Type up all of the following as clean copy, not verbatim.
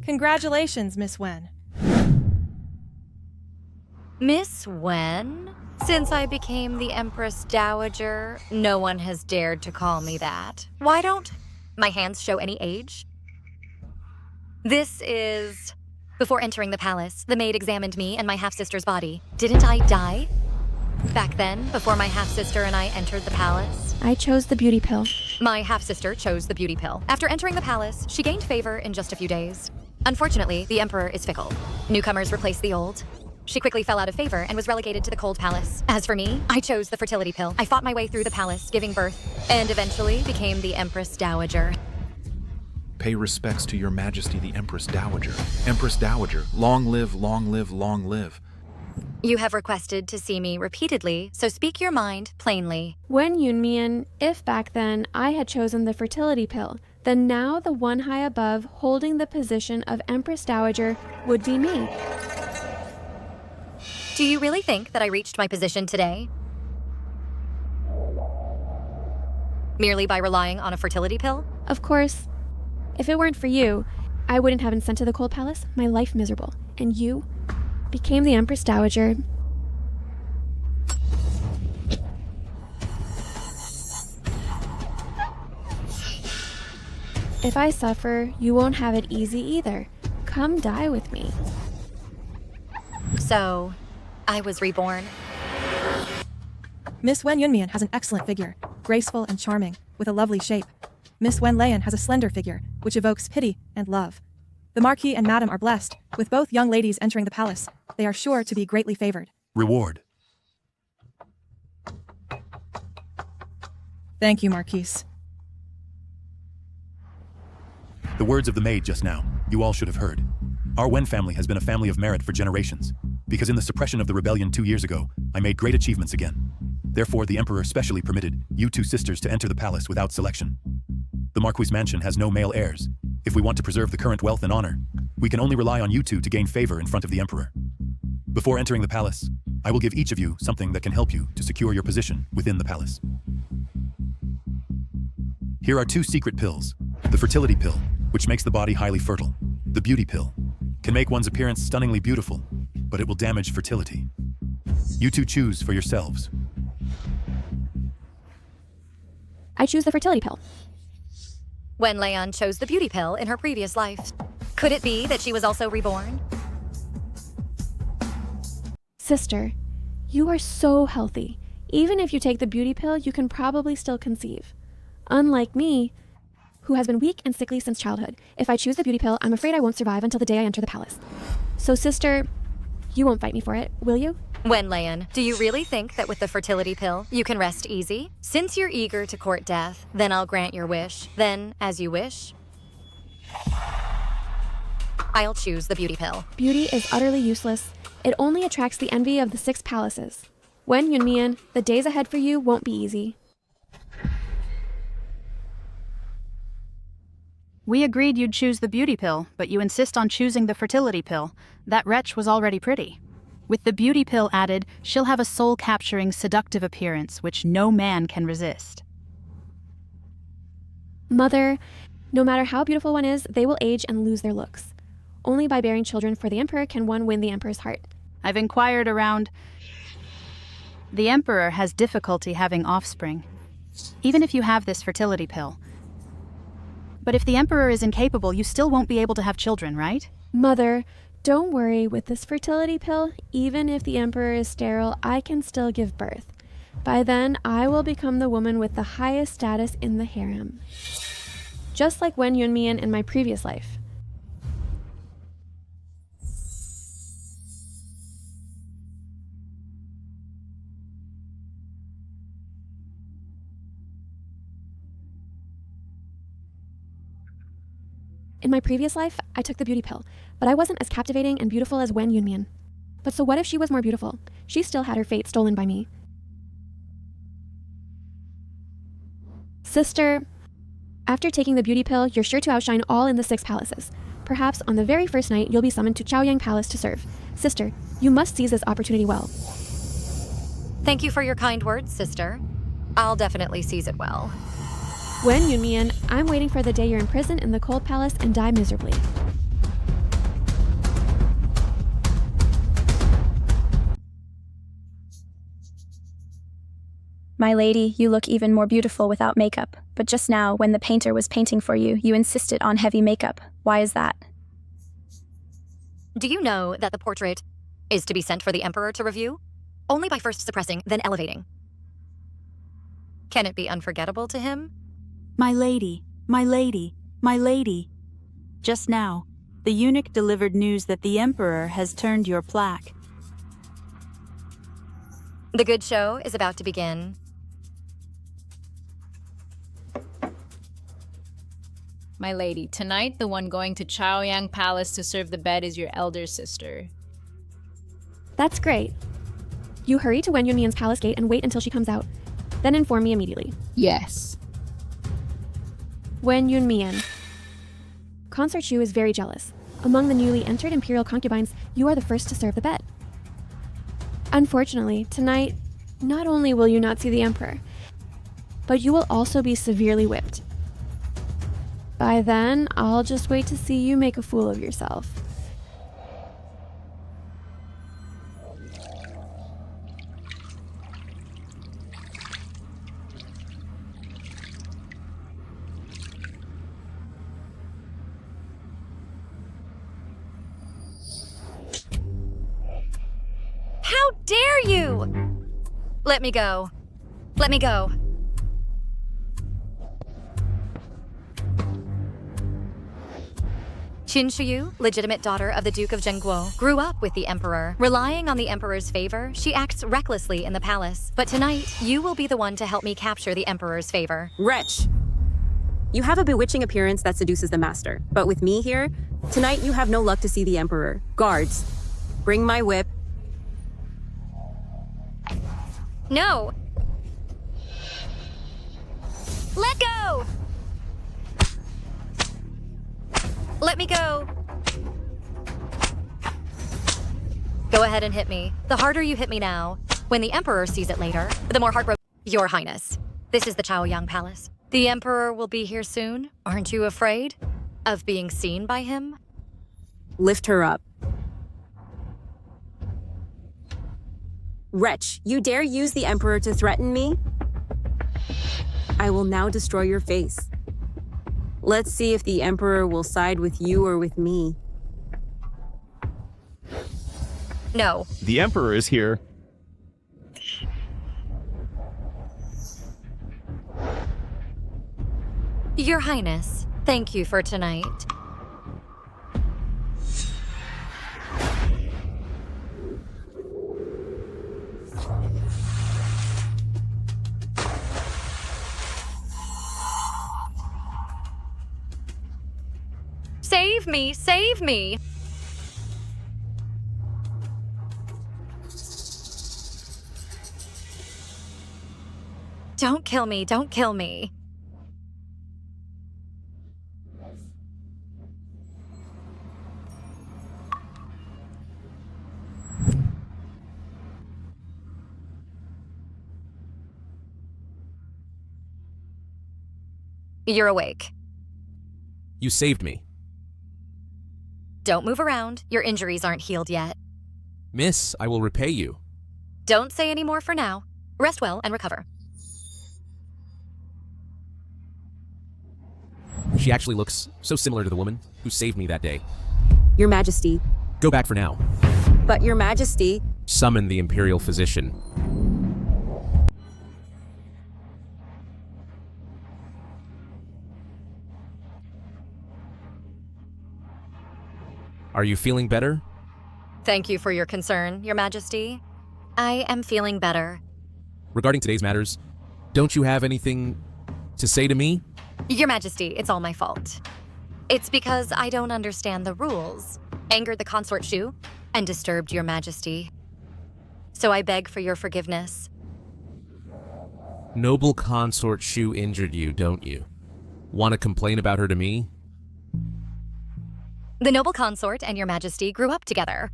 Congratulations, Miss Wen. Miss Wen? Since I became the Empress Dowager, no one has dared to call me that. Why don't my hands show any age? This is... Before entering the palace, the maid examined me and my half-sister's body. Didn't I die? Back then, before my half-sister and I entered the palace? I chose the beauty pill. My half-sister chose the beauty pill. After entering the palace, she gained favor in just a few days. Unfortunately, the emperor is fickle. Newcomers replace the old. She quickly fell out of favor and was relegated to the cold palace. As for me, I chose the fertility pill. I fought my way through the palace, giving birth, and eventually became the Empress Dowager. Pay respects to your majesty the Empress Dowager. Empress Dowager, long live, long live, long live. You have requested to see me repeatedly, so speak your mind plainly. Wen Yunmian, if back then I had chosen the fertility pill, then now the one high above holding the position of Empress Dowager would be me. Do you really think that I reached my position today? Merely by relying on a fertility pill? Of course. If it weren't for you, I wouldn't have been sent to the cold palace, my life miserable. And you became the Empress Dowager. If I suffer, you won't have it easy either. Come die with me. So, I was reborn. Miss Wen Yunmian has an excellent figure, graceful and charming, with a lovely shape. Miss Wen Leyan has a slender figure, which evokes pity and love. The Marquis and Madam are blessed. With both young ladies entering the palace, they are sure to be greatly favored. Reward. Thank you, Marquise. The words of the maid just now, you all should have heard. Our Wen family has been a family of merit for generations, because in the suppression of the rebellion 2 years ago, I made great achievements again. Therefore, the emperor specially permitted you two sisters to enter the palace without selection. The Marquis' mansion has no male heirs. If we want to preserve the current wealth and honor, we can only rely on you two to gain favor in front of the emperor. Before entering the palace, I will give each of you something that can help you to secure your position within the palace. Here are 2 secret pills. The fertility pill, which makes the body highly fertile. The beauty pill can make one's appearance stunningly beautiful, but it will damage fertility. You two choose for yourselves. I choose the fertility pill. Wen Leon chose the beauty pill in her previous life. Could it be that she was also reborn? Sister, you are so healthy. Even if you take the beauty pill, you can probably still conceive. Unlike me, who has been weak and sickly since childhood. If I choose the beauty pill, I'm afraid I won't survive until the day I enter the palace. So sister, you won't fight me for it, will you? Wen Leon, do you really think that with the fertility pill, you can rest easy? Since you're eager to court death, then I'll grant your wish. Then, as you wish, I'll choose the beauty pill. Beauty is utterly useless. It only attracts the envy of the 6 palaces. Wen Yunmian, the days ahead for you won't be easy. We agreed you'd choose the beauty pill, but you insist on choosing the fertility pill. That wretch was already pretty. With the beauty pill added, she'll have a soul-capturing, seductive appearance, which no man can resist. Mother, no matter how beautiful one is, they will age and lose their looks. Only by bearing children for the emperor can one win the emperor's heart. I've inquired around. The emperor has difficulty having offspring, even if you have this fertility pill. But if the emperor is incapable, you still won't be able to have children, right? Mother, don't worry, with this fertility pill, even if the emperor is sterile, I can still give birth. By then, I will become the woman with the highest status in the harem. Just like Wen Yunmian in my previous life. In my previous life, I took the beauty pill, but I wasn't as captivating and beautiful as Wen Yunmian. But so what if she was more beautiful? She still had her fate stolen by me. Sister, after taking the beauty pill, you're sure to outshine all in the 6 palaces. Perhaps on the very first night, you'll be summoned to Chaoyang Palace to serve. Sister, you must seize this opportunity well. Thank you for your kind words, sister. I'll definitely seize it well. Wen Yunmian, I'm waiting for the day you're imprisoned in the cold palace and die miserably. My lady, you look even more beautiful without makeup, but just now, when the painter was painting for you, you insisted on heavy makeup. Why is that? Do you know that the portrait is to be sent for the Emperor to review? Only by first suppressing, then elevating. Can it be unforgettable to him? My lady, my lady, my lady. Just now, the eunuch delivered news that the Emperor has turned your plaque. The good show is about to begin. My lady, tonight the one going to Chaoyang Palace to serve the bed is your elder sister. That's great. You hurry to Wen Yunmian's palace gate and wait until she comes out. Then inform me immediately. Yes. Wen Yunmian. Consort Shu is very jealous. Among the newly entered imperial concubines, you are the first to serve the bed. Unfortunately, tonight, not only will you not see the Emperor, but you will also be severely whipped. By then, I'll just wait to see you make a fool of yourself. How dare you! Let me go. Let me go. Qin Shiyu, legitimate daughter of the Duke of Zhengguo, grew up with the Emperor. Relying on the Emperor's favor, she acts recklessly in the palace. But tonight, you will be the one to help me capture the Emperor's favor. Wretch! You have a bewitching appearance that seduces the master. But with me here, tonight you have no luck to see the Emperor. Guards, bring my whip. No! Let go! Let me go! Go ahead and hit me. The harder you hit me now, when the Emperor sees it later, the more heartbroken. Your Highness, this is the Chaoyang Palace. The Emperor will be here soon. Aren't you afraid of being seen by him? Lift her up. Wretch, you dare use the Emperor to threaten me? I will now destroy your face. Let's see if the Emperor will side with you or with me. No. The Emperor is here. Your Highness, thank you for tonight. Save me! Save me! Don't kill me! Don't kill me! You're awake. You saved me. Don't move around. Your injuries aren't healed yet. Miss, I will repay you. Don't say any more for now. Rest well and recover. She actually looks so similar to the woman who saved me that day. Your Majesty. Go back for now. But Your Majesty... Summon the Imperial Physician. Are you feeling better? Thank you for your concern, Your Majesty. I am feeling better. Regarding today's matters, don't you have anything to say to me? Your Majesty, it's all my fault. It's because I don't understand the rules, angered the consort Shu, and disturbed Your Majesty. So I beg for your forgiveness. Noble consort Shu injured you, don't you? Want to complain about her to me? The noble consort and Your Majesty grew up together.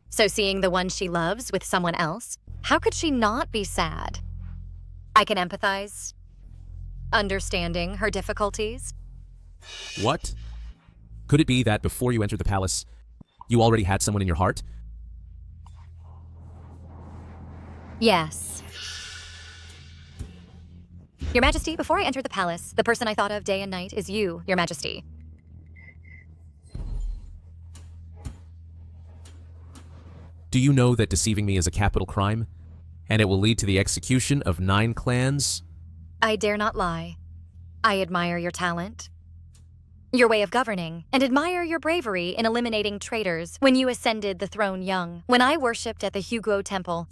So seeing the one she loves with someone else, how could she not be sad? I can empathize, understanding her difficulties. What? Could it be that before you entered the palace, you already had someone in your heart? Yes. Your Majesty, before I entered the palace, the person I thought of day and night is you, Your Majesty. Do you know that deceiving me is a capital crime? And it will lead to the execution of 9 clans? I dare not lie. I admire your talent, your way of governing, and admire your bravery in eliminating traitors when you ascended the throne young. When I worshipped at the Hugo Temple,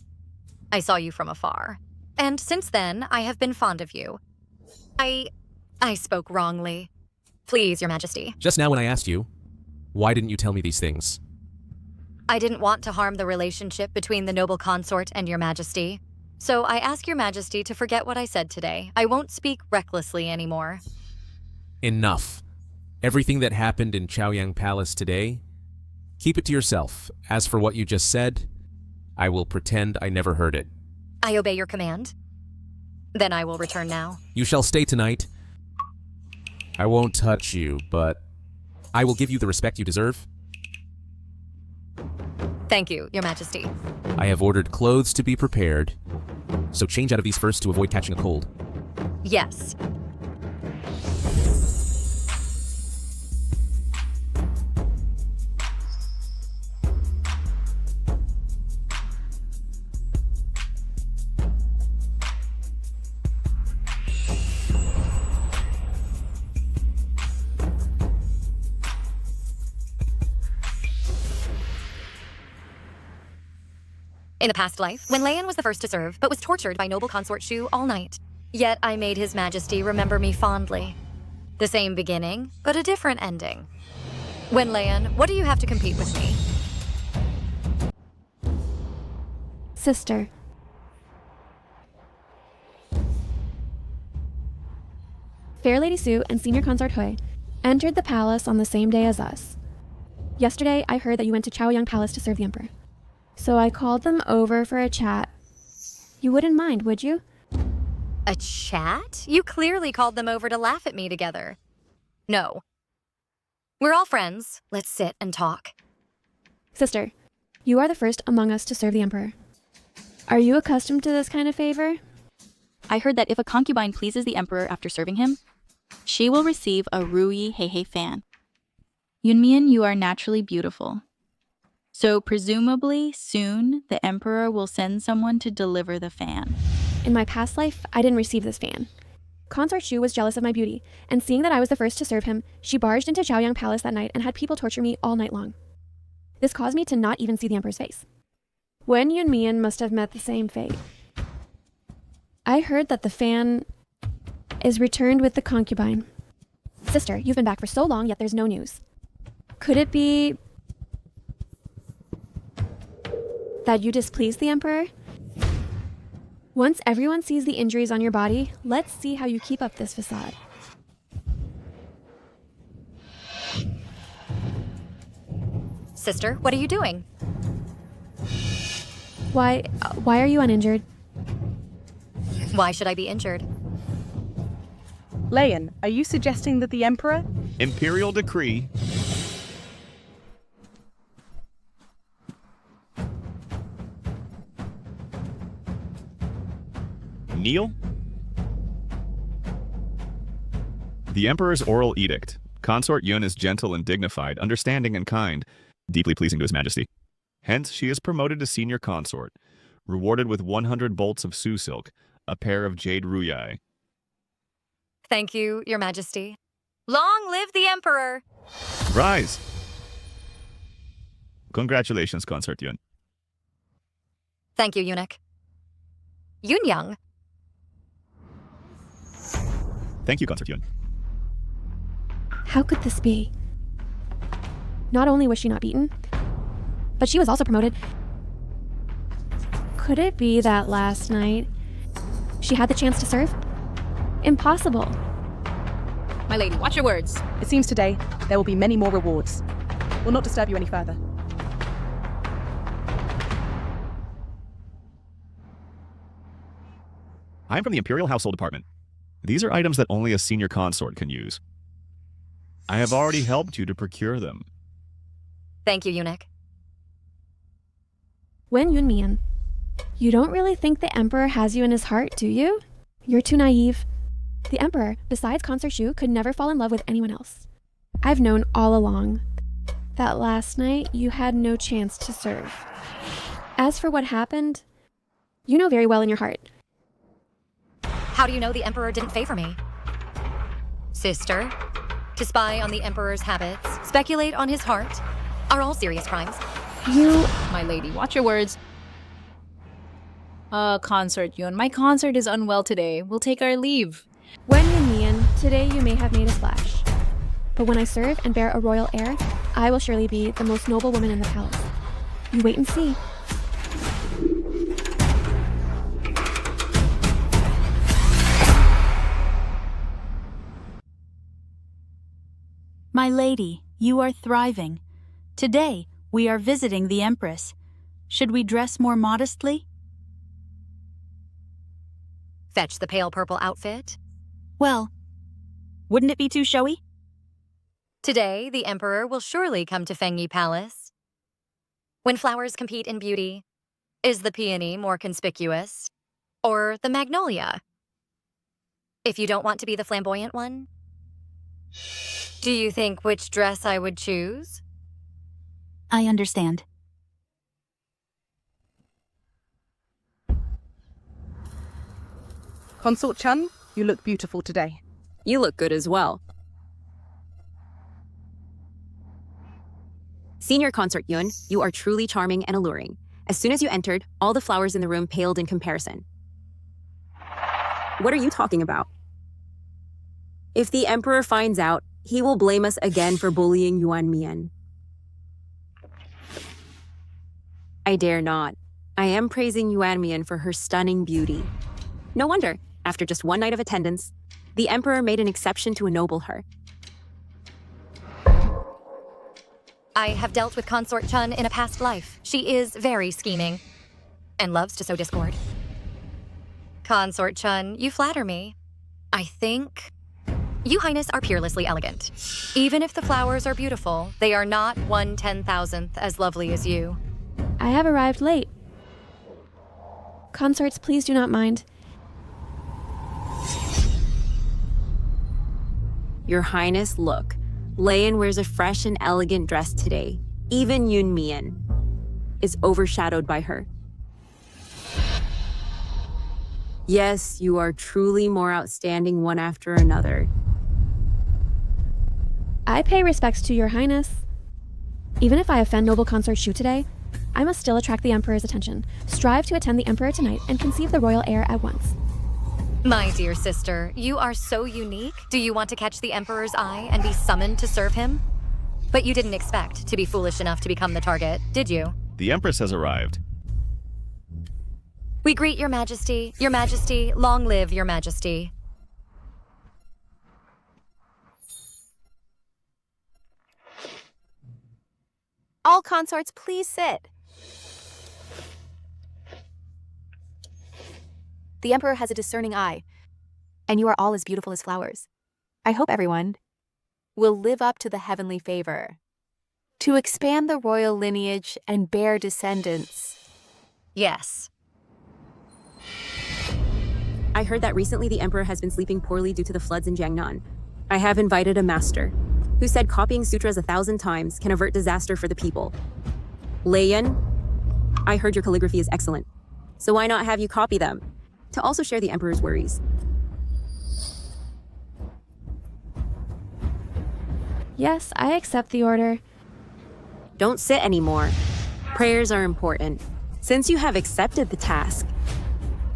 I saw you from afar. And since then, I have been fond of you. I spoke wrongly. Please, Your Majesty. Just now when I asked you, why didn't you tell me these things? I didn't want to harm the relationship between the noble consort and Your Majesty. So I ask Your Majesty to forget what I said today. I won't speak recklessly anymore. Enough. Everything that happened in Chaoyang Palace today, keep it to yourself. As for what you just said, I will pretend I never heard it. I obey your command. Then I will return now. You shall stay tonight. I won't touch you, but I will give you the respect you deserve. Thank you, Your Majesty. I have ordered clothes to be prepared, so change out of these first to avoid catching a cold. Yes. In the past life, when Leon was the first to serve, but was tortured by noble consort Shu all night. Yet I made His Majesty remember me fondly. The same beginning, but a different ending. When Leon, what do you have to compete with me? Sister. Fair Lady Sue and Senior Consort Hui entered the palace on the same day as us. Yesterday, I heard that you went to Chaoyang Palace to serve the Emperor. So I called them over for a chat. You wouldn't mind, would you? A chat? You clearly called them over to laugh at me together. No. We're all friends. Let's sit and talk. Sister, you are the first among us to serve the Emperor. Are you accustomed to this kind of favor? I heard that if a concubine pleases the Emperor after serving him, she will receive a Rui Heihei fan. Yunmian, you are naturally beautiful. So presumably, soon, the Emperor will send someone to deliver the fan. In my past life, I didn't receive this fan. Consort Shu was jealous of my beauty, and seeing that I was the first to serve him, she barged into Chaoyang Palace that night and had people torture me all night long. This caused me to not even see the Emperor's face. Wen Yunmian must have met the same fate. I heard that the fan is returned with the concubine. Sister, you've been back for so long, yet there's no news. Could it be that you displeased the Emperor? Once everyone sees the injuries on your body, let's see how you keep up this facade. Sister, what are you doing? Why are you uninjured? Why should I be injured? Leon, are you suggesting that the Emperor? Imperial decree. Kneel? The Emperor's oral edict. Consort Yun is gentle and dignified, understanding and kind, deeply pleasing to His Majesty. Hence, she is promoted to senior consort, rewarded with 100 bolts of Su silk, a pair of jade ruyai. Thank you, Your Majesty. Long live the Emperor! Rise! Congratulations, Consort Yun. Thank you, eunuch. Yun Young. Thank you, Consort Yun. How could this be? Not only was she not beaten, but she was also promoted. Could it be that last night she had the chance to serve? Impossible. My lady, watch your words. It seems today there will be many more rewards. We'll not disturb you any further. I'm from the Imperial Household Department. These are items that only a senior consort can use. I have already helped you to procure them. Thank you, eunuch. Wen Yunmian, you don't really think the Emperor has you in his heart, do you? You're too naive. The Emperor, besides Consort Shu, could never fall in love with anyone else. I've known all along that last night you had no chance to serve. As for what happened, you know very well in your heart. How do you know the Emperor didn't favor me? Sister, to spy on the Emperor's habits, speculate on his heart, are all serious crimes. My lady, watch your words. Consort Yun, my consort is unwell today. We'll take our leave. When Yunmian, today you may have made a splash. But when I serve and bear a royal heir, I will surely be the most noble woman in the palace. You wait and see. My lady, you are thriving. Today, we are visiting the Empress. Should we dress more modestly? Fetch the pale purple outfit. Well, wouldn't it be too showy? Today, the Emperor will surely come to Fengyi Palace. When flowers compete in beauty, is the peony more conspicuous? Or the magnolia? If you don't want to be the flamboyant one, do you think which dress I would choose? I understand. Consort Chun, you look beautiful today. You look good as well. Senior Consort Yun, you are truly charming and alluring. As soon as you entered, all the flowers in the room paled in comparison. What are you talking about? If the Emperor finds out, he will blame us again for bullying Yuan Mian. I dare not. I am praising Yuan Mian for her stunning beauty. No wonder, after just one night of attendance, the Emperor made an exception to ennoble her. I have dealt with Consort Chun in a past life. She is very scheming and loves to sow discord. Consort Chun, you flatter me. I think you, Highness, are peerlessly elegant. Even if the flowers are beautiful, they are not 1/10,000th as lovely as you. I have arrived late. Consorts, please do not mind. Your Highness, look. Leyan wears a fresh and elegant dress today. Even Yun Mian is overshadowed by her. Yes, you are truly more outstanding one after another. I pay respects to your Highness. Even if I offend noble Consort Shu today, I must still attract the Emperor's attention. Strive to attend the Emperor tonight and conceive the royal heir at once. My dear sister, you are so unique. Do you want to catch the Emperor's eye and be summoned to serve him? But you didn't expect to be foolish enough to become the target, did you? The Empress has arrived. We greet your Majesty. Your Majesty, long live your Majesty. All consorts, please sit. The Emperor has a discerning eye, and you are all as beautiful as flowers. I hope everyone will live up to the heavenly favor, to expand the royal lineage and bear descendants. Yes. I heard that recently the Emperor has been sleeping poorly due to the floods in Jiangnan. I have invited a master, who said copying sutras 1,000 times can avert disaster for the people. Leyan, I heard your calligraphy is excellent, so why not have you copy them, to also share the Emperor's worries. Yes, I accept the order. Don't sit anymore. Prayers are important. Since you have accepted the task,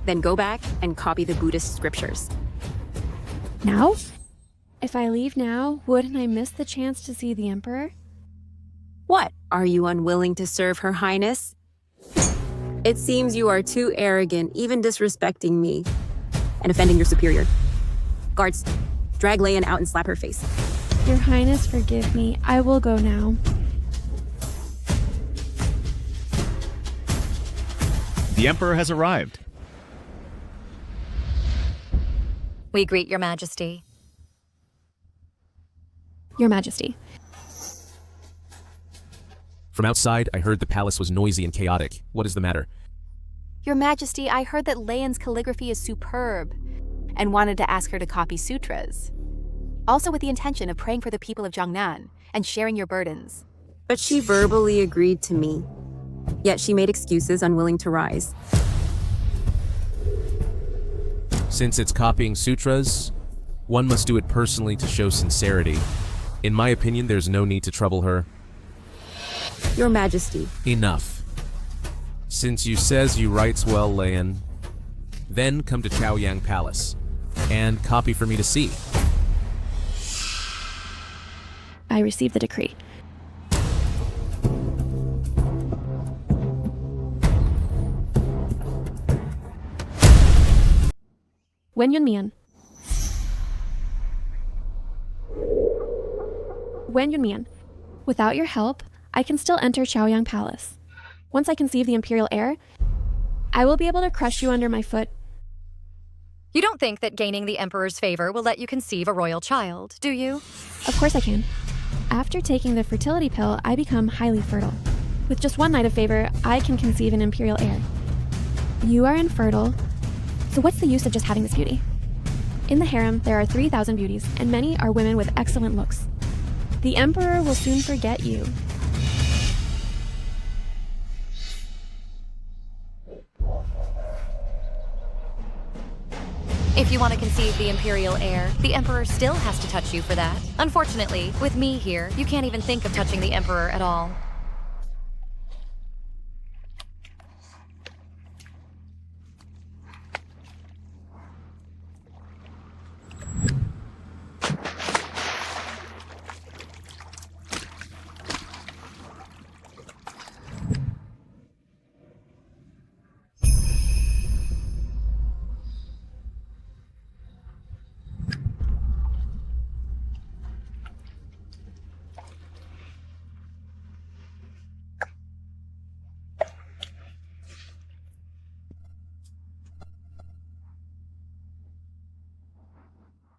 then go back and copy the Buddhist scriptures. Now? If I leave now, wouldn't I miss the chance to see the Emperor? What? Are you unwilling to serve Her Highness? It seems you are too arrogant, even disrespecting me, and offending your superior. Guards, drag Leyan out and slap her face. Your Highness, forgive me. I will go now. The Emperor has arrived. We greet your Majesty. Your Majesty. From outside, I heard the palace was noisy and chaotic. What is the matter? Your Majesty, I heard that Leyan's calligraphy is superb, and wanted to ask her to copy sutras. Also with the intention of praying for the people of Jiangnan and sharing your burdens. But she verbally agreed to me. Yet she made excuses, unwilling to rise. Since it's copying sutras, one must do it personally to show sincerity. In my opinion, there's no need to trouble her. Your Majesty. Enough. Since you says you writes well, Leyan, then come to Chaoyang Palace and copy for me to see. I received the decree. Wen Yunmian. Wen Yunmian. Without your help, I can still enter Chaoyang Palace. Once I conceive the imperial heir, I will be able to crush you under my foot. You don't think that gaining the Emperor's favor will let you conceive a royal child, do you? Of course I can. After taking the fertility pill, I become highly fertile. With just one night of favor, I can conceive an imperial heir. You are infertile, so what's the use of just having this beauty? In the harem, there are 3,000 beauties, and many are women with excellent looks. The Emperor will soon forget you. If you want to conceive the imperial heir, the Emperor still has to touch you for that. Unfortunately, with me here, you can't even think of touching the Emperor at all.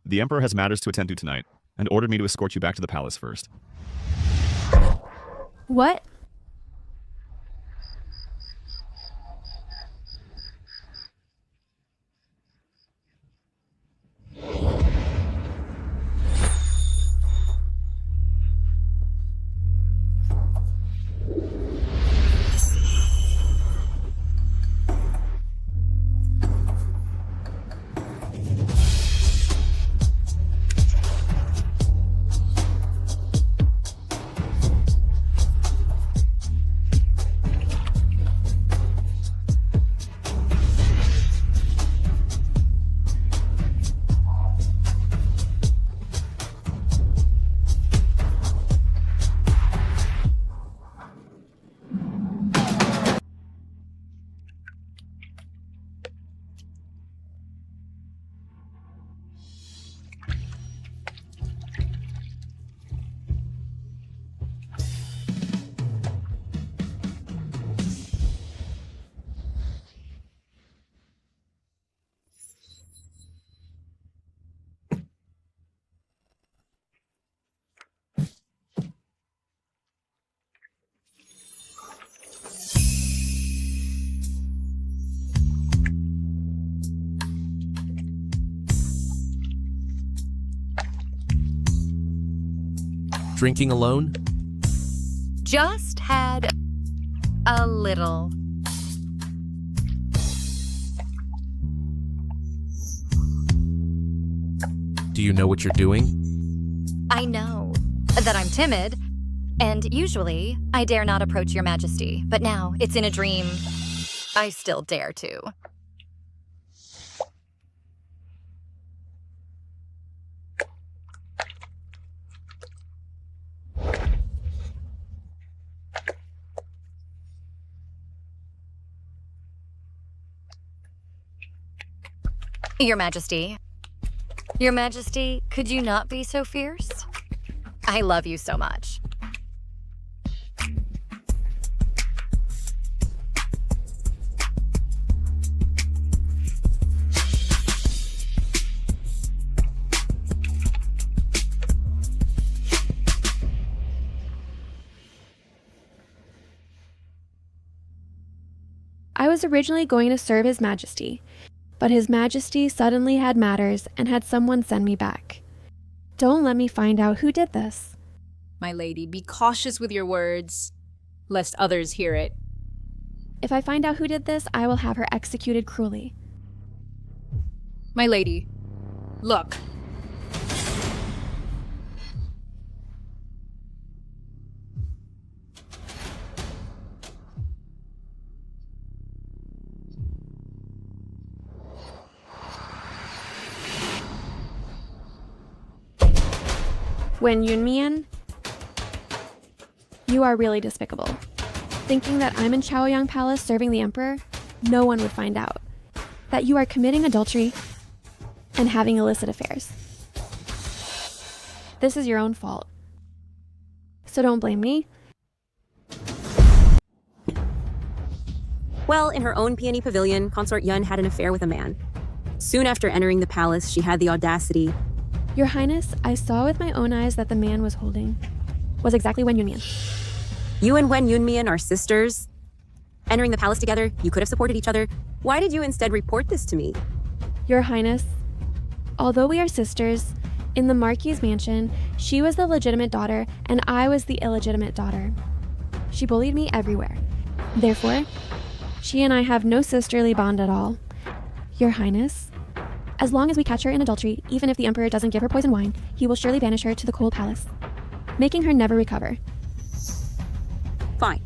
The Emperor has matters to attend to tonight, and ordered me to escort you back to the palace first. What? Drinking alone? Just had a little. Do you know what you're doing? I know that I'm timid, and usually I dare not approach your majesty, but now it's in a dream. I still dare to. Your Majesty. Your Majesty, could you not be so fierce? I love you so much. I was originally going to serve His Majesty, But His Majesty suddenly had matters and had someone send me back. Don't let me find out who did this. My lady, be cautious with your words, lest others hear it. If I find out who did this, I will have her executed cruelly. My lady, look. When Yunmian, you are really despicable. Thinking that I'm in Chaoyang Palace serving the Emperor, no one would find out. That you are committing adultery and having illicit affairs. This is your own fault. So don't blame me. Well, in her own peony pavilion, Consort Yun had an affair with a man. Soon after entering the palace, she had the audacity. Your Highness, I saw with my own eyes that the man was holding was exactly Wen Yunmian. You and Wen Yunmian are sisters. Entering the palace together, you could have supported each other. Why did you instead report this to me? Your Highness, although we are sisters, in the Marquis's mansion, she was the legitimate daughter and I was the illegitimate daughter. She bullied me everywhere. Therefore, she and I have no sisterly bond at all. Your Highness, as long as we catch her in adultery, even if the Emperor doesn't give her poison wine, he will surely banish her to the cold palace, making her never recover. Fine.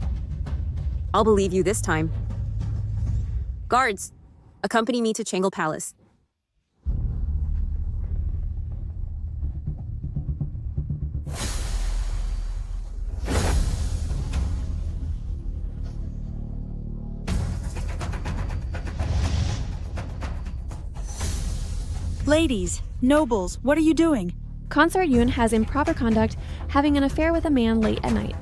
I'll believe you this time. Guards, accompany me to Changle Palace. Ladies, nobles, what are you doing? Consort Yun has improper conduct, having an affair with a man late at night.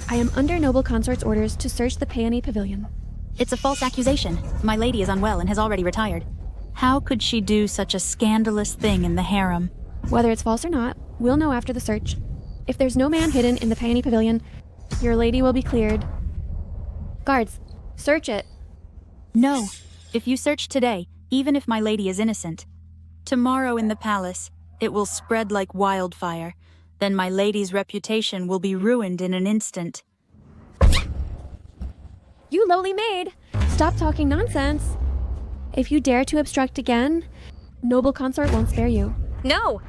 I am under noble consort's orders to search the Peony Pavilion. It's a false accusation. My lady is unwell and has already retired. How could she do such a scandalous thing in the harem? Whether it's false or not, we'll know after the search. If there's no man hidden in the Peony Pavilion, your lady will be cleared. Guards, search it. No. If you search today, even if my lady is innocent, tomorrow in the palace, it will spread like wildfire. Then my lady's reputation will be ruined in an instant. You lowly maid! Stop talking nonsense! If you dare to obstruct again, noble consort won't spare you. No!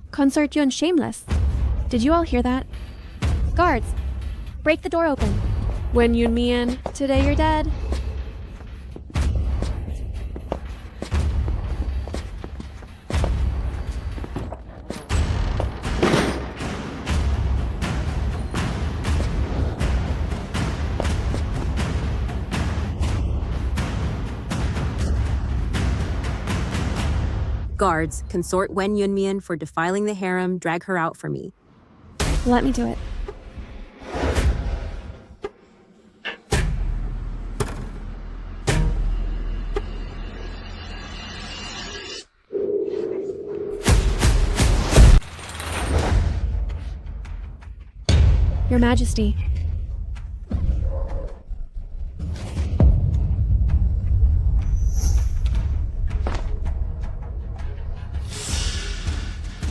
Consort Yun shameless. Did you all hear that? Guards, break the door open. When Yunmian, today you're dead. Guards, consort Wen Yunmian for defiling the harem, drag her out for me. Let me do it. Your Majesty.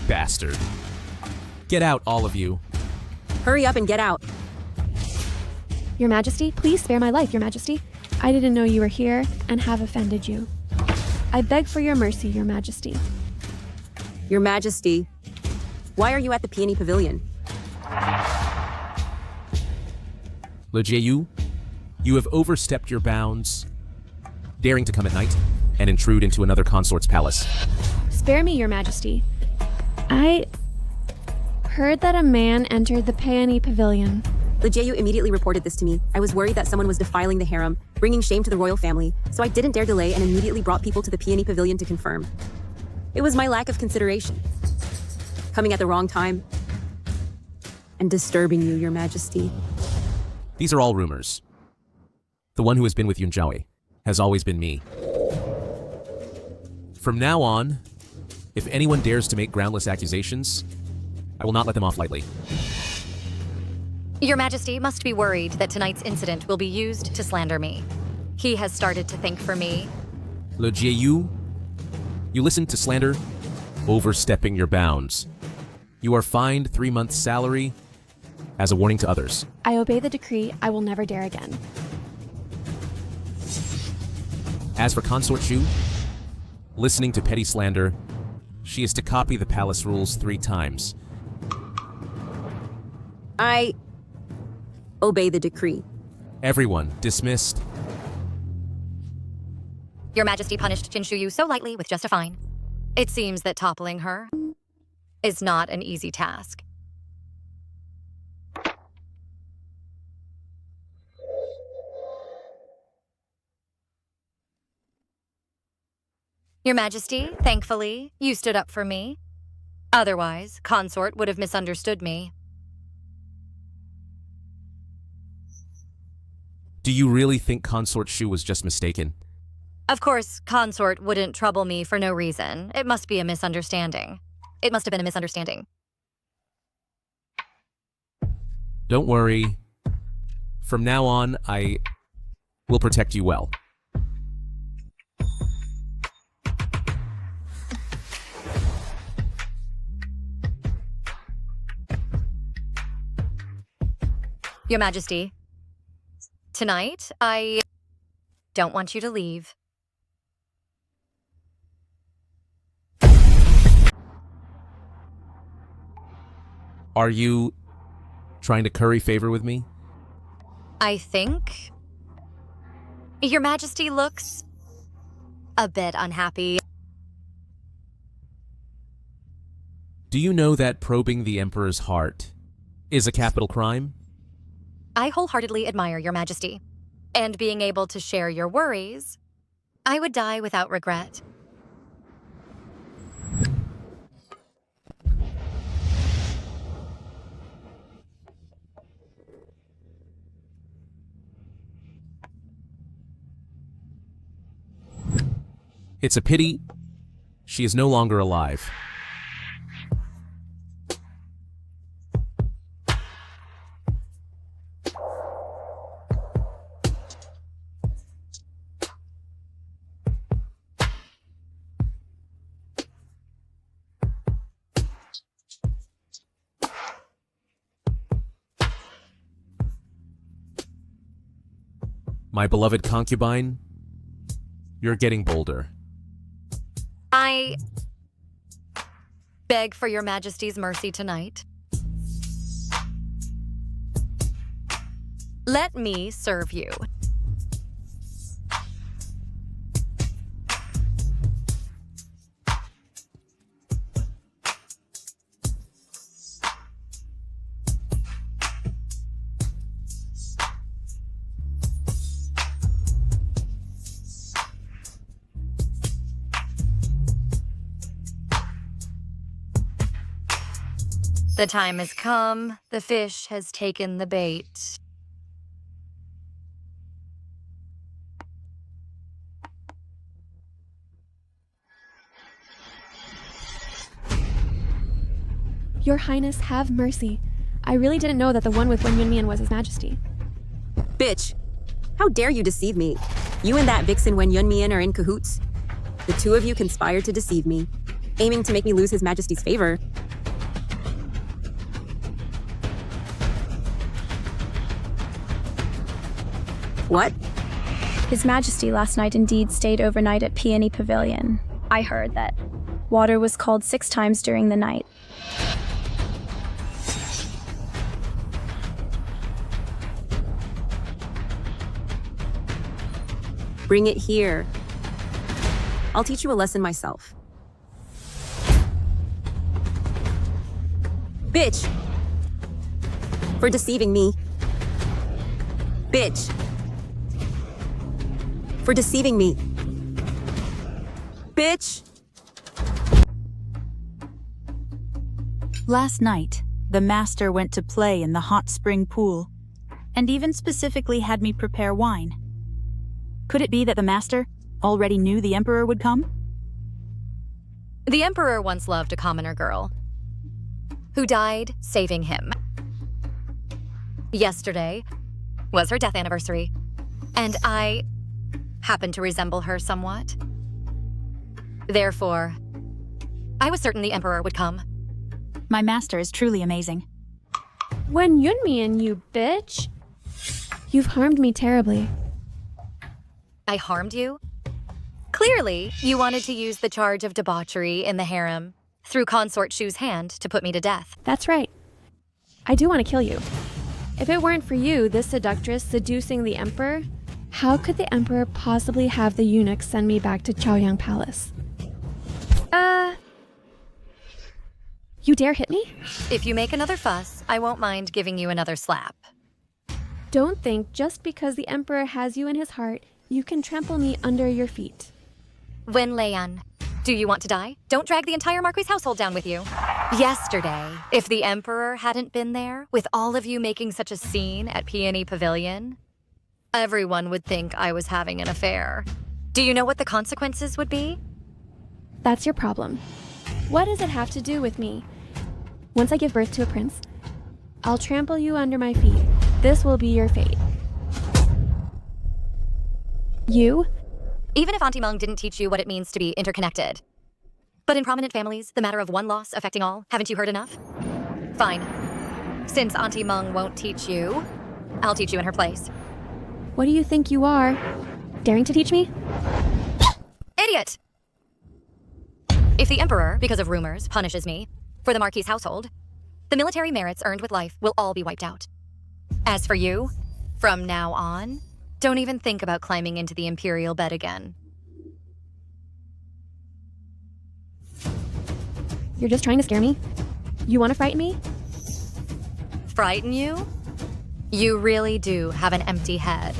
Bastard. Get out, all of you. Hurry up and get out. Your Majesty, please spare my life, Your Majesty. I didn't know you were here and have offended you. I beg for your mercy, Your Majesty. Your Majesty, why are you at the Peony Pavilion? Le Jiu, you have overstepped your bounds, daring to come at night and intrude into another consort's palace. Spare me, Your Majesty. I heard that a man entered the Peony Pavilion. Lejeyu immediately reported this to me. I was worried that someone was defiling the harem, bringing shame to the royal family, so I didn't dare delay and immediately brought people to the Peony Pavilion to confirm. It was my lack of consideration. Coming at the wrong time and disturbing you, Your Majesty. These are all rumors. The one who has been with Yun Zhaoi has always been me. From now on, if anyone dares to make groundless accusations, I will not let them off lightly. Your Majesty must be worried that tonight's incident will be used to slander me. He has started to think for me. Le Jiu, you listen to slander, overstepping your bounds. You are fined 3 months' salary as a warning to others. I obey the decree. I will never dare again. As for Consort Shu, listening to petty slander, she is to copy the palace rules 3 times. I obey the decree. Everyone dismissed. Your Majesty punished Chinshuyu so lightly with just a fine. It seems that toppling her is not an easy task. Your Majesty, thankfully, you stood up for me. Otherwise, Consort would have misunderstood me. Do you really think Consort Shu was just mistaken? Of course, Consort wouldn't trouble me for no reason. It must be a misunderstanding. It must have been a misunderstanding. Don't worry. From now on, I will protect you well. Your Majesty, tonight, I don't want you to leave. Are you trying to curry favor with me? I think Your Majesty looks a bit unhappy. Do you know that probing the Emperor's heart is a capital crime? I wholeheartedly admire Your Majesty, and being able to share your worries, I would die without regret. It's a pity she is no longer alive. My beloved concubine, you're getting bolder. I beg for Your Majesty's mercy tonight. Let me serve you. The time has come. The fish has taken the bait. Your Highness, have mercy. I really didn't know that the one with Wen Yunmian was His Majesty. Bitch, how dare you deceive me? You and that vixen Wen Yunmian are in cahoots. The two of you conspired to deceive me, aiming to make me lose His Majesty's favor. What? His Majesty last night indeed stayed overnight at Peony Pavilion. I heard that water was called 6 times during the night. Bring it here. I'll teach you a lesson myself. Bitch! For deceiving me. Bitch! For deceiving me. Bitch! Last night, the master went to play in the hot spring pool, and even specifically had me prepare wine. Could it be that the master already knew the Emperor would come? The Emperor once loved a commoner girl who died saving him. Yesterday was her death anniversary, and I happen to resemble her somewhat. Therefore, I was certain the Emperor would come. My master is truly amazing. When Yunmian, you bitch! You've harmed me terribly. I harmed you? Clearly, you wanted to use the charge of debauchery in the harem through Consort Shu's hand to put me to death. That's right. I do want to kill you. If it weren't for you, this seductress seducing the Emperor, how could the Emperor possibly have the eunuch send me back to Chaoyang Palace? You dare hit me? If you make another fuss, I won't mind giving you another slap. Don't think just because the Emperor has you in his heart, you can trample me under your feet. Wen Leian, do you want to die? Don't drag the entire Marquis household down with you. Yesterday, if the Emperor hadn't been there, with all of you making such a scene at Peony Pavilion, everyone would think I was having an affair. Do you know what the consequences would be? That's your problem. What does it have to do with me? Once I give birth to a prince, I'll trample you under my feet. This will be your fate. You? Even if Auntie Meng didn't teach you what it means to be interconnected. But in prominent families, the matter of one loss affecting all, haven't you heard enough? Fine. Since Auntie Meng won't teach you, I'll teach you in her place. What do you think you are? Daring to teach me? Idiot! If the Emperor, because of rumors, punishes me, for the Marquis household, the military merits earned with life will all be wiped out. As for you, from now on, don't even think about climbing into the Imperial bed again. You're just trying to scare me? You want to frighten me? Frighten you? You really do have an empty head.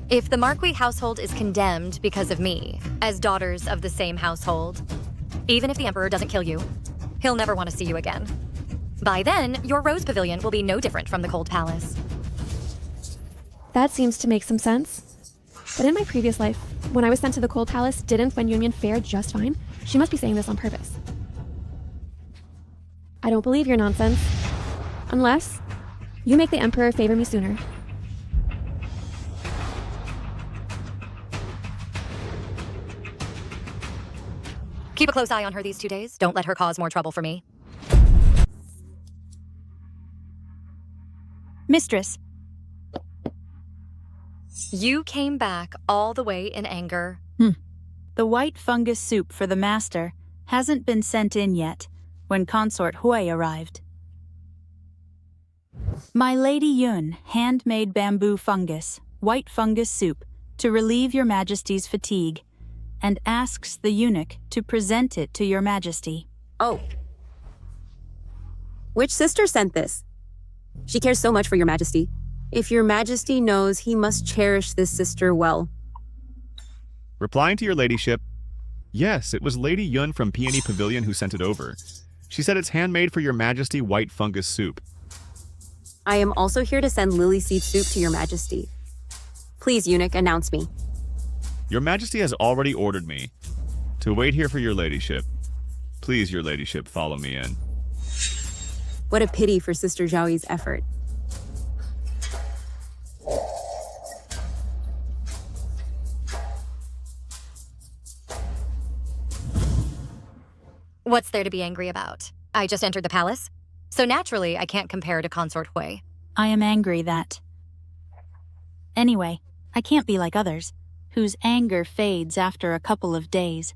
If the Marquis household is condemned because of me, as daughters of the same household, even if the Emperor doesn't kill you, he'll never want to see you again. By then, your Rose Pavilion will be no different from the Cold Palace. That seems to make some sense. But in my previous life, when I was sent to the Cold Palace, didn't Wen Yunmian fare just fine? She must be saying this on purpose. I don't believe your nonsense. Unless you make the Emperor favor me sooner. Keep a close eye on her these 2 days. Don't let her cause more trouble for me. Mistress. You came back all the way in anger. The white fungus soup for the master hasn't been sent in yet when Consort Hui arrived. My Lady Yun handmade bamboo fungus, white fungus soup, to relieve your majesty's fatigue, and asks the eunuch to present it to your majesty. Oh. Which sister sent this? She cares so much for your majesty. If your majesty knows, he must cherish this sister well. Replying to your ladyship, yes, it was Lady Yun from Peony Pavilion who sent it over. She said it's handmade for your majesty white fungus soup. I am also here to send lily seed soup to your majesty. Please, eunuch, announce me. Your majesty has already ordered me to wait here for your ladyship. Please, your ladyship, follow me in. What a pity for Sister Zhaoyi's effort. What's there to be angry about? I just entered the palace, so naturally I can't compare to Consort Hui. I am angry that... Anyway, I can't be like others, whose anger fades after a couple of days.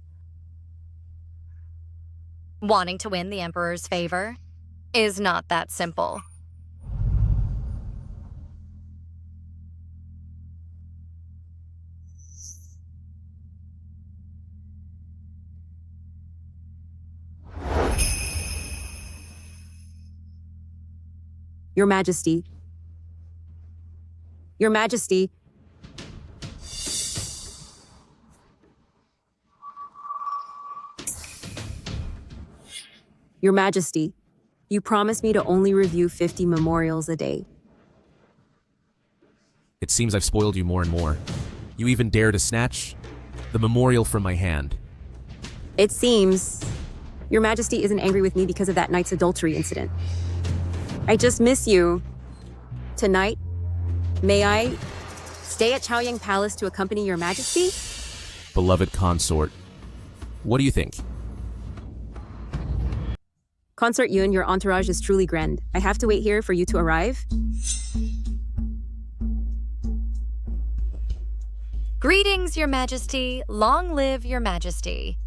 Wanting to win the Emperor's favor is not that simple. Your Majesty. Your Majesty. Your Majesty, you promised me to only review 50 memorials a day. It seems I've spoiled you more and more. You even dare to snatch the memorial from my hand. It seems Your Majesty isn't angry with me because of that night's adultery incident. I just miss you. Tonight, may I Stay at Chaoyang Palace to accompany your majesty? Beloved consort, what do you think? Consort Yun, your entourage is truly grand. I have to wait here for you to arrive. Greetings, Your Majesty. Long live Your Majesty.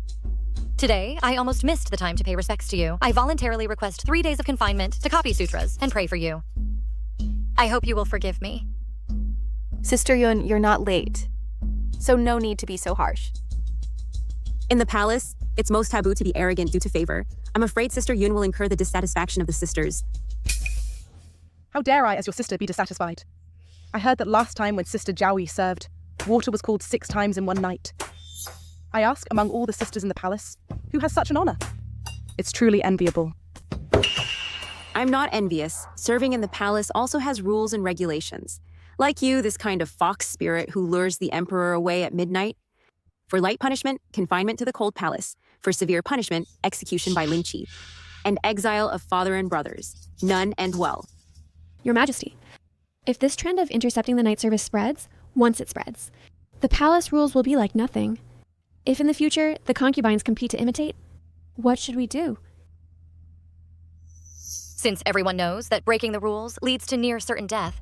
Today, I almost missed the time to pay respects to you. I voluntarily request 3 days of confinement to copy sutras and pray for you. I hope you will forgive me. Sister Yun, you're not late, so no need to be so harsh. In the palace, it's most taboo to be arrogant due to favor. I'm afraid Sister Yun will incur the dissatisfaction of the sisters. How dare I, as your sister, be dissatisfied? I heard that last time when Sister Jiaoyi served, water was called 6 times in one night. I ask, among all the sisters in the palace, who has such an honor? It's truly enviable. I'm not envious. Serving in the palace also has rules and regulations. Like you, this kind of fox spirit who lures the emperor away at midnight. For light punishment, confinement to the cold palace. For severe punishment, execution by lynching. And exile of father and brothers. None end well. Your Majesty, if this trend of intercepting the night service spreads, once it spreads, the palace rules will be like nothing. If in the future the concubines compete to imitate, what should we do? Since everyone knows that breaking the rules leads to near certain death,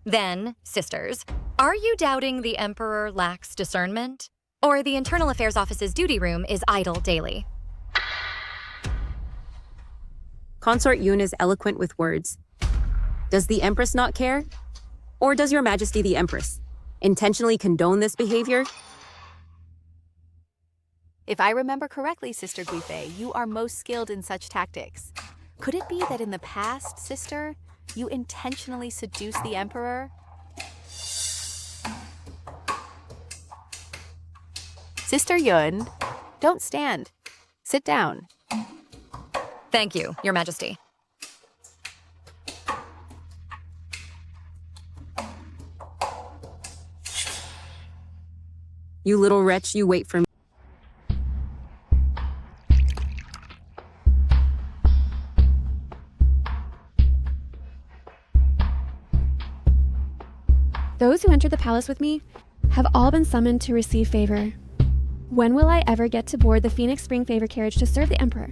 then, sisters, are you doubting the Emperor lacks discernment? Or the Internal Affairs Office's duty room is idle daily? Consort Yun is eloquent with words. Does the Empress not care? Or does Your Majesty the Empress intentionally condone this behavior? If I remember correctly, Sister Guifei, you are most skilled in such tactics. Could it be that in the past, sister, you intentionally seduced the Emperor? Sister Yun, don't stand. Sit down. Thank you, Your Majesty. You little wretch, you wait for me. Those who entered the palace with me have all been summoned to receive favor. When will I ever get to board the Phoenix Spring Favor carriage to serve the Emperor?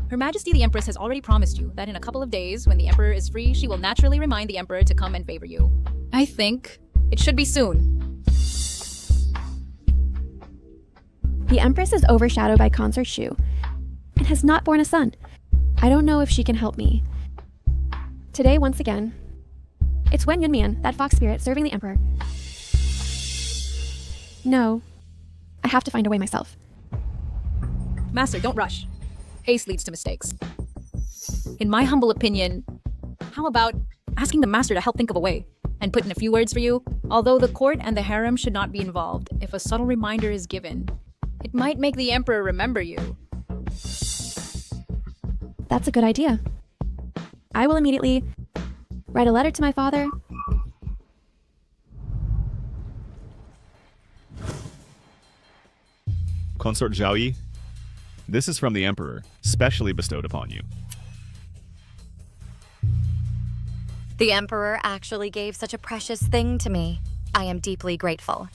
Her Majesty the Empress has already promised you that in a couple of days, when the Emperor is free, she will naturally remind the Emperor to come and favor you. I think it should be soon. The Empress is overshadowed by Consort Shu and has not borne a son. I don't know if she can help me. Today, once again, it's Wen Yunmian, that fox spirit, serving the Emperor. No, I have to find a way myself. Master, don't rush. Haste leads to mistakes. In my humble opinion, how about asking the Master to help think of a way and put in a few words for you? Although the court and the harem should not be involved, if a subtle reminder is given, it might make the Emperor remember you. That's a good idea. I will immediately write a letter to my father. Consort Jiaoyi, this is from the Emperor, specially bestowed upon you. The Emperor actually gave such a precious thing to me. I am deeply grateful.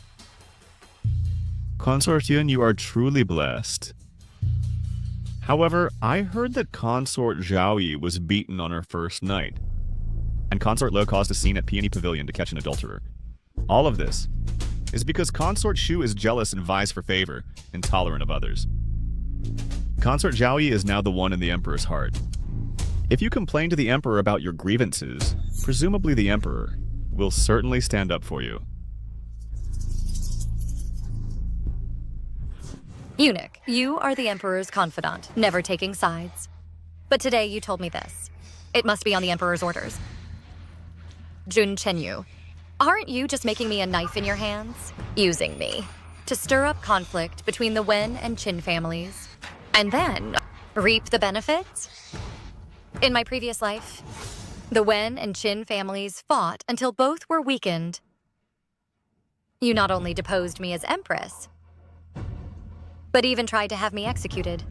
Consort Yun, you are truly blessed. However, I heard that Consort Jiaoyi was beaten on her first night, and Consort Lo caused a scene at Peony Pavilion to catch an adulterer. All of this is because Consort Shu is jealous and vies for favor, intolerant of others. Consort Jiaoyi is now the one in the Emperor's heart. If you complain to the Emperor about your grievances, presumably the Emperor will certainly stand up for you. Eunuch, you are the Emperor's confidant, never taking sides. But today you told me this. It must be on the Emperor's orders. Jun Chenyu, aren't you just making me a knife in your hands? Using me to stir up conflict between the Wen and Qin families, and then reap the benefits? In my previous life, the Wen and Qin families fought until both were weakened. You not only deposed me as Empress, but even tried to have me executed.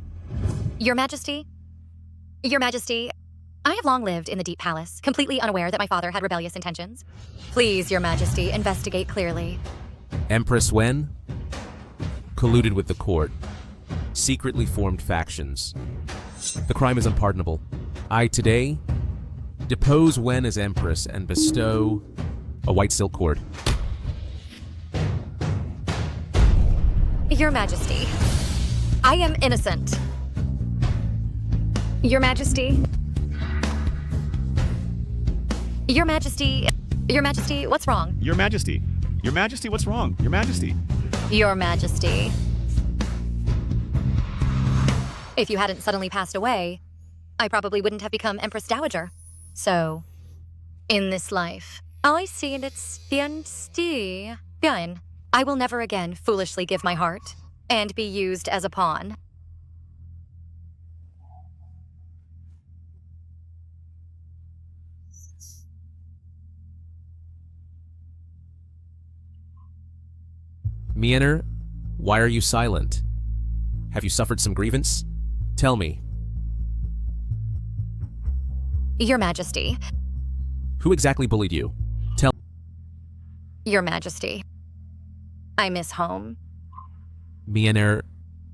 Your Majesty, I have long lived in the Deep Palace, completely unaware that my father had rebellious intentions. Please, Your Majesty, investigate clearly. Empress Wen colluded with the court, secretly formed factions. The crime is unpardonable. I today depose Wen as Empress and bestow a white silk cord. Your Majesty, I am innocent. Your Majesty. Your Majesty. Your Majesty, what's wrong? Your Majesty. Your Majesty, what's wrong? Your Majesty. Your Majesty. If you hadn't suddenly passed away, I probably wouldn't have become Empress Dowager. So, in this life, I see it's bien. I will never again foolishly give my heart and be used as a pawn. Miener, why are you silent? Have you suffered some grievance? Tell me. Your Majesty. Who exactly bullied you? Tell. Your Majesty. I miss home. Miener,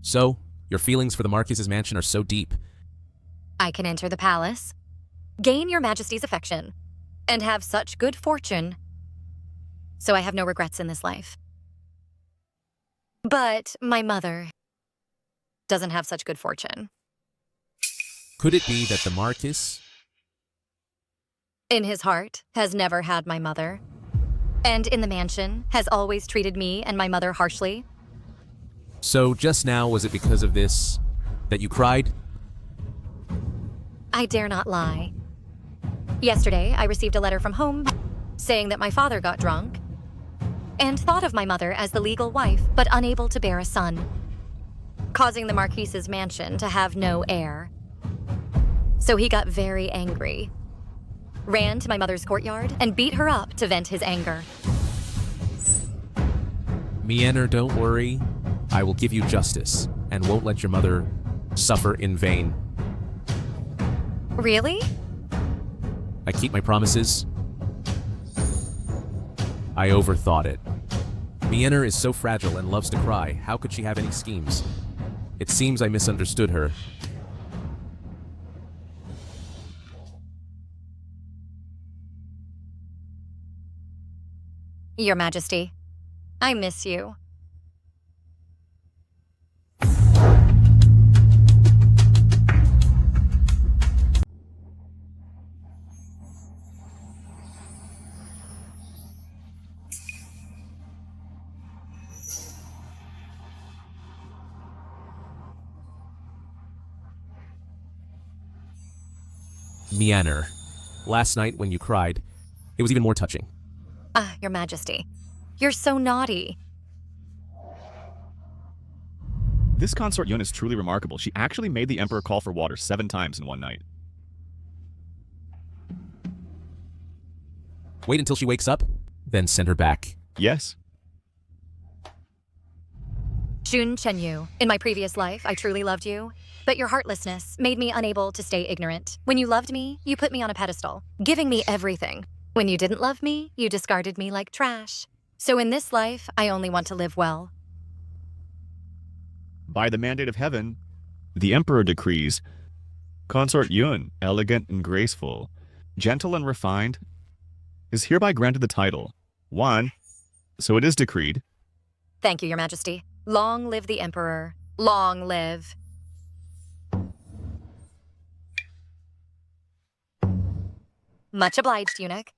so, your feelings for the Marquis's mansion are so deep. I can enter the palace, gain Your Majesty's affection, and have such good fortune. So I have no regrets in this life. But my mother doesn't have such good fortune. Could it be that the Marquis, in his heart, has never had my mother, and in the mansion has always treated me and my mother harshly? so just now was it because of this that you cried? I dare not lie. Yesterday, I received a letter from home saying that my father got drunk and thought of my mother as the legal wife, but unable to bear a son, causing the Marquise's mansion to have no heir. So he got very angry, ran to my mother's courtyard, and beat her up to vent his anger. Miener, don't worry. I will give you justice and won't let your mother suffer in vain. Really? I keep my promises. I overthought it. Miener is so fragile and loves to cry. How could she have any schemes? It seems I misunderstood her. Your Majesty, I miss you. Miener, last night when you cried, it was even more touching. Your Majesty, you're so naughty. This consort Yun is truly remarkable. She actually made the Emperor call for water 7 times in one night. Wait until she wakes up, then send her back. Yes. Jun Chenyu, in my previous life, I truly loved you, but your heartlessness made me unable to stay ignorant. When you loved me, you put me on a pedestal, giving me everything. When you didn't love me, you discarded me like trash. So in this life, I only want to live well. By the mandate of heaven, the Emperor decrees, Consort Yun, elegant and graceful, gentle and refined, is hereby granted the title, 1. So it is decreed. Thank you, Your Majesty. Long live the Emperor. Long live. Much obliged, eunuch.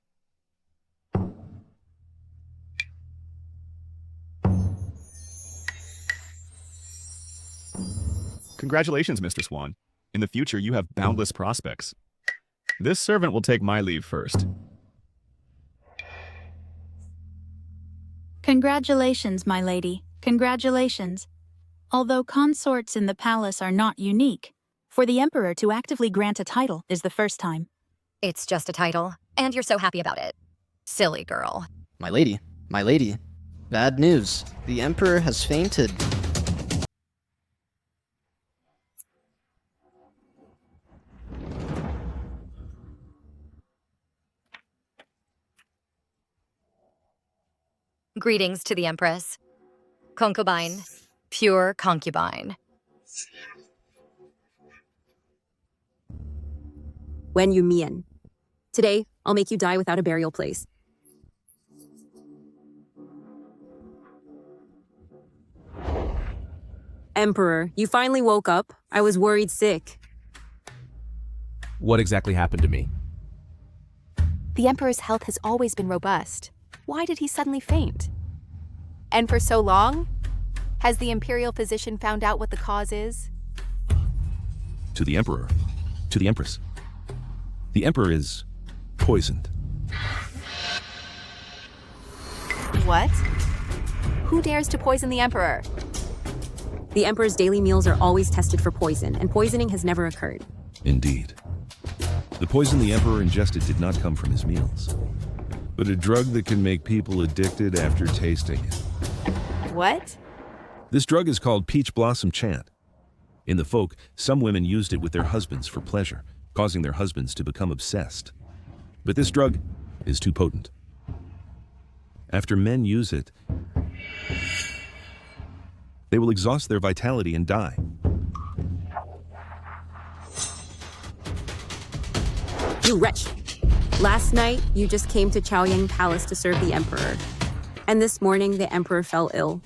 Congratulations, Mr. Swan. In the future, you have boundless prospects. This servant will take my leave first. Congratulations, my lady. Congratulations. Although consorts in the palace are not unique, for the Emperor to actively grant a title is the first time. It's just a title, and you're so happy about it. Silly girl. My lady, bad news. The Emperor has fainted. Greetings to the Empress. Concubine. Pure concubine. Wen Yu Mian. Today, I'll make you die without a burial place. Emperor, you finally woke up. I was worried sick. What exactly happened to me? The Emperor's health has always been robust. Why did he suddenly faint? And for so long? Has the Imperial physician found out what the cause is? To the Emperor. To the Empress. The Emperor is poisoned. What? Who dares to poison the Emperor? The Emperor's daily meals are always tested for poison, and poisoning has never occurred. Indeed. The poison the Emperor ingested did not come from his meals, but a drug that can make people addicted after tasting it. What? This drug is called Peach Blossom Chant. In the folk, some women used it with their husbands for pleasure, causing their husbands to become obsessed. But this drug is too potent. After men use it, they will exhaust their vitality and die. You wretch! Last night, you just came to Chaoyang Palace to serve the Emperor. And this morning, the Emperor fell ill.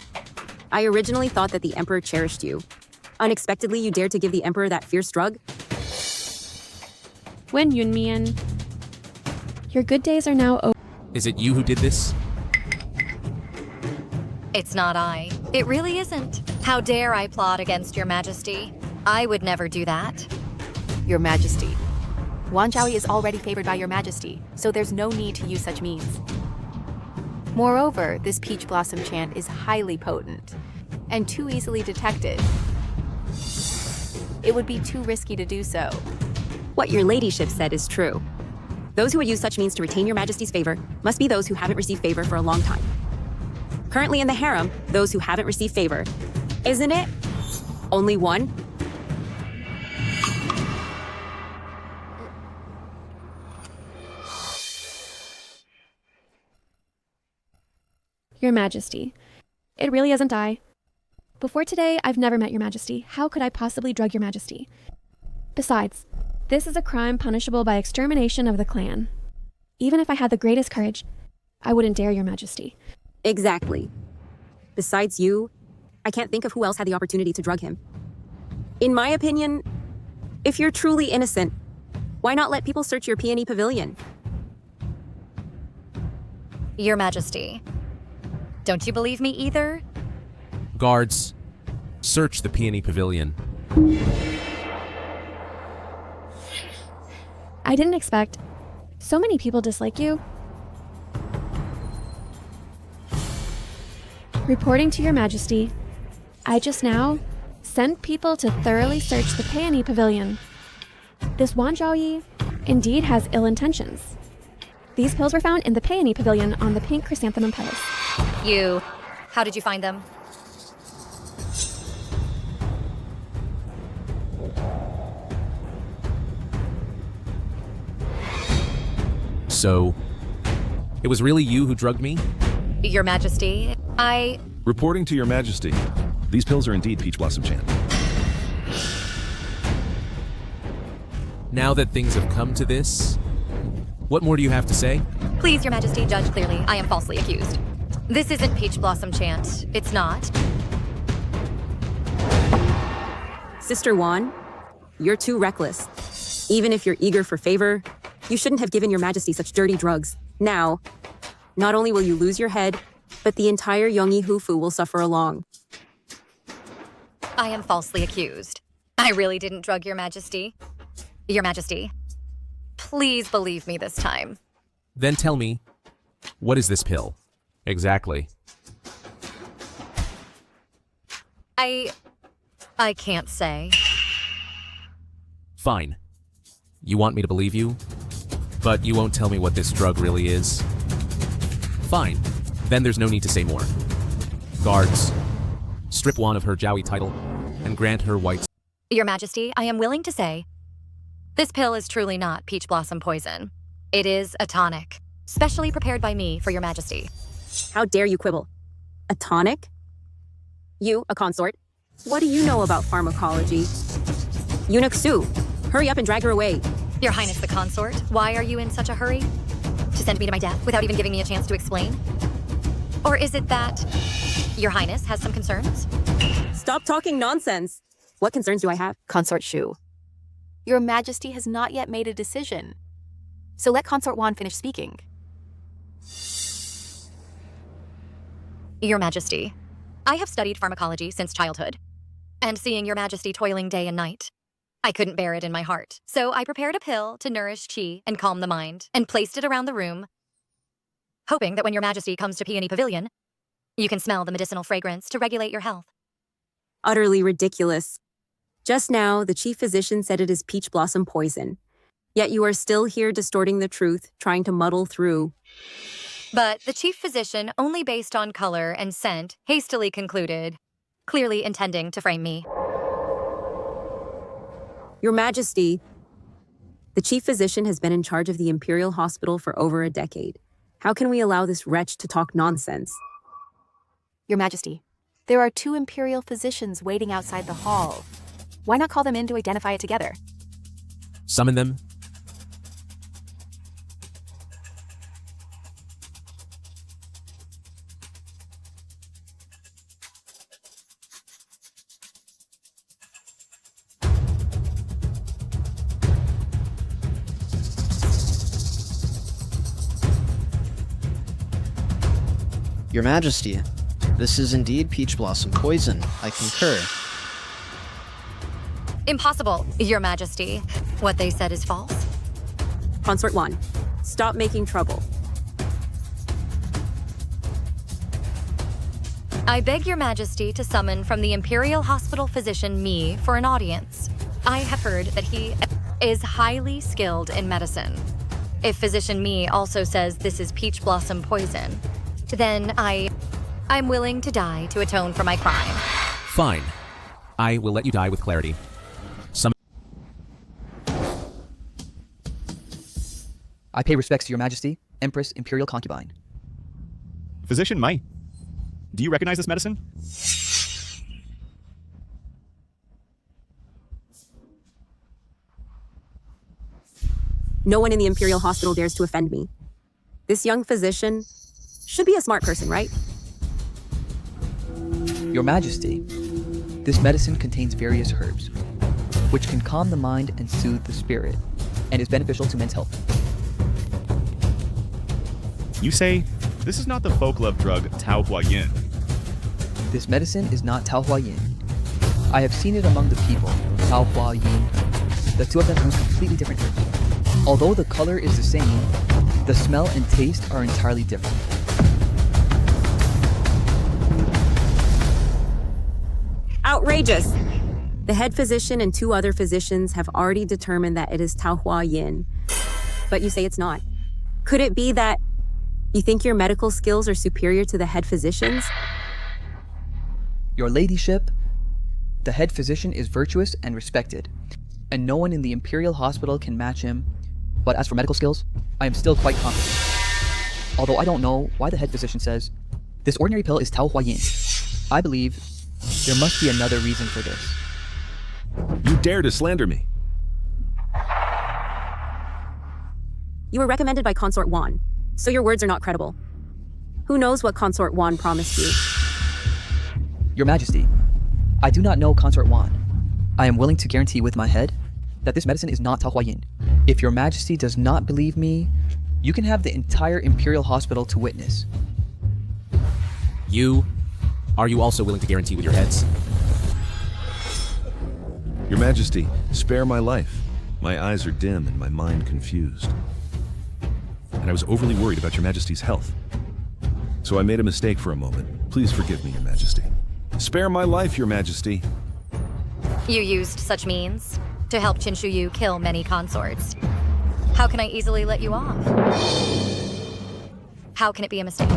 I originally thought that the Emperor cherished you. Unexpectedly, you dared to give the Emperor that fierce drug? Wen Yunmian, your good days are now over. Is it you who did this? It's not I. It really isn't. How dare I plot against your majesty? I would never do that. Your Majesty. Wan Zhaoyi is already favored by your Majesty, so there's no need to use such means. Moreover, this Peach Blossom Chant is highly potent and too easily detected. It would be too risky to do so. What your ladyship said is true. Those who would use such means to retain your Majesty's favor must be those who haven't received favor for a long time. Currently in the harem, those who haven't received favor. Isn't it? Only one? Your Majesty. It really isn't I. Before today, I've never met your Majesty. How could I possibly drug your Majesty? Besides, this is a crime punishable by extermination of the clan. Even if I had the greatest courage, I wouldn't dare your Majesty. Exactly. Besides you, I can't think of who else had the opportunity to drug him. In my opinion, if you're truly innocent, why not let people search your peony pavilion? Your Majesty. Don't you believe me either? Guards, search the peony pavilion. I didn't expect so many people dislike you. Reporting to your Majesty, I just now sent people to thoroughly search the peony pavilion. This Wan Zhaoyi indeed has ill intentions. These pills were found in the peony pavilion on the pink chrysanthemum petals. How did you find them? So, it was really you who drugged me? Your Majesty, Reporting to your Majesty, these pills are indeed Peach Blossom Chant. Now that things have come to this, what more do you have to say? Please, Your Majesty, judge clearly. I am falsely accused. This isn't Peach Blossom Chant. It's not. Sister Wan, you're too reckless. Even if you're eager for favor, you shouldn't have given your Majesty such dirty drugs. Now, not only will you lose your head, but the entire Yongyi Hufu will suffer along. I am falsely accused. I really didn't drug Your Majesty. Your Majesty, please believe me this time. Then tell me, what is this pill? Exactly. I can't say. Fine. You want me to believe you? But you won't tell me what this drug really is? Fine. Then there's no need to say more. Guards, strip Wan of her Zhaoyi title and grant her white... Your Majesty, I am willing to say, this pill is truly not peach blossom poison. It is a tonic, specially prepared by me for Your Majesty. How dare you quibble? A tonic? You, a consort? What do you know about pharmacology? Eunuch Sue, hurry up and drag her away. Your Highness the Consort, why are you in such a hurry? To send me to my death without even giving me a chance to explain? Or is it that Your Highness has some concerns? Stop talking nonsense. What concerns do I have? Consort Shu, Your Majesty has not yet made a decision. So let Consort Wan finish speaking. Your Majesty, I have studied pharmacology since childhood, and seeing Your Majesty toiling day and night, I couldn't bear it in my heart. So I prepared a pill to nourish qi and calm the mind, and placed it around the room, hoping that when Your Majesty comes to Peony Pavilion, you can smell the medicinal fragrance to regulate your health. Utterly ridiculous. Just now, the chief physician said it is peach blossom poison. Yet you are still here distorting the truth, trying to muddle through. But the chief physician, only based on color and scent, hastily concluded, clearly intending to frame me. Your Majesty, the chief physician has been in charge of the Imperial Hospital for over a decade. How can we allow this wretch to talk nonsense? Your Majesty, there are 2 Imperial physicians waiting outside the hall. Why not call them in to identify it together? Summon them. Your Majesty, this is indeed peach blossom poison. I concur. Impossible, Your Majesty. What they said is false. Consort 1, stop making trouble. I beg Your Majesty to summon from the Imperial Hospital physician me for an audience. I have heard that he is highly skilled in medicine. If physician me also says this is peach blossom poison, then I'm willing to die to atone for my crime. Fine. I will let you die with clarity. I pay respects to Your Majesty, Empress, Imperial Concubine. Physician Mai, do you recognize this medicine? No one in the Imperial Hospital dares to offend me. This young physician should be a smart person, right? Your Majesty, this medicine contains various herbs, which can calm the mind and soothe the spirit, and is beneficial to men's health. You say, this is not the folk love drug Tao Hua Yin. This medicine is not Tao Hua Yin. I have seen it among the people, Tao Hua Yin. The 2 of them use completely different herbs. Although the color is the same, the smell and taste are entirely different. Outrageous! The head physician and 2 other physicians have already determined that it is Tao Hua Yin. But you say it's not. Could it be that you think your medical skills are superior to the head physician's? Your Ladyship, the head physician is virtuous and respected, and no one in the Imperial Hospital can match him. But as for medical skills, I am still quite confident. Although I don't know why the head physician says, this ordinary pill is Tao Hua Yin. I believe there must be another reason for this. You dare to slander me? You were recommended by Consort Wan, so your words are not credible. Who knows what Consort Wan promised you? Your Majesty, I do not know Consort Wan. I am willing to guarantee with my head that this medicine is not Tao Hua Yin. If Your Majesty does not believe me, you can have the entire Imperial Hospital to witness. Are you also willing to guarantee with your heads? Your Majesty, spare my life. My eyes are dim and my mind confused. And I was overly worried about Your Majesty's health. So I made a mistake for a moment. Please forgive me, Your Majesty. Spare my life, Your Majesty. You used such means to help Qin Shuyu kill many consorts. How can I easily let you off? How can it be a mistake?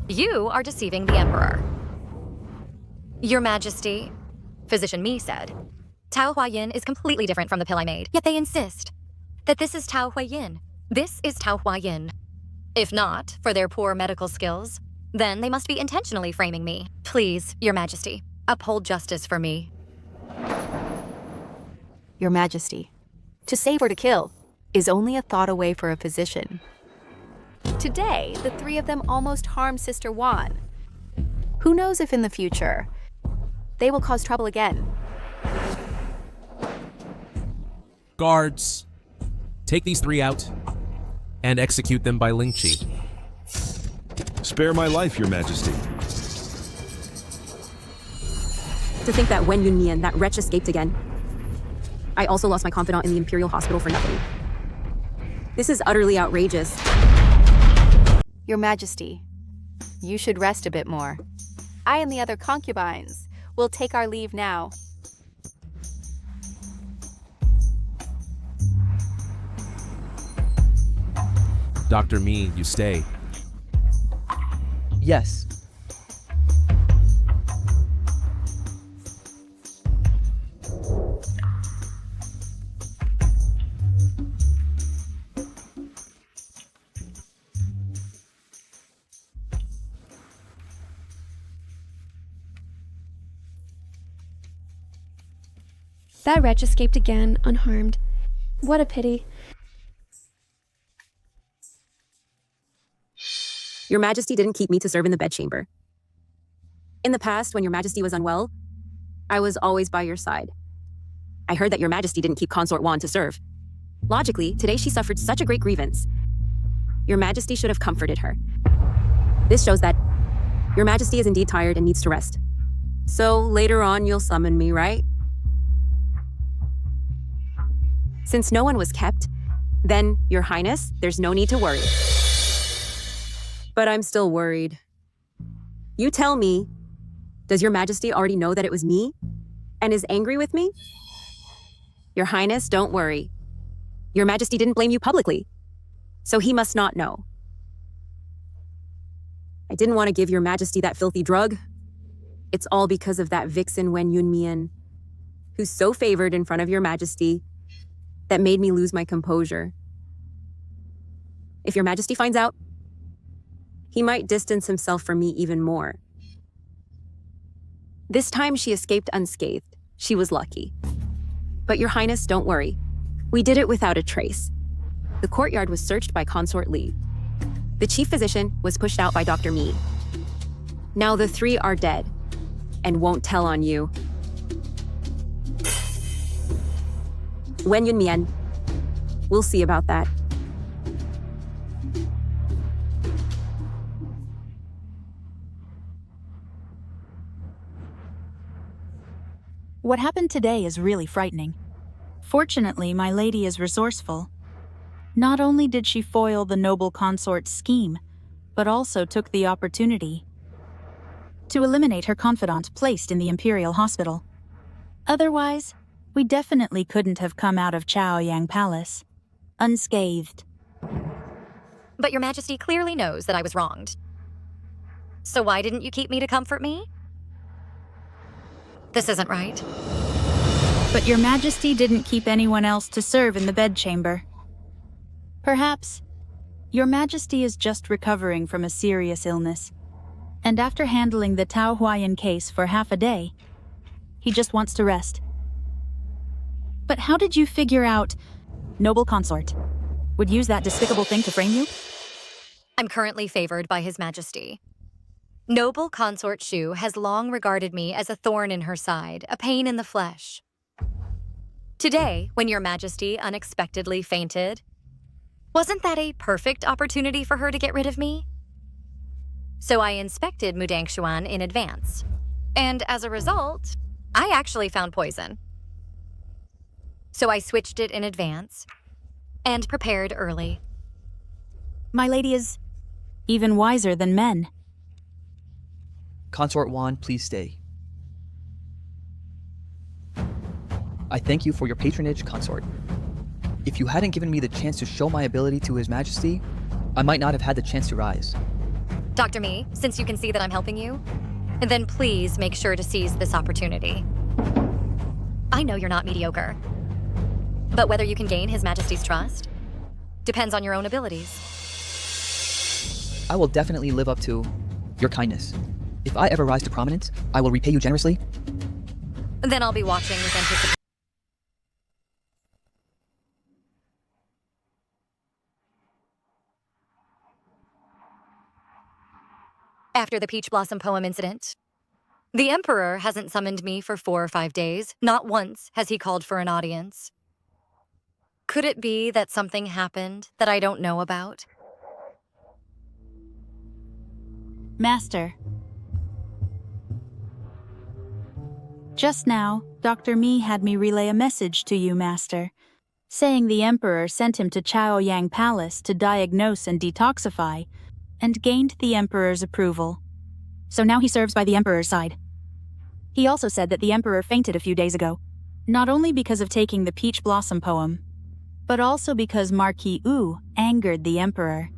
You are deceiving the Emperor. Your Majesty, Physician Mi said, Tao Hua Yin is completely different from the pill I made, yet they insist that this is Tao Hua Yin. This is Tao Hua Yin. If not for their poor medical skills, Then they must be intentionally framing me. Please, Your Majesty, uphold justice for me. Your Majesty, to save or to kill is only a thought away for a physician. Today, the three of them almost harmed Sister Wan. Who knows if in the future they will cause trouble again? Guards, take these three out and execute them by Ling Chi. Spare my life, Your Majesty. To think that Wen Yunmian, that wretch, escaped again. I also lost my confidant in the Imperial Hospital for nothing. This is utterly outrageous. Your Majesty, you should rest a bit more. I and the other concubines will take our leave now. Dr. Mi, you stay. Yes. That wretch escaped again, unharmed. What a pity. Your Majesty didn't keep me to serve in the bedchamber. In the past, when Your Majesty was unwell, I was always by your side. I heard that Your Majesty didn't keep Consort Wan to serve. Logically, today she suffered such a great grievance. Your Majesty should have comforted her. This shows that Your Majesty is indeed tired and needs to rest. So later on, you'll summon me, right? Since no one was kept, then, Your Highness, there's no need to worry. But I'm still worried. You tell me, does Your Majesty already know that it was me? And is angry with me? Your Highness, don't worry. Your Majesty didn't blame you publicly, so he must not know. I didn't want to give Your Majesty that filthy drug. It's all because of that vixen Wen Yunmian, who's so favored in front of Your Majesty, that made me lose my composure. If Your Majesty finds out, he might distance himself from me even more. This time she escaped unscathed. She was lucky. But Your Highness, don't worry. We did it without a trace. The courtyard was searched by Consort Li. The chief physician was pushed out by Dr. Mi. Now the three are dead and won't tell on you. Wen Yunmian, we'll see about that. What happened today is really frightening. Fortunately, my lady is resourceful. Not only did she foil the noble consort's scheme, but also took the opportunity to eliminate her confidant placed in the Imperial Hospital. Otherwise, we definitely couldn't have come out of Chaoyang Palace unscathed. But Your Majesty clearly knows that I was wronged. So why didn't you keep me to comfort me? This isn't right. But Your Majesty didn't keep anyone else to serve in the bedchamber. Perhaps Your Majesty is just recovering from a serious illness, and after handling the Tao Huayan case for half a day, he just wants to rest. But how did you figure out noble consort would use that despicable thing to frame you? I'm currently favored by His Majesty. Noble Consort Shu has long regarded me as a thorn in her side, a pain in the flesh. Today, when Your Majesty unexpectedly fainted, wasn't that a perfect opportunity for her to get rid of me? So I inspected Mudangshuan in advance, and as a result, I actually found poison. So I switched it in advance and prepared early. My lady is even wiser than men. Consort Wan, please stay. I thank you for your patronage, Consort. If you hadn't given me the chance to show my ability to His Majesty, I might not have had the chance to rise. Dr. Mi, since you can see that I'm helping you, then please make sure to seize this opportunity. I know you're not mediocre, but whether you can gain His Majesty's trust depends on your own abilities. I will definitely live up to your kindness. If I ever rise to prominence, I will repay you generously. Then I'll be watching with anticipation. After the Peach Blossom poem incident, the Emperor hasn't summoned me for 4 or 5 days. Not once has he called for an audience. Could it be that something happened that I don't know about? Master. Just now, Dr. Mi had me relay a message to you, Master, saying the Emperor sent him to Chaoyang Palace to diagnose and detoxify, and gained the Emperor's approval. So now he serves by the Emperor's side. He also said that the Emperor fainted a few days ago, not only because of taking the Peach Blossom poem, but also because Marquis Wu angered the Emperor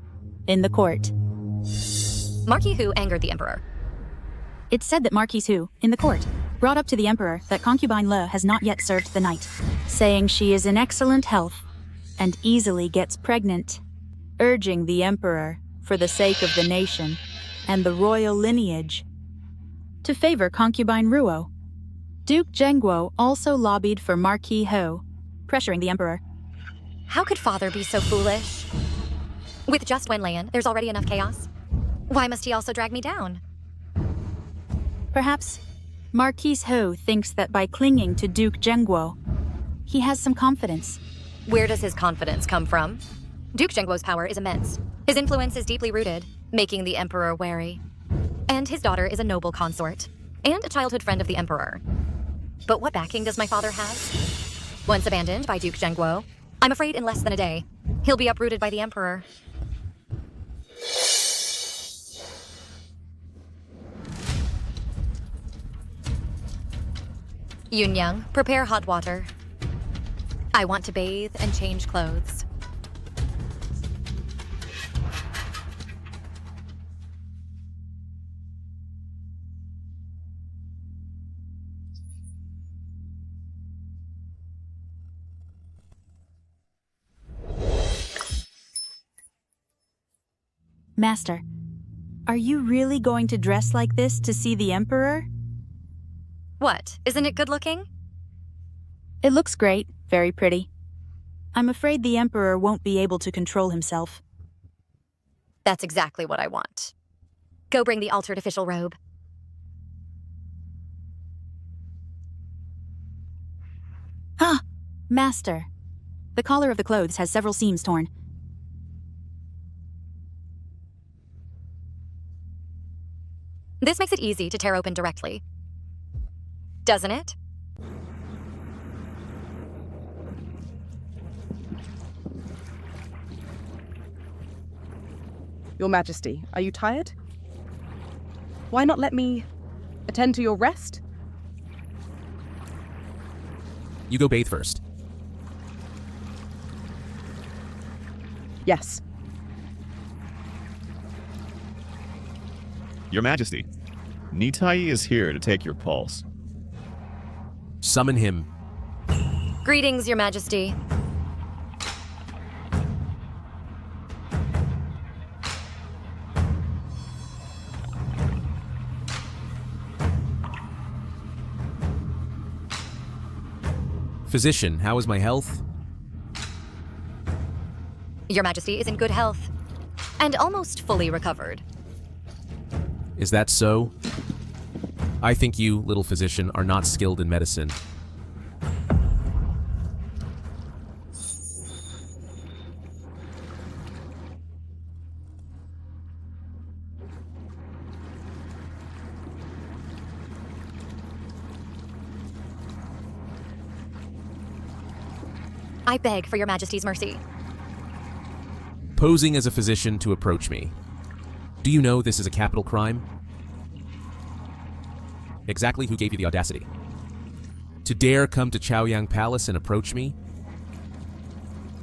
in the court. Marquis Wu angered the Emperor. It's said that Marquis Wu, in the court, brought up to the Emperor that concubine Le has not yet served the night, saying she is in excellent health and easily gets pregnant, urging the Emperor, for the sake of the nation and the royal lineage, to favor concubine Ruo. Duke Zhengguo also lobbied for Marquis Ho, pressuring the Emperor. How could father be so foolish? With just Wenlian, there's already enough chaos. Why must he also drag me down? Perhaps Marquis Ho thinks that by clinging to Duke Zhengguo, he has some confidence. Where does his confidence come from? Duke Zhengguo's power is immense. His influence is deeply rooted, making the Emperor wary. And his daughter is a noble consort, and a childhood friend of the Emperor. But what backing does my father have? Once abandoned by Duke Zhengguo, I'm afraid in less than a day, he'll be uprooted by the Emperor. Yunyang, prepare hot water. I want to bathe and change clothes. Master, are you really going to dress like this to see the Emperor? What? Isn't it good looking? It looks great, very pretty. I'm afraid the Emperor won't be able to control himself. That's exactly what I want. Go bring the altered official robe. Ah! Master. The collar of the clothes has several seams torn. This makes it easy to tear open directly. Doesn't it? Your Majesty, are you tired? Why not let me attend to your rest? You go bathe first. Yes. Your Majesty, Nitai is here to take your pulse. Summon him. Greetings, Your Majesty. Physician, how is my health? Your Majesty is in good health, and almost fully recovered. Is that so? I think you, little physician, are not skilled in medicine. I beg for Your Majesty's mercy. Posing as a physician to approach me. Do you know this is a capital crime? Exactly who gave you the audacity? To dare come to Chaoyang Palace and approach me?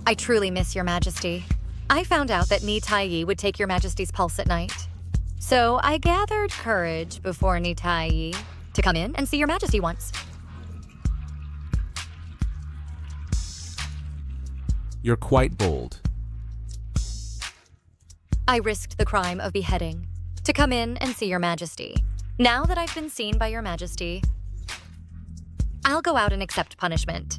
I truly miss Your Majesty. I found out that Ni Taiyi would take Your Majesty's pulse at night. So I gathered courage before Ni Taiyi to come in and see Your Majesty once. You're quite bold. I risked the crime of beheading To come in and see your majesty. Now that I've been seen by your majesty, I'll go out and accept punishment.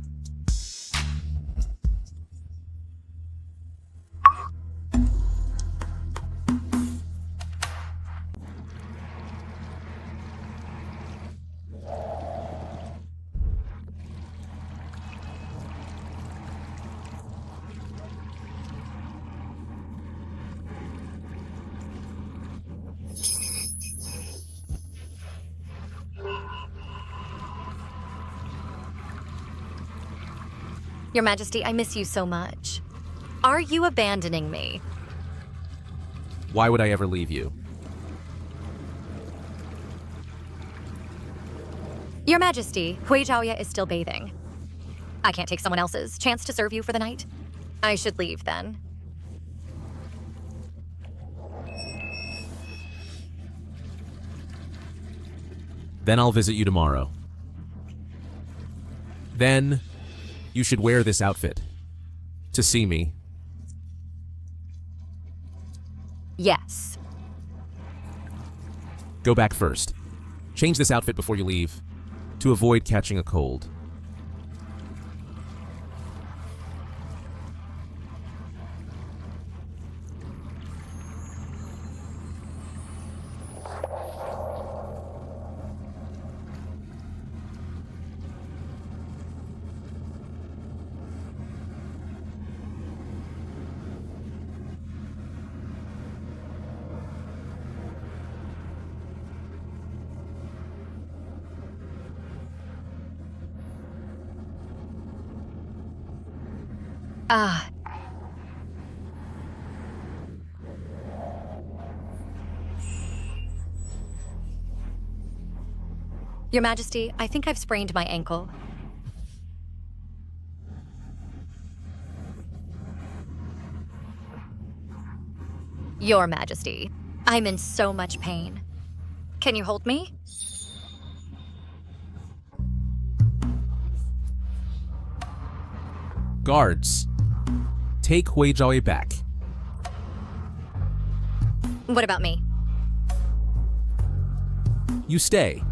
Your Majesty, I miss you so much. Are you abandoning me? Why would I ever leave you? Your Majesty, Hui Zhaoye is still bathing. I can't take someone else's chance to serve you for the night. I should leave then. Then I'll visit you tomorrow. Then you should wear this outfit to see me. Yes. Go back first. Change this outfit before you leave to avoid catching a cold. Ah. Your Majesty, I think I've sprained my ankle. Your Majesty, I'm in so much pain. Can you hold me? Guards, take Hui Zhaoye back. What about me? You stay.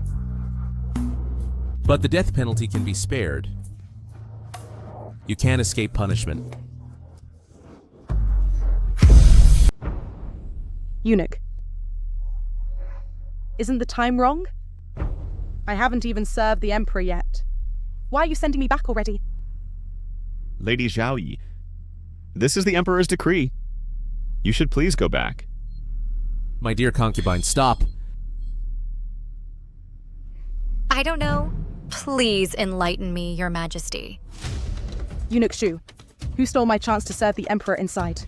But the death penalty can be spared. You can't escape punishment. Eunuch. Isn't the time wrong? I haven't even served the Emperor yet. Why are you sending me back already? Lady Zhaoyi, this is the Emperor's decree. You should please go back. My dear concubine, stop. I don't know. Please enlighten me, Your Majesty. Eunuch Shu, who stole my chance to serve the Emperor inside?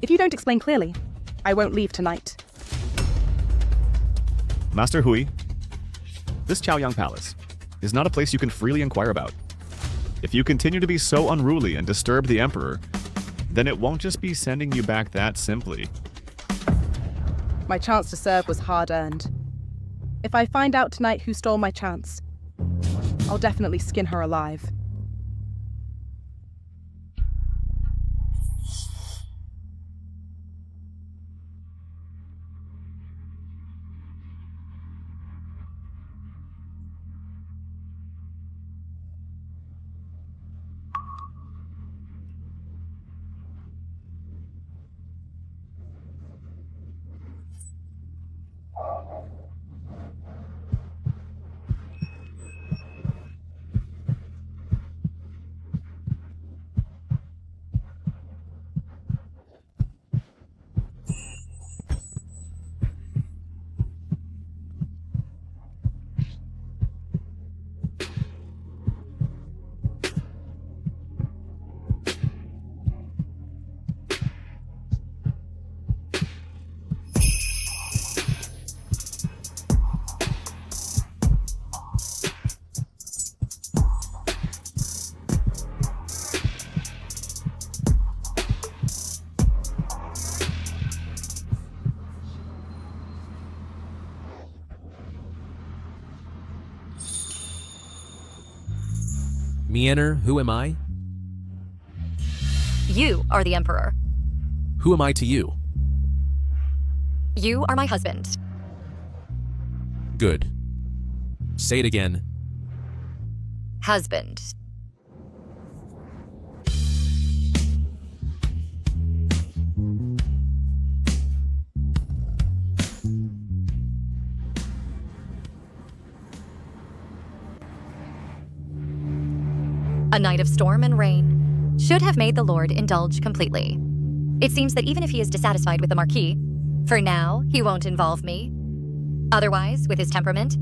If you don't explain clearly, I won't leave tonight. Master Hui, this Chaoyang Palace is not a place you can freely inquire about. If you continue to be so unruly and disturb the Emperor, then it won't just be sending you back that simply. My chance to serve was hard-earned. If I find out tonight who stole my chance, I'll definitely skin her alive. Miener, who am I? You are the Emperor. Who am I to you? You are my husband. Good. Say it again. Husband. A night of storm and rain should have made the Lord indulge completely. It seems that even if he is dissatisfied with the Marquis, for now, he won't involve me. Otherwise, with his temperament,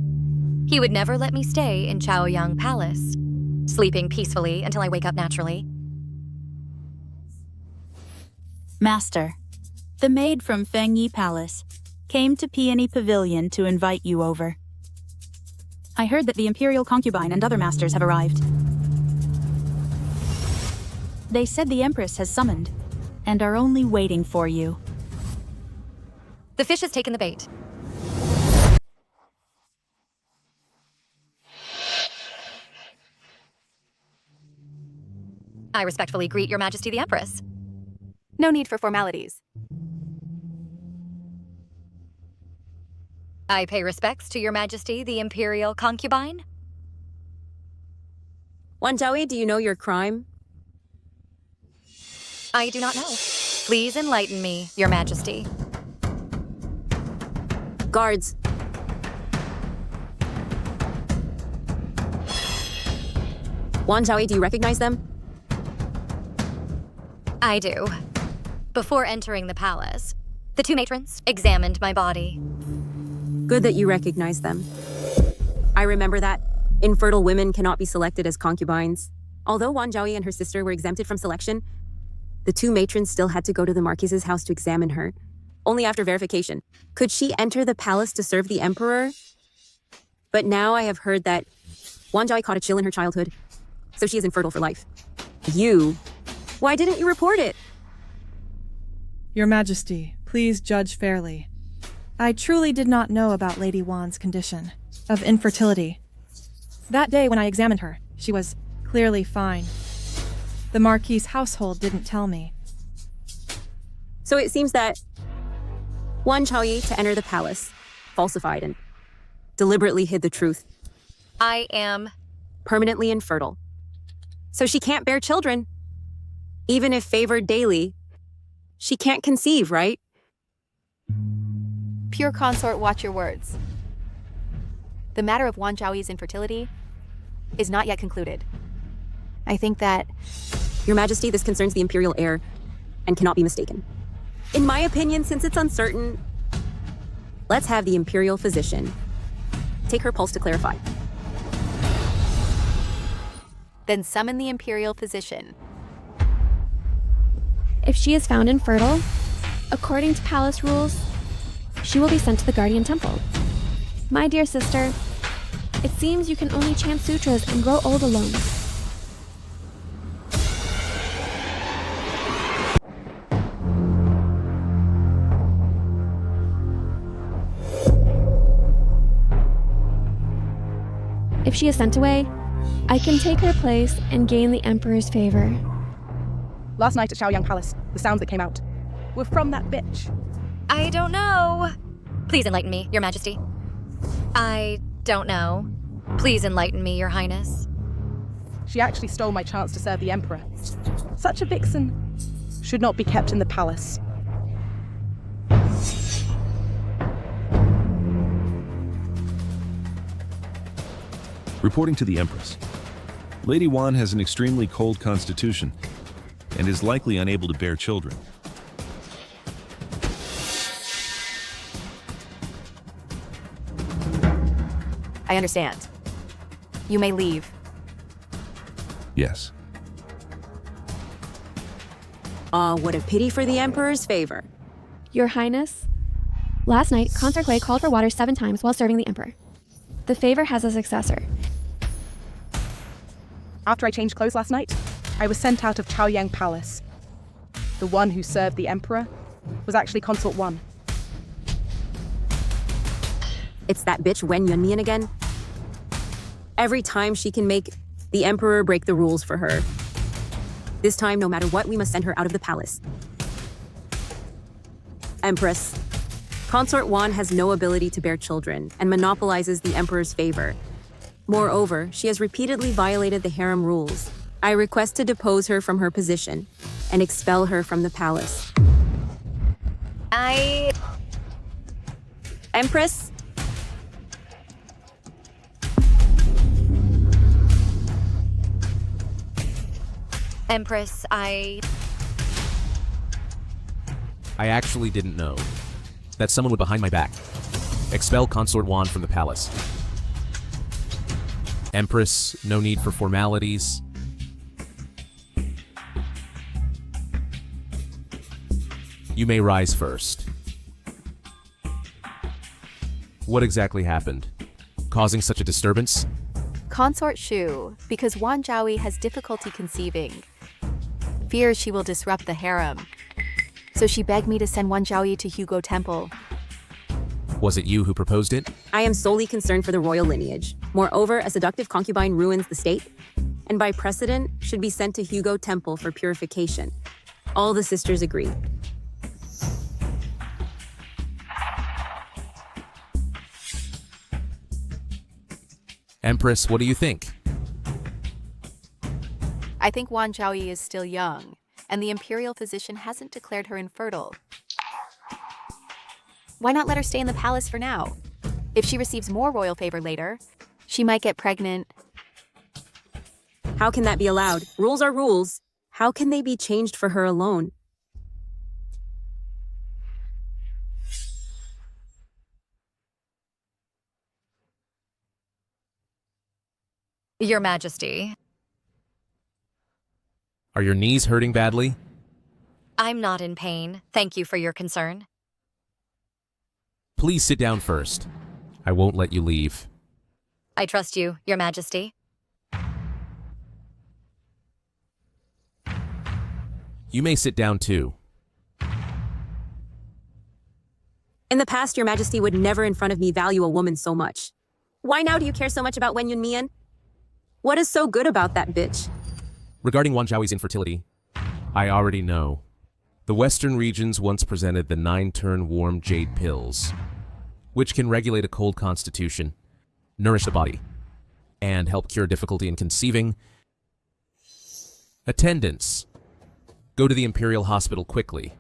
he would never let me stay in Chaoyang Palace, sleeping peacefully until I wake up naturally. Master, the maid from Fengyi Palace came to Peony Pavilion to invite you over. I heard that the Imperial concubine and other masters have arrived. They said the Empress has summoned and are only waiting for you. The fish has taken the bait. I respectfully greet Your Majesty the Empress. No need for formalities. I pay respects to Your Majesty the Imperial concubine. Wanjiaoyi, do you know your crime? I do not know. Please enlighten me, Your Majesty. Guards. Wanjiaoyi, do you recognize them? I do. Before entering the palace, the two matrons examined my body. Good that you recognize them. I remember that. Infertile women cannot be selected as concubines. Although Wanjiaoyi and her sister were exempted from selection, the two matrons still had to go to the Marquise's house to examine her. Only after verification. Could she enter the palace to serve the Emperor? But now I have heard that Wanjiaoyi caught a chill in her childhood, so she is infertile for life. Why didn't you report it? Your Majesty, please judge fairly. I truly did not know about Lady Wan's condition of infertility. That day when I examined her, she was clearly fine. The Marquis's household didn't tell me. So it seems that Wanjiaoyi, to enter the palace, falsified and deliberately hid the truth. I am permanently infertile. So she can't bear children. Even if favored daily, she can't conceive, right? Pure consort, watch your words. The matter of Wanjiaoyi's infertility is not yet concluded. I think that... Your Majesty, this concerns the imperial heir and cannot be mistaken. In my opinion, since it's uncertain, let's have the imperial physician take her pulse to clarify. Then summon the imperial physician. If she is found infertile, according to palace rules, she will be sent to the Guardian Temple. My dear sister, it seems you can only chant sutras and grow old alone. If she is sent away, I can take her place and gain the Emperor's favor. Last night at Chaoyang Palace, the sounds that came out were from that bitch. I don't know. Please enlighten me, Your Majesty. I don't know. Please enlighten me, Your Highness. She actually stole my chance to serve the Emperor. Such a vixen should not be kept in the palace. Reporting to the Empress, Lady Wan has an extremely cold constitution and is likely unable to bear children. I understand. You may leave. Yes. What a pity for the Emperor's favor. Your Highness, last night, Consort Hui called for water 7 times while serving the Emperor. The favor has a successor. After I changed clothes last night, I was sent out of Chaoyang Palace. The one who served the Emperor was actually Consort 1. It's that bitch Wen Yunmian again. Every time she can make the Emperor break the rules for her. This time, no matter what, we must send her out of the palace. Empress, Consort Wan has no ability to bear children and monopolizes the Emperor's favor. Moreover, she has repeatedly violated the harem rules. I request to depose her from her position and expel her from the palace. Empress? Empress, I actually didn't know that someone would behind my back expel Consort Wan from the palace. Empress, no need for formalities. You may rise first. What exactly happened? Causing such a disturbance? Consort Shu, because Wan Zhaoyi has difficulty conceiving, fears she will disrupt the harem. So she begged me to send Wan Zhaoyi to Hugo Temple. Was it you who proposed it? I am solely concerned for the royal lineage. Moreover, a seductive concubine ruins the state, and by precedent should be sent to Hugo Temple for purification. All the sisters agree. Empress, what do you think? I think Wan Zhaoyi is still young, and the imperial physician hasn't declared her infertile. Why not let her stay in the palace for now? If she receives more royal favor later, she might get pregnant. How can that be allowed? Rules are rules. How can they be changed for her alone? Your Majesty. Are your knees hurting badly? I'm not in pain. Thank you for your concern. Please sit down first. I won't let you leave. I trust you, Your Majesty. You may sit down too. In the past, Your Majesty would never in front of me value a woman so much. Why now do you care so much about Wen Yunmian? What is so good about that bitch? Regarding Wan Zhaoyi's infertility, I already know. The Western regions once presented the 9-turn warm jade pills, which can regulate a cold constitution, nourish the body, and help cure difficulty in conceiving. Attendants, go to the Imperial Hospital quickly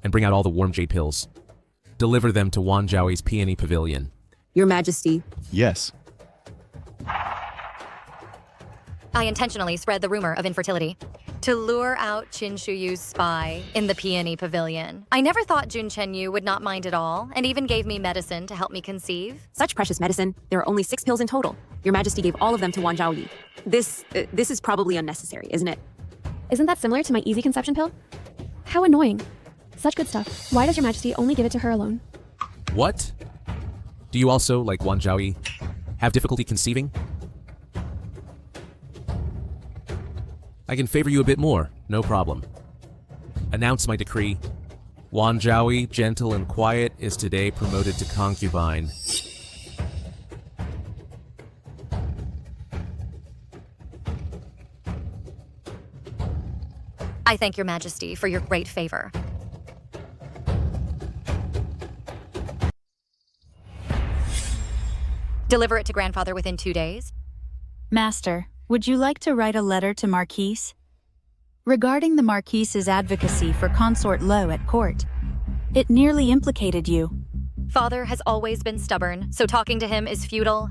and bring out all the warm jade pills. Deliver them to Wan Zhaoyi's peony pavilion. Your Majesty. Yes. I intentionally spread the rumor of infertility to lure out Qin Shuyu's spy in the peony pavilion. I never thought Jun Chenyu would not mind at all, and even gave me medicine to help me conceive. Such precious medicine. There are only 6 pills in total. Your Majesty gave all of them to Wan Zhaoyi. This is probably unnecessary, isn't it? Isn't that similar to my easy conception pill? How annoying. Such good stuff. Why does Your Majesty only give it to her alone? What? Do you also, like Wan Zhaoyi, have difficulty conceiving? I can favor you a bit more, no problem. Announce my decree. Wan Zhaoyi, gentle and quiet, is today promoted to concubine. I thank Your Majesty for your great favor. Deliver it to grandfather within 2 days. Master, would you like to write a letter to Marquise? Regarding the Marquise's advocacy for Consort Lo at court, it nearly implicated you. Father has always been stubborn, so talking to him is futile.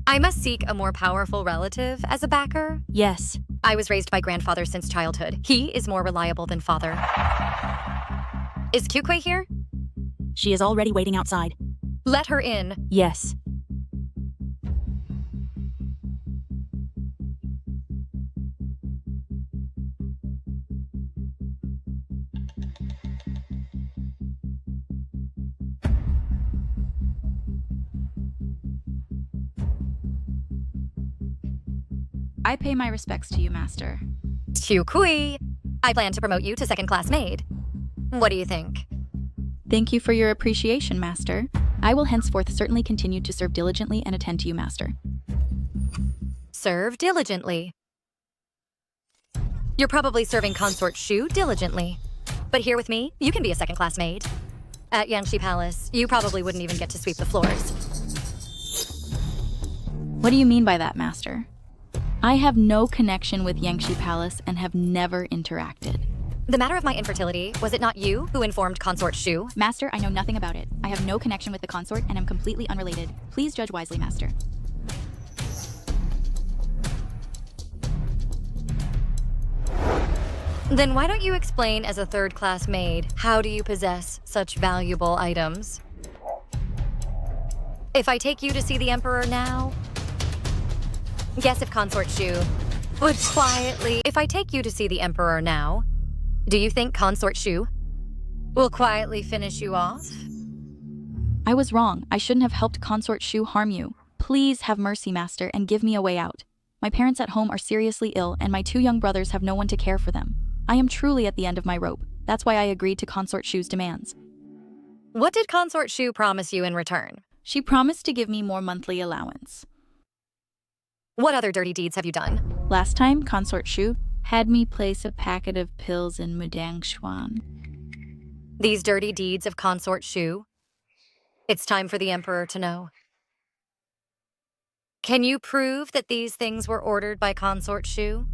I must seek a more powerful relative as a backer. Yes. I was raised by grandfather since childhood. He is more reliable than father. Is Kyukui here? She is already waiting outside. Let her in. Yes. I pay my respects to you, Master. Kyukui, I plan to promote you to second-class maid. What do you think? Thank you for your appreciation, Master. I will henceforth certainly continue to serve diligently and attend to you, Master. Serve diligently. You're probably serving Consort Shu diligently. But here with me, you can be a second-class maid. At Yangshi Palace, you probably wouldn't even get to sweep the floors. What do you mean by that, Master? I have no connection with Yangshi Palace and have never interacted. The matter of my infertility, was it not you who informed Consort Shu? Master, I know nothing about it. I have no connection with the consort and am completely unrelated. Please judge wisely, Master. Then why don't you explain as a third-class maid, how do you possess such valuable items? If I take you to see the Emperor now, guess if Consort Shu would quietly... If I take you to see the Emperor now, do you think Consort Shu will quietly finish you off? I was wrong. I shouldn't have helped Consort Shu harm you. Please have mercy, Master, and give me a way out. My parents at home are seriously ill, and my 2 young brothers have no one to care for them. I am truly at the end of my rope. That's why I agreed to Consort Shu's demands. What did Consort Shu promise you in return? She promised to give me more monthly allowance. What other dirty deeds have you done? Last time, Consort Shu had me place a packet of pills in Mudangshuan. These dirty deeds of Consort Shu? It's time for the Emperor to know. Can you prove that these things were ordered by Consort Shu?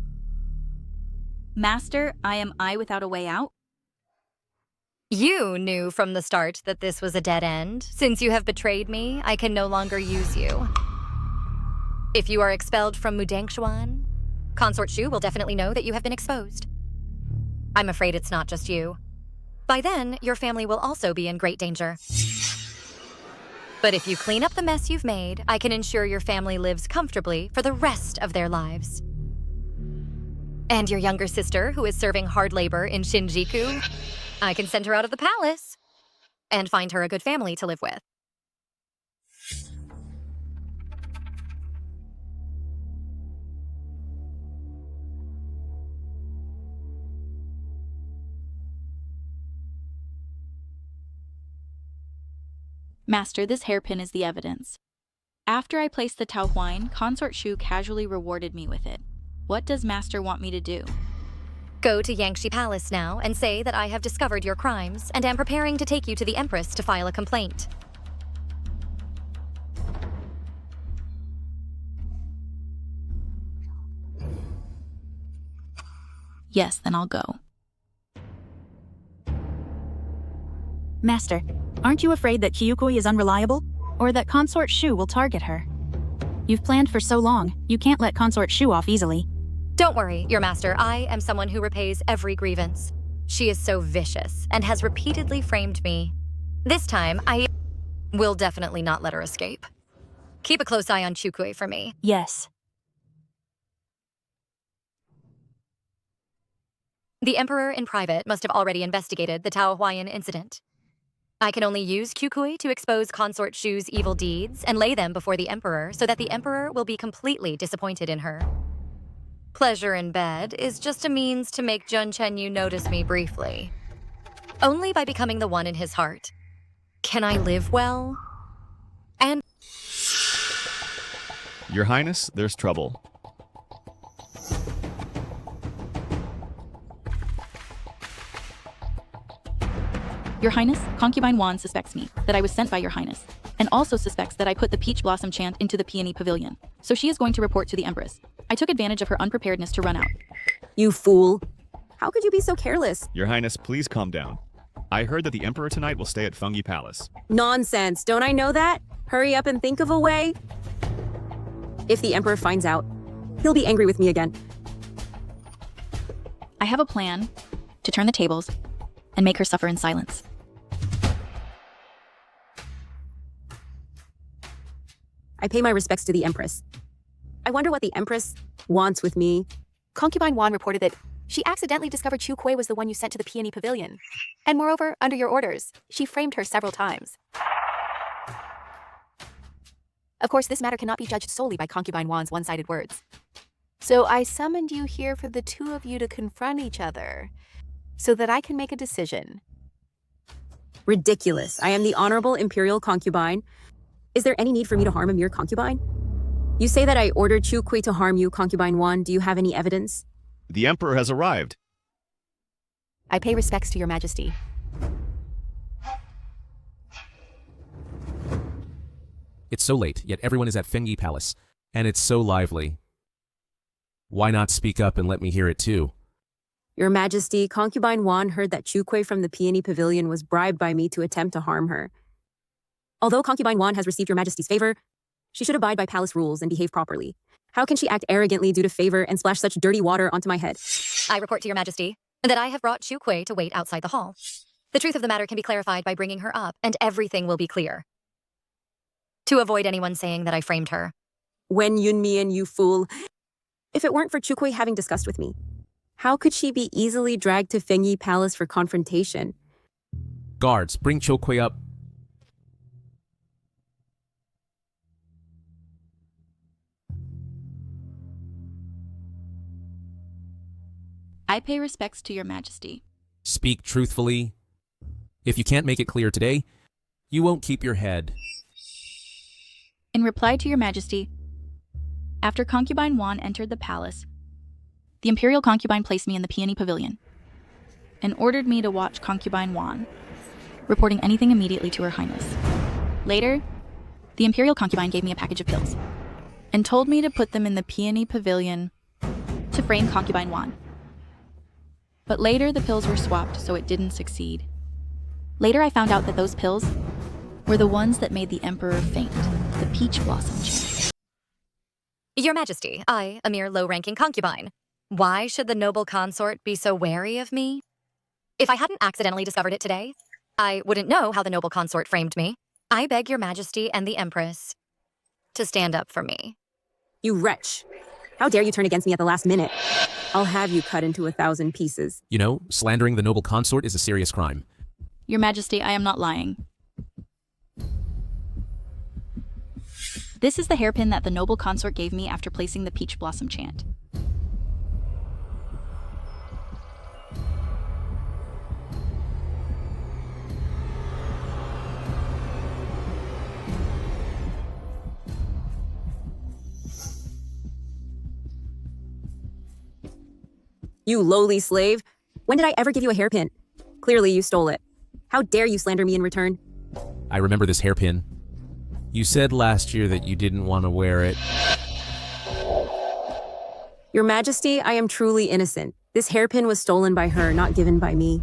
Master, am I without a way out? You knew from the start that this was a dead end. Since you have betrayed me, I can no longer use you. If you are expelled from Mudangshuan, Consort Shu will definitely know that you have been exposed. I'm afraid it's not just you. By then, your family will also be in great danger. But if you clean up the mess you've made, I can ensure your family lives comfortably for the rest of their lives. And your younger sister, who is serving hard labor in Shinjuku, I can send her out of the palace and find her a good family to live with. Master, this hairpin is the evidence. After I placed the Tao Huan, Consort Shu casually rewarded me with it. What does Master want me to do? Go to Yangshi Palace now and say that I have discovered your crimes and am preparing to take you to the Empress to file a complaint. Yes, then I'll go. Master, aren't you afraid that Kyukui is unreliable? Or that Consort Shu will target her? You've planned for so long, you can't let Consort Shu off easily. Don't worry, your master. I am someone who repays every grievance. She is so vicious and has repeatedly framed me. This time, I will definitely not let her escape. Keep a close eye on Chukui for me. Yes. The Emperor in private must have already investigated the Tao Huayan incident. I can only use Kyukui to expose Consort Shu's evil deeds and lay them before the Emperor so that the Emperor will be completely disappointed in her. Pleasure in bed is just a means to make Jun Chenyu notice me briefly. Only by becoming the one in his heart can I live well and... Your Highness, there's trouble. Your Highness, Concubine Wan suspects me, that I was sent by Your Highness, and also suspects that I put the Peach Blossom chant into the Peony Pavilion. So she is going to report to the Empress. I took advantage of her unpreparedness to run out. You fool. How could you be so careless? Your Highness, please calm down. I heard that the Emperor tonight will stay at Fungi Palace. Nonsense. Don't I know that? Hurry up and think of a way. If the Emperor finds out, he'll be angry with me again. I have a plan to turn the tables and make her suffer in silence. I pay my respects to the Empress. I wonder what the Empress wants with me. Concubine Wan reported that she accidentally discovered Chu Kuei was the one you sent to the Peony Pavilion. And moreover, under your orders, she framed her several times. Of course, this matter cannot be judged solely by Concubine Wan's one-sided words. So I summoned you here for the two of you to confront each other, so that I can make a decision. Ridiculous. I am the honorable imperial concubine. Is there any need for me to harm a mere concubine? You say that I ordered Chu Kui to harm you, Concubine Wan. Do you have any evidence? The Emperor has arrived. I pay respects to your majesty. It's so late, yet everyone is at Fengyi Palace, and it's so lively. Why not speak up and let me hear it too? Your Majesty, concubine Wan heard that Chukui from the Peony Pavilion was bribed by me to attempt to harm her. Although concubine Wan has received your Majesty's favor, she should abide by palace rules and behave properly. How can she act arrogantly due to favor and splash such dirty water onto my head? I report to your Majesty that I have brought Chukui to wait outside the hall. The truth of the matter can be clarified by bringing her up, and everything will be clear. To avoid anyone saying that I framed her. When Yunmian, you fool. If it weren't for Chukui having discussed with me, how could she be easily dragged to Fengyi Palace for confrontation? Guards, bring Chokui up. I pay respects to your Majesty. Speak truthfully. If you can't make it clear today, you won't keep your head. In reply to your Majesty, after concubine Wan entered the palace, the imperial concubine placed me in the Peony Pavilion and ordered me to watch concubine Wan, reporting anything immediately to Her Highness. Later, the imperial concubine gave me a package of pills and told me to put them in the Peony Pavilion to frame concubine Wan. But later the pills were swapped, so it didn't succeed. Later I found out that those pills were the ones that made the Emperor faint, the Peach Blossom chant. Your Majesty, I, a mere low-ranking concubine. Why should the noble consort be so wary of me? If I hadn't accidentally discovered it today, I wouldn't know how the noble consort framed me. I beg your Majesty and the Empress to stand up for me. You wretch. How dare you turn against me at the last minute? I'll have you cut into 1,000 pieces. You know, slandering the noble consort is a serious crime. Your Majesty, I am not lying. This is the hairpin that the noble consort gave me after placing the Peach Blossom chant. You lowly slave. When did I ever give you a hairpin? Clearly you stole it. How dare you slander me in return? I remember this hairpin. You said last year that you didn't want to wear it. Your Majesty, I am truly innocent. This hairpin was stolen by her, not given by me.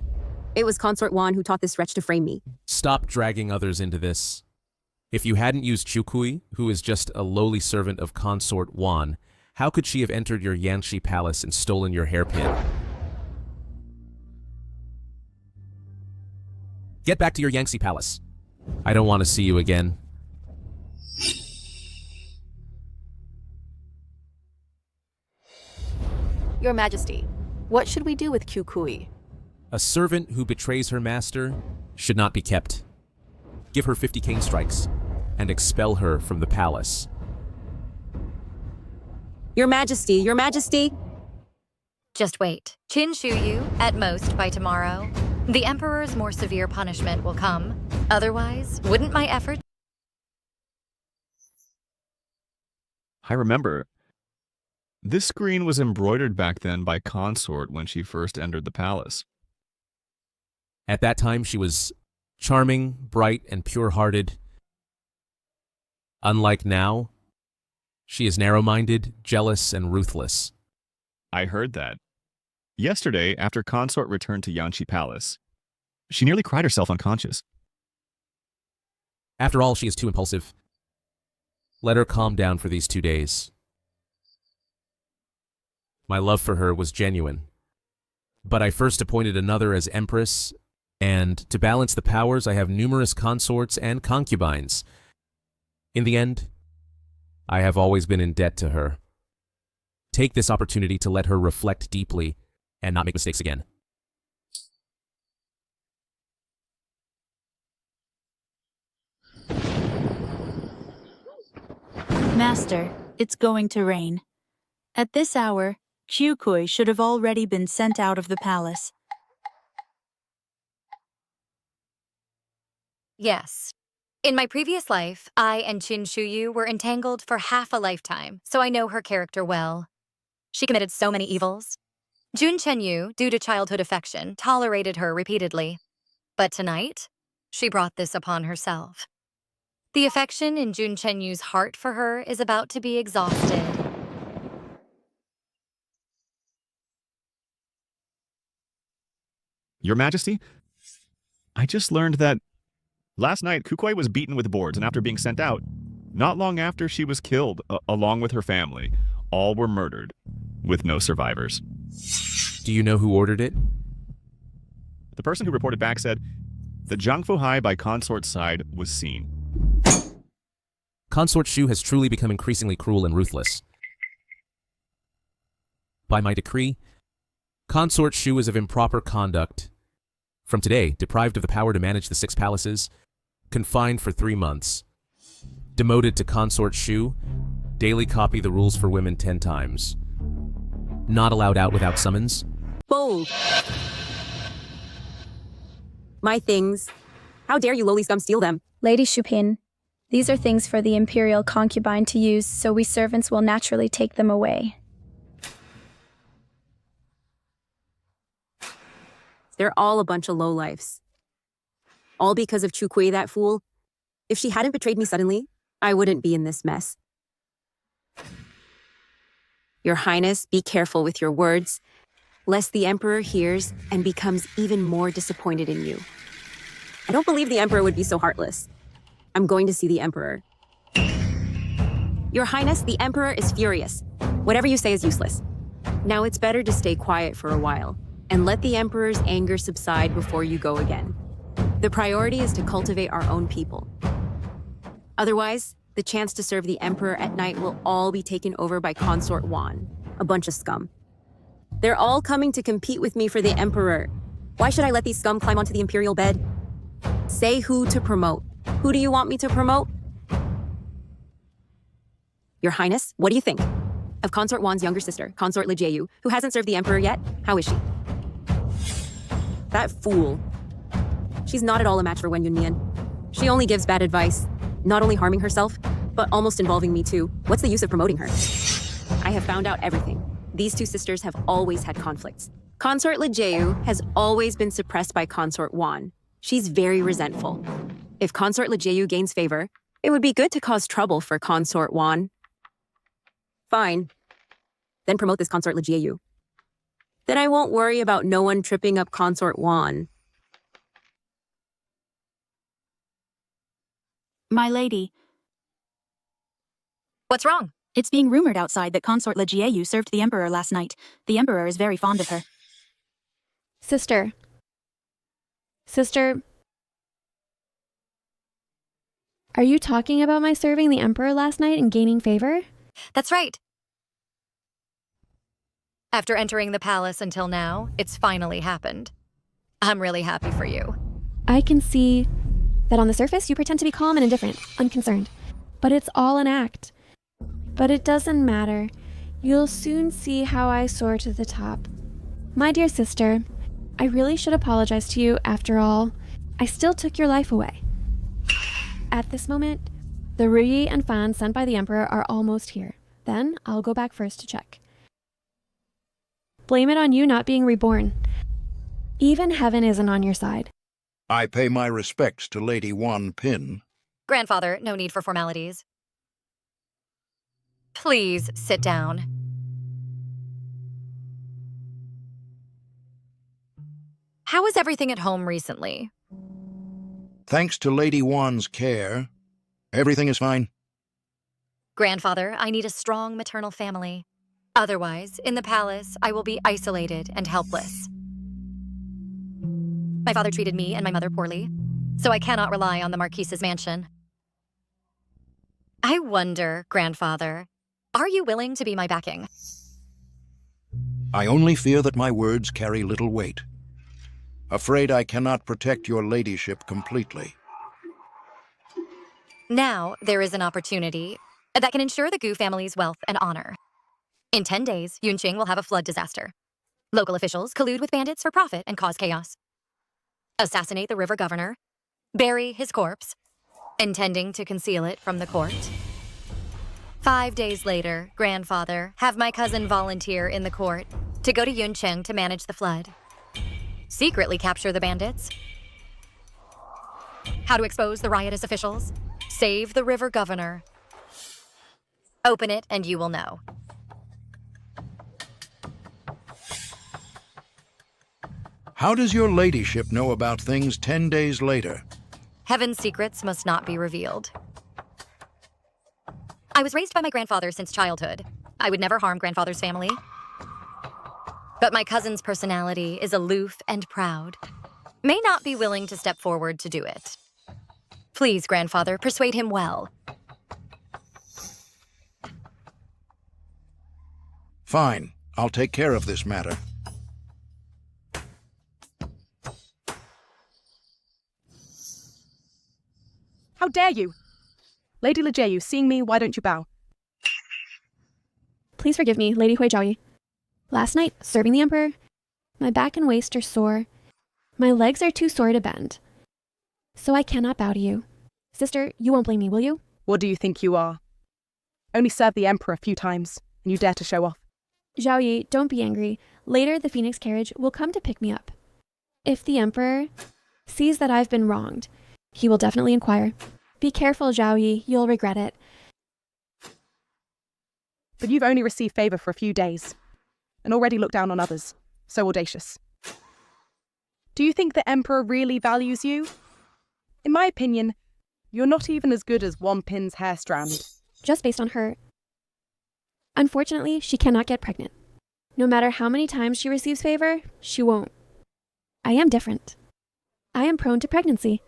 It was Consort Wan who taught this wretch to frame me. Stop dragging others into this. If you hadn't used Chukui, who is just a lowly servant of Consort Wan, how could she have entered your Yanshi palace and stolen your hairpin? Get back to your Yangtze palace. I don't want to see you again. Your Majesty, what should we do with Chukui? A servant who betrays her master should not be kept. Give her 50 cane strikes and expel her from the palace. Your Majesty, Your Majesty! Just wait. Chinshu you, at most, by tomorrow. The Emperor's more severe punishment will come. Otherwise, wouldn't my effort... I remember. This screen was embroidered back then by Consort when she first entered the palace. At that time, she was charming, bright, and pure-hearted. Unlike now, she is narrow-minded, jealous, and ruthless. I heard that. Yesterday, after Consort returned to Yanshi Palace, she nearly cried herself unconscious. After all, she is too impulsive. Let her calm down for these 2 days. My love for her was genuine. But I first appointed another as Empress, and to balance the powers, I have numerous consorts and concubines. In the end, I have always been in debt to her. Take this opportunity to let her reflect deeply and not make mistakes again. Master, it's going to rain. At this hour, Chukui should have already been sent out of the palace. Yes. In my previous life, I and Chin Shuyu were entangled for half a lifetime, so I know her character well. She committed so many evils. Jun Chenyu, due to childhood affection, tolerated her repeatedly. But tonight, she brought this upon herself. The affection in Jun Chenyu's heart for her is about to be exhausted. Your Majesty, I just learned that last night Kukui was beaten with boards, and after being sent out, not long after she was killed, along with her family. All were murdered, with no survivors. Do you know who ordered it? The person who reported back said the Zhang Fuhai by consort's side was seen. Consort Shu has truly become increasingly cruel and ruthless. By my decree, Consort Shu is of improper conduct. From today, deprived of the power to manage the 6 palaces, confined for 3 months. Demoted to Consort Shu, daily copy the rules for women 10 times. Not allowed out without summons. Bold. My things. How dare you lowly scum steal them? Lady Shupin, these are things for the imperial concubine to use, so we servants will naturally take them away. They're all a bunch of lowlifes. All because of Chu Kui, that fool. If she hadn't betrayed me suddenly, I wouldn't be in this mess. Your Highness, be careful with your words, lest the Emperor hears and becomes even more disappointed in you. I don't believe the Emperor would be so heartless. I'm going to see the Emperor. Your Highness, the Emperor is furious. Whatever you say is useless. Now it's better to stay quiet for a while and let the Emperor's anger subside before you go again. The priority is to cultivate our own people. Otherwise, the chance to serve the Emperor at night will all be taken over by Consort Wan, a bunch of scum. They're all coming to compete with me for the Emperor. Why should I let these scum climb onto the imperial bed? Say who to promote. Who do you want me to promote? Your Highness, what do you think of Consort Wan's younger sister, Consort Lijiayu, who hasn't served the Emperor yet? How is she? That fool. She's not at all a match for Wen Yunmian. She only gives bad advice, not only harming herself, but almost involving me too. What's the use of promoting her? I have found out everything. These 2 sisters have always had conflicts. Consort Lijiayu has always been suppressed by Consort Wan. She's very resentful. If Consort Lijiayu gains favor, it would be good to cause trouble for Consort Wan. Fine. Then promote this Consort Lijiayu. Then I won't worry about no one tripping up Consort Wan. My lady. What's wrong? It's being rumored outside that Consort Lijiayu served the Emperor last night. The Emperor is very fond of her. Sister. Are you talking about my serving the Emperor last night and gaining favor? That's right. After entering the palace until now, it's finally happened. I'm really happy for you. I can see that on the surface you pretend to be calm and indifferent, unconcerned. But it's all an act. But it doesn't matter. You'll soon see how I soar to the top. My dear sister, I really should apologize to you after all. I still took your life away. At this moment, the Ruyi and Fan sent by the Emperor are almost here. Then I'll go back first to check. Blame it on you not being reborn. Even heaven isn't on your side. I pay my respects to Lady Wan Pin. Grandfather, no need for formalities. Please sit down. How is everything at home recently? Thanks to Lady Wan's care, everything is fine. Grandfather, I need a strong maternal family. Otherwise, in the palace, I will be isolated and helpless. My father treated me and my mother poorly, so I cannot rely on the Marquise's mansion. I wonder, Grandfather, are you willing to be my backing? I only fear that my words carry little weight. Afraid I cannot protect your ladyship completely. Now, there is an opportunity that can ensure the Gu family's wealth and honor. In 10 days, Yunqing will have a flood disaster. Local officials collude with bandits for profit and cause chaos. Assassinate the river governor. Bury his corpse, intending to conceal it from the court. 5 days later, Grandfather, have my cousin volunteer in the court to go to Yunqing to manage the flood. Secretly capture the bandits. How to expose the riotous officials. Save the river governor. Open it and you will know. How does your ladyship know about things 10 days later? Heaven's secrets must not be revealed. I was raised by my grandfather since childhood. I would never harm grandfather's family. But my cousin's personality is aloof and proud. May not be willing to step forward to do it. Please, grandfather, persuade him well. Fine. I'll take care of this matter. How dare you? Lady Lejeyu, seeing me, why don't you bow? Please forgive me, Lady Huijiaoyi. Last night, serving the Emperor, my back and waist are sore. My legs are too sore to bend. So I cannot bow to you. Sister, you won't blame me, will you? What do you think you are? Only served the Emperor a few times, and you dare to show off. Zhaoyi, don't be angry. Later, the Phoenix carriage will come to pick me up. If the Emperor sees that I've been wronged, he will definitely inquire. Be careful, Zhaoyi, you'll regret it. But you've only received favor for a few days, and already looked down on others. So audacious. Do you think the Emperor really values you? In my opinion, you're not even as good as one pin's hair strand. Just based on her. Unfortunately, she cannot get pregnant. No matter how many times she receives favor, she won't. I am different. I am prone to pregnancy.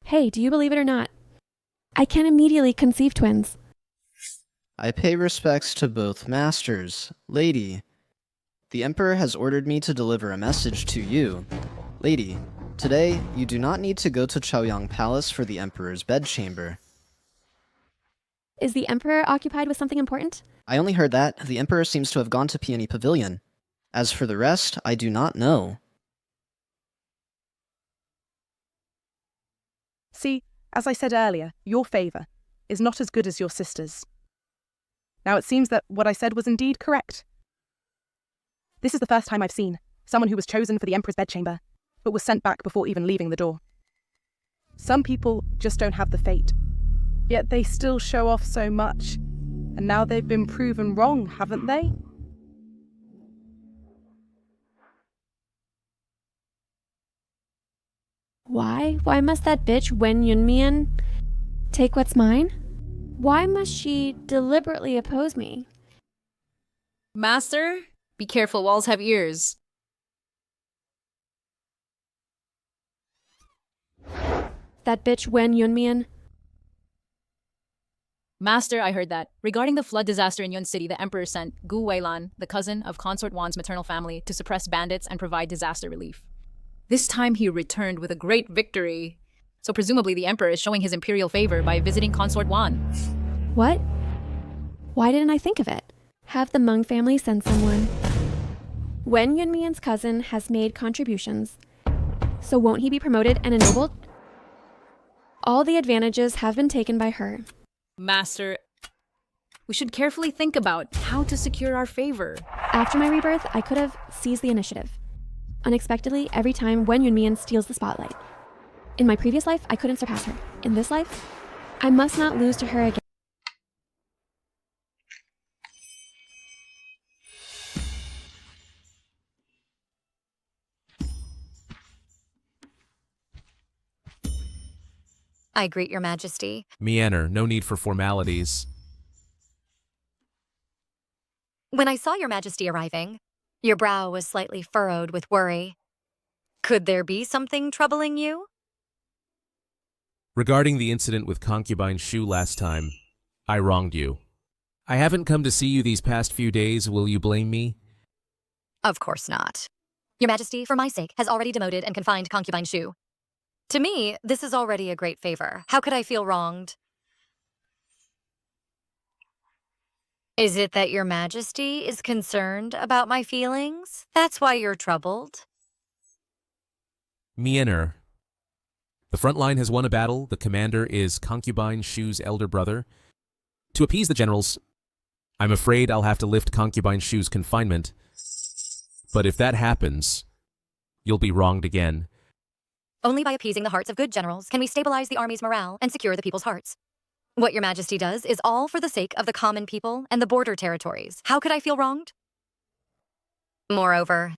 Hey, do you believe it or not? I can immediately conceive twins. I pay respects to both masters. Lady, the Emperor has ordered me to deliver a message to you. Lady, today you do not need to go to Chaoyang Palace for the Emperor's bedchamber. Is the Emperor occupied with something important? I only heard that the Emperor seems to have gone to Peony Pavilion. As for the rest, I do not know. See, as I said earlier, your favor is not as good as your sister's. Now it seems that what I said was indeed correct. This is the first time I've seen someone who was chosen for the Emperor's bedchamber, but was sent back before even leaving the door. Some people just don't have the fate, yet they still show off so much, and now they've been proven wrong, haven't they? Why? Why must that bitch Wen Yunmian take what's mine? Why must she deliberately oppose me? Master, be careful, walls have ears. That bitch Wen Yunmian. Master, I heard that. Regarding the flood disaster in Yun City, the Emperor sent Gu Weilan, the cousin of Consort Wan's maternal family, to suppress bandits and provide disaster relief. This time he returned with a great victory. So presumably the Emperor is showing his imperial favor by visiting Consort Wan. What? Why didn't I think of it? Have the Meng family send someone. Wen Yunmian's cousin has made contributions, so won't he be promoted and ennobled? All the advantages have been taken by her. Master, we should carefully think about how to secure our favor. After my rebirth, I could have seized the initiative. Unexpectedly, every time Wen Yunmian steals the spotlight. In my previous life, I couldn't surpass her. In this life, I must not lose to her again. I greet your majesty. Meander, no need for formalities. When I saw your majesty arriving, your brow was slightly furrowed with worry. Could there be something troubling you? Regarding the incident with concubine Shu last time, I wronged you. I haven't come to see you these past few days. Will you blame me? Of course not. Your majesty, for my sake, has already demoted and confined concubine Shu. To me, this is already a great favor. How could I feel wronged? Is it that your majesty is concerned about my feelings? That's why you're troubled? Meander. The front line has won a battle. The commander is concubine Shu's elder brother. To appease the generals, I'm afraid I'll have to lift concubine Shu's confinement. But if that happens, you'll be wronged again. Only by appeasing the hearts of good generals can we stabilize the army's morale and secure the people's hearts. What your majesty does is all for the sake of the common people and the border territories. How could I feel wronged? Moreover,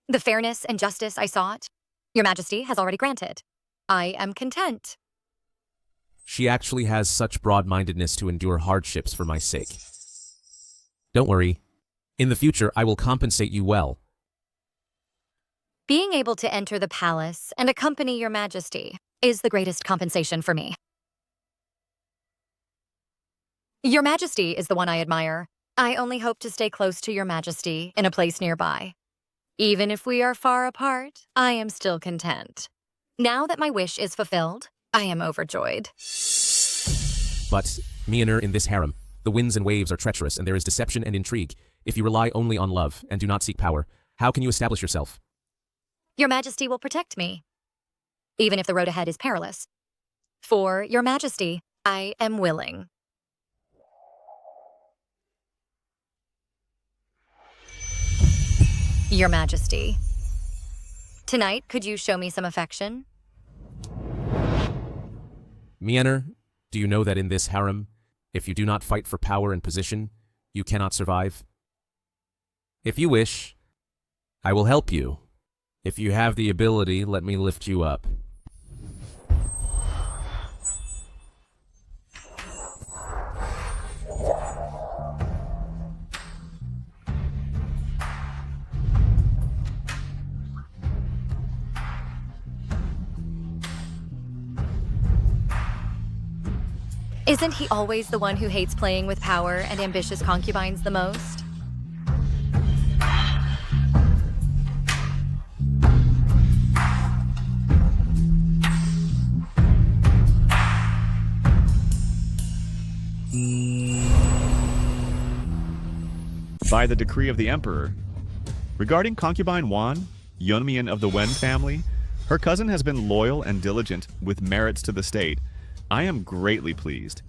the fairness and justice I sought, your majesty has already granted. I am content. She actually has such broad-mindedness to endure hardships for my sake. Don't worry. In the future, I will compensate you well. Being able to enter the palace and accompany your majesty is the greatest compensation for me. Your majesty is the one I admire. I only hope to stay close to your majesty in a place nearby. Even if we are far apart, I am still content. Now that my wish is fulfilled, I am overjoyed. But, Mjolnir, in this harem, the winds and waves are treacherous and there is deception and intrigue. If you rely only on love and do not seek power, how can you establish yourself? Your majesty will protect me, even if the road ahead is perilous. For your majesty, I am willing. Your majesty, tonight could you show me some affection? Mjolnir, do you know that in this harem, if you do not fight for power and position, you cannot survive? If you wish, I will help you. If you have the ability, let me lift you up. Isn't he always the one who hates playing with power and ambitious concubines the most? By the decree of the Emperor, regarding concubine Wan, Yeonmian of the Wen family, her cousin has been loyal and diligent with merits to the state. I am greatly pleased.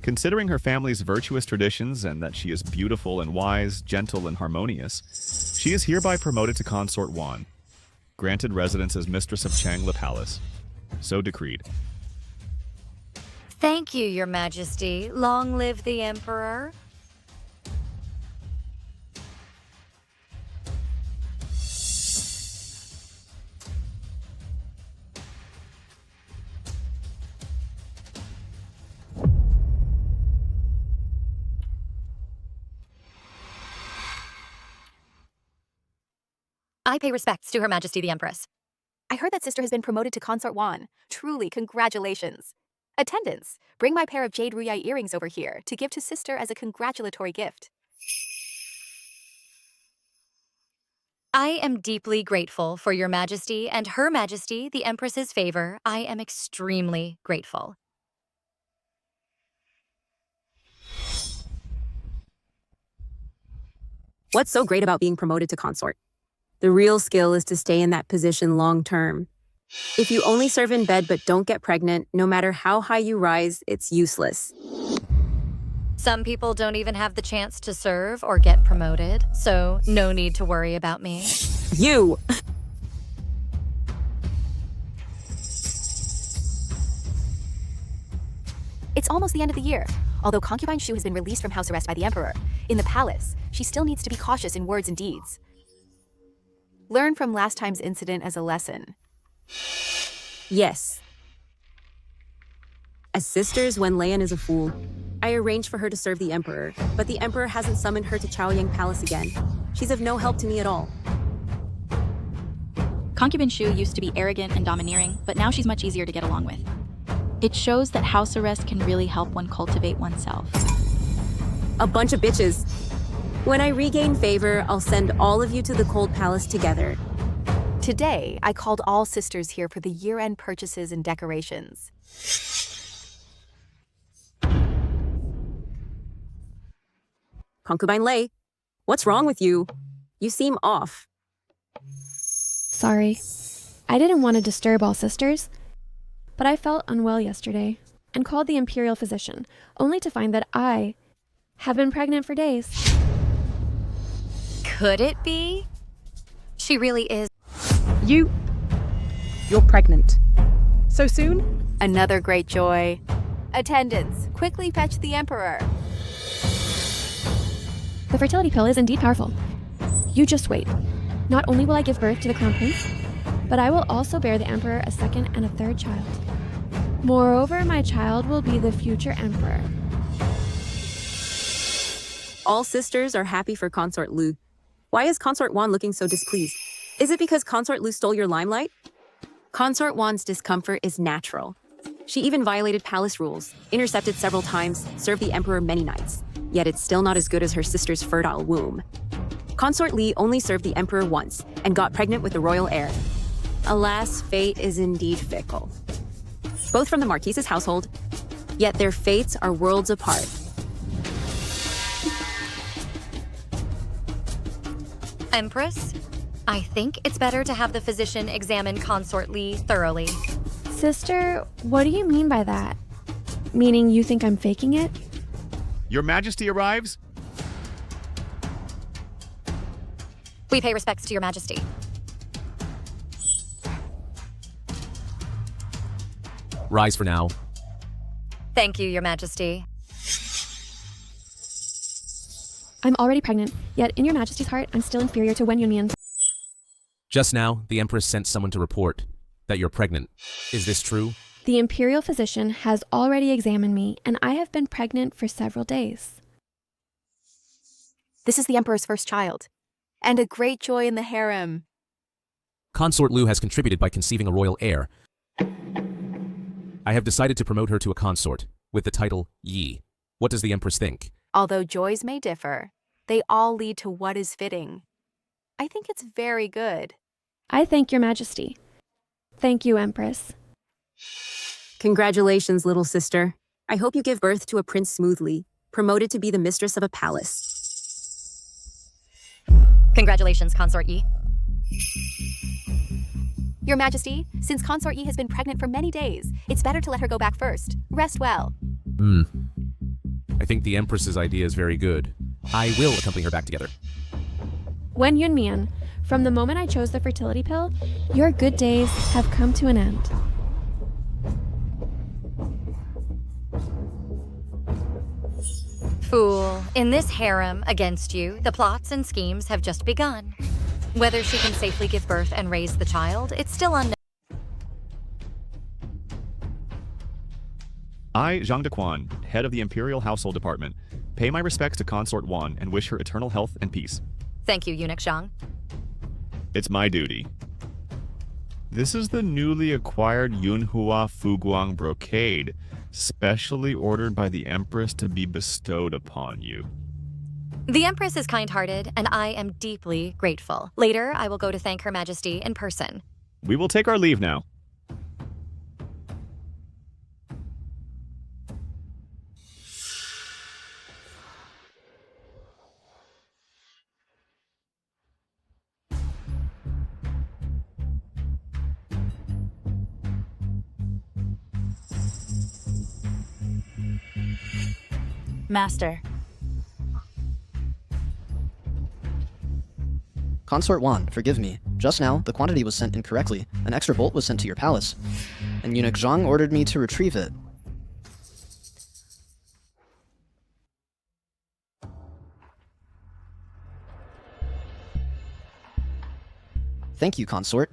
Considering her family's virtuous traditions and that she is beautiful and wise, gentle and harmonious, she is hereby promoted to Consort Wan, granted residence as mistress of Changla Palace. So decreed. Thank you, your majesty. Long live the Emperor. I pay respects to Her Majesty the Empress. I heard that sister has been promoted to Consort Wan. Truly, congratulations. Attendants, bring my pair of jade ruyai earrings over here to give to sister as a congratulatory gift. I am deeply grateful for your majesty and Her Majesty the Empress's favor. I am extremely grateful. What's so great about being promoted to consort? The real skill is to stay in that position long term. If you only serve in bed but don't get pregnant, no matter how high you rise, it's useless. Some people don't even have the chance to serve or get promoted, so no need to worry about me. You! It's almost the end of the year. Although concubine Shu has been released from house arrest by the Emperor, in the palace, she still needs to be cautious in words and deeds. Learn from last time's incident as a lesson. Yes. As sisters, when Leyan is a fool, I arranged for her to serve the Emperor, but the Emperor hasn't summoned her to Chaoyang Palace again. She's of no help to me at all. Concubine Shu used to be arrogant and domineering, but now she's much easier to get along with. It shows that house arrest can really help one cultivate oneself. A bunch of bitches. When I regain favor, I'll send all of you to the Cold Palace together. Today, I called all sisters here for the year-end purchases and decorations. Concubine Lei, what's wrong with you? You seem off. Sorry. I didn't want to disturb all sisters, but I felt unwell yesterday and called the imperial physician, only to find that I have been pregnant for days. Could it be? She really is. You're pregnant. So soon? Another great joy. Attendants, quickly fetch the Emperor. The fertility pill is indeed powerful. You just wait. Not only will I give birth to the crown prince, but I will also bear the Emperor a second and a third child. Moreover, my child will be the future Emperor. All sisters are happy for Consort Lu. Why is Consort Wan looking so displeased? Is it because Consort Lu stole your limelight? Consort Wan's discomfort is natural. She even violated palace rules, intercepted several times, served the Emperor many nights. Yet it's still not as good as her sister's fertile womb. Consort Li only served the Emperor once and got pregnant with the royal heir. Alas, fate is indeed fickle. Both from the Marquise's household, yet their fates are worlds apart. Empress, I think it's better to have the physician examine Consort Li thoroughly. Sister, what do you mean by that? Meaning you think I'm faking it? Your Majesty arrives? We pay respects to your Majesty. Rise for now. Thank you, your Majesty. I'm already pregnant, yet in your Majesty's heart, I'm still inferior to Wen Yunmian. Just now, the Empress sent someone to report that you're pregnant. Is this true? The imperial physician has already examined me, and I have been pregnant for several days. This is the Emperor's first child, and a great joy in the harem. Consort Lu has contributed by conceiving a royal heir. I have decided to promote her to a consort with the title Yi. What does the Empress think? Although joys may differ, they all lead to what is fitting. I think it's very good. I thank your Majesty. Thank you, Empress. Congratulations, little sister. I hope you give birth to a prince smoothly, promoted to be the mistress of a palace. Congratulations, Consort Yi. Your Majesty, since Consort Yi has been pregnant for many days, it's better to let her go back first. Rest well. I think the Empress's idea is very good. I will accompany her back together. Wen Yunmian, from the moment I chose the fertility pill, your good days have come to an end. Fool, in this harem against you, the plots and schemes have just begun. Whether she can safely give birth and raise the child, it's still unknown. I, Zhang Dequan, head of the Imperial Household Department, pay my respects to Consort Wan and wish her eternal health and peace. Thank you, Eunuch Zhang. It's my duty. This is the newly acquired Yunhua Fuguang brocade, specially ordered by the Empress to be bestowed upon you. The Empress is kind-hearted, and I am deeply grateful. Later, I will go to thank Her Majesty in person. We will take our leave now. Master. Consort Wan, forgive me. Just now, the quantity was sent incorrectly. An extra bolt was sent to your palace, and Eunuch Zhang ordered me to retrieve it. Thank you, Consort.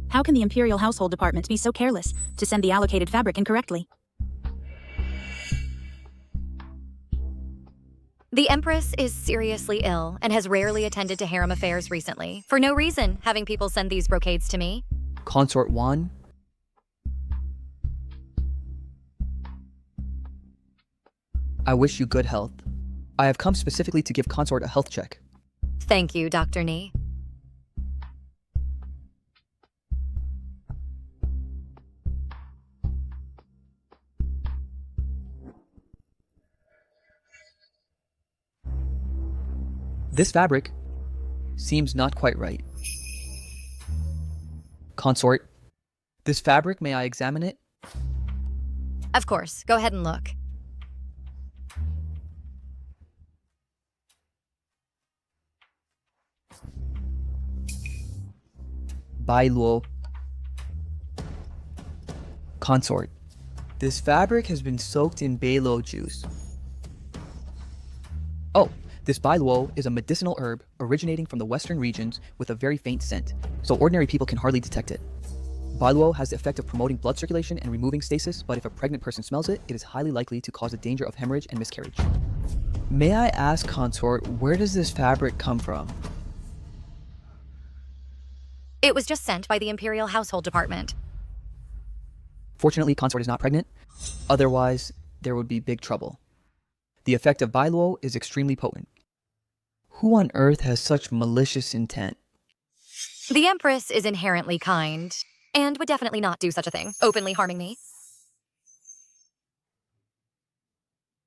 How can the Imperial Household Department be so careless to send the allocated fabric incorrectly? The Empress is seriously ill and has rarely attended to harem affairs recently, for no reason having people send these brocades to me. Consort Wan? I wish you good health. I have come specifically to give Consort a health check. Thank you, Dr. Ni. This fabric seems not quite right. Consort, this fabric, may I examine it? Of course, go ahead and look. Bailuo. Consort. This fabric has been soaked in Bailuo juice. Oh, this Bailuo is a medicinal herb originating from the western regions with a very faint scent, so ordinary people can hardly detect it. Bailuo has the effect of promoting blood circulation and removing stasis, but if a pregnant person smells it, it is highly likely to cause a danger of hemorrhage and miscarriage. May I ask, Consort, where does this fabric come from? It was just sent by the Imperial Household Department. Fortunately, Consort is not pregnant. Otherwise, there would be big trouble. The effect of Bailuo is extremely potent. Who on earth has such malicious intent? The Empress is inherently kind, and would definitely not do such a thing, openly harming me.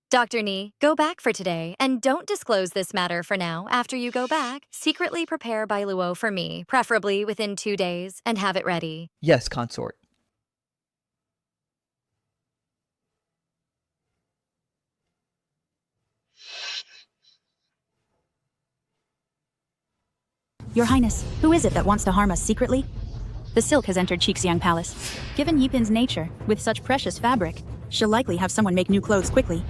Dr. Ni, go back for today, and don't disclose this matter for now. After you go back, secretly prepare Bailuo for me, preferably within 2 days, and have it ready. Yes, Consort. Your Highness, who is it that wants to harm us secretly? The silk has entered Chixiang Palace. Given Yipin's nature, with such precious fabric, she'll likely have someone make new clothes quickly.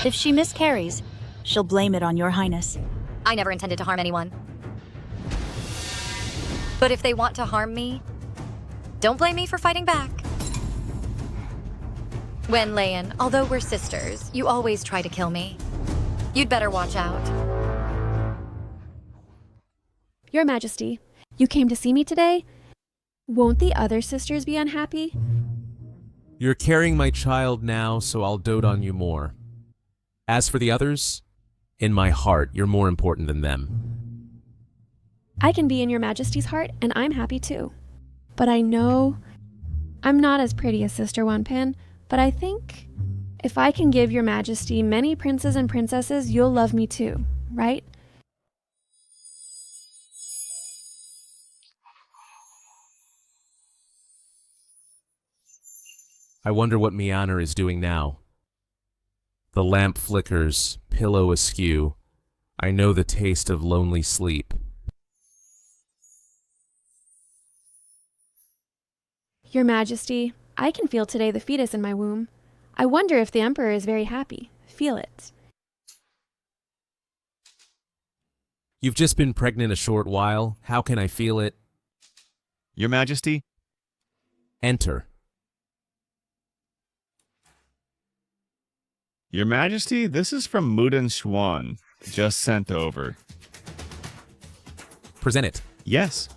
If she miscarries, she'll blame it on Your Highness. I never intended to harm anyone. But if they want to harm me, don't blame me for fighting back. Wen Leyan, although we're sisters, you always try to kill me. You'd better watch out. Your Majesty, you came to see me today? Won't the other sisters be unhappy? You're carrying my child now, so I'll dote on you more. As for the others, in my heart, you're more important than them. I can be in your Majesty's heart, and I'm happy too. But I know I'm not as pretty as Sister Wenpin, but I think if I can give your Majesty many princes and princesses, you'll love me too, right? I wonder what Mianer is doing now. The lamp flickers, pillow askew. I know the taste of lonely sleep. Your Majesty, I can feel today the fetus in my womb. I wonder if the Emperor is very happy. Feel it. You've just been pregnant a short while. How can I feel it? Your Majesty? Enter. Your Majesty, this is from Mudan Xuan. Just sent over. Present it. Yes.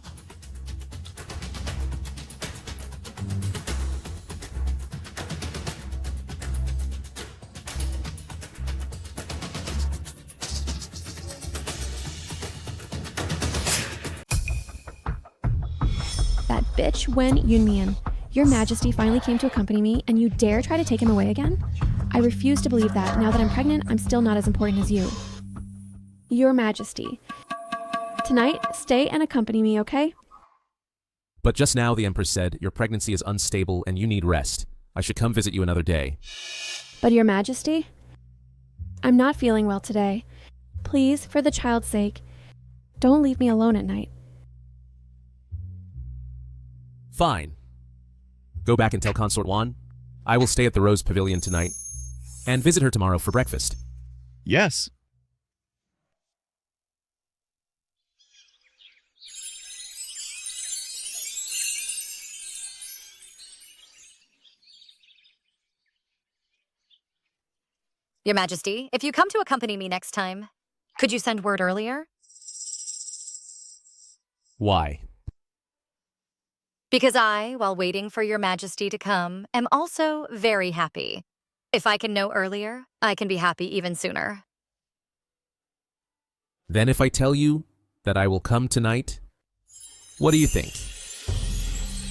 That bitch Wen Yunmian. Your Majesty finally came to accompany me, and you dare try to take him away again? I refuse to believe that. Now that I'm pregnant, I'm still not as important as you. Your Majesty. Tonight, stay and accompany me, okay? But just now the Empress said your pregnancy is unstable and you need rest. I should come visit you another day. But Your Majesty, I'm not feeling well today. Please, for the child's sake, don't leave me alone at night. Fine. Go back and tell Consort Wan. I will stay at the Rose Pavilion tonight and visit her tomorrow for breakfast. Yes. Your Majesty, if you come to accompany me next time, could you send word earlier? Why? Because I, while waiting for Your Majesty to come, am also very happy. If I can know earlier, I can be happy even sooner. Then if I tell you that I will come tonight, what do you think?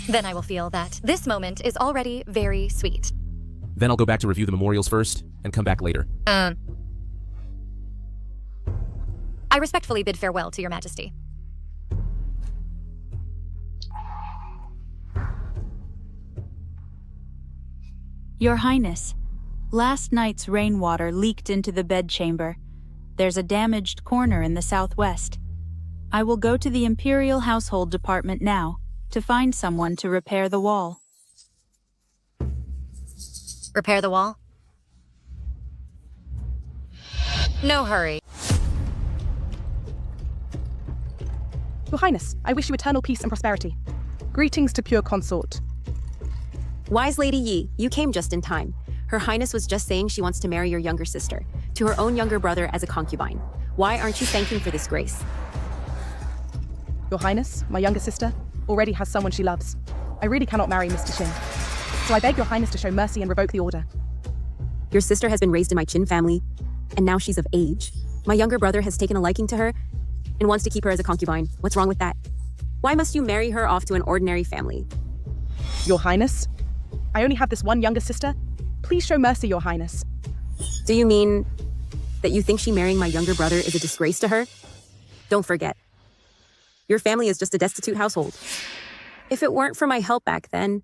Then I will feel that this moment is already very sweet. Then I'll go back to review the memorials first and come back later. I respectfully bid farewell to Your Majesty. Your Highness, last night's rainwater leaked into the bedchamber. There's a damaged corner in the southwest. I will go to the Imperial Household Department now to find someone to repair the wall. Repair the wall? No hurry. Your Highness, I wish you eternal peace and prosperity. Greetings to pure consort. Wise Lady Yi, you came just in time. Her Highness was just saying she wants to marry your younger sister, to her own younger brother as a concubine. Why aren't you thanking for this grace? Your Highness, my younger sister, already has someone she loves. I really cannot marry Mr. Qin. So I beg your Highness to show mercy and revoke the order. Your sister has been raised in my Qin family, and now she's of age. My younger brother has taken a liking to her and wants to keep her as a concubine. What's wrong with that? Why must you marry her off to an ordinary family? Your Highness, I only have this one younger sister. Please show mercy, Your Highness. Do you mean that you think she marrying my younger brother is a disgrace to her? Don't forget, your family is just a destitute household. If it weren't for my help back then,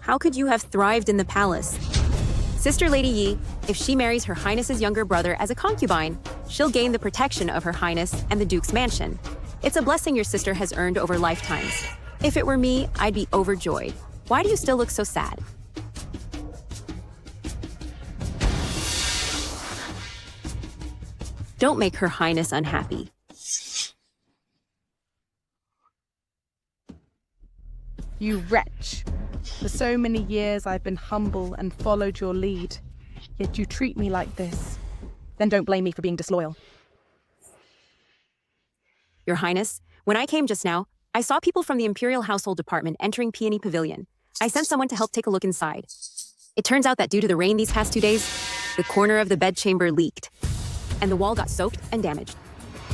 how could you have thrived in the palace? Sister Lady Yi, if she marries Her Highness's younger brother as a concubine, she'll gain the protection of Her Highness and the Duke's mansion. It's a blessing your sister has earned over lifetimes. If it were me, I'd be overjoyed. Why do you still look so sad? Don't make Her Highness unhappy. You wretch. For so many years I've been humble and followed your lead, yet you treat me like this. Then don't blame me for being disloyal. Your Highness, when I came just now, I saw people from the Imperial Household Department entering Peony Pavilion. I sent someone to help take a look inside. It turns out that due to the rain these past 2 days, the corner of the bedchamber leaked, and the wall got soaked and damaged.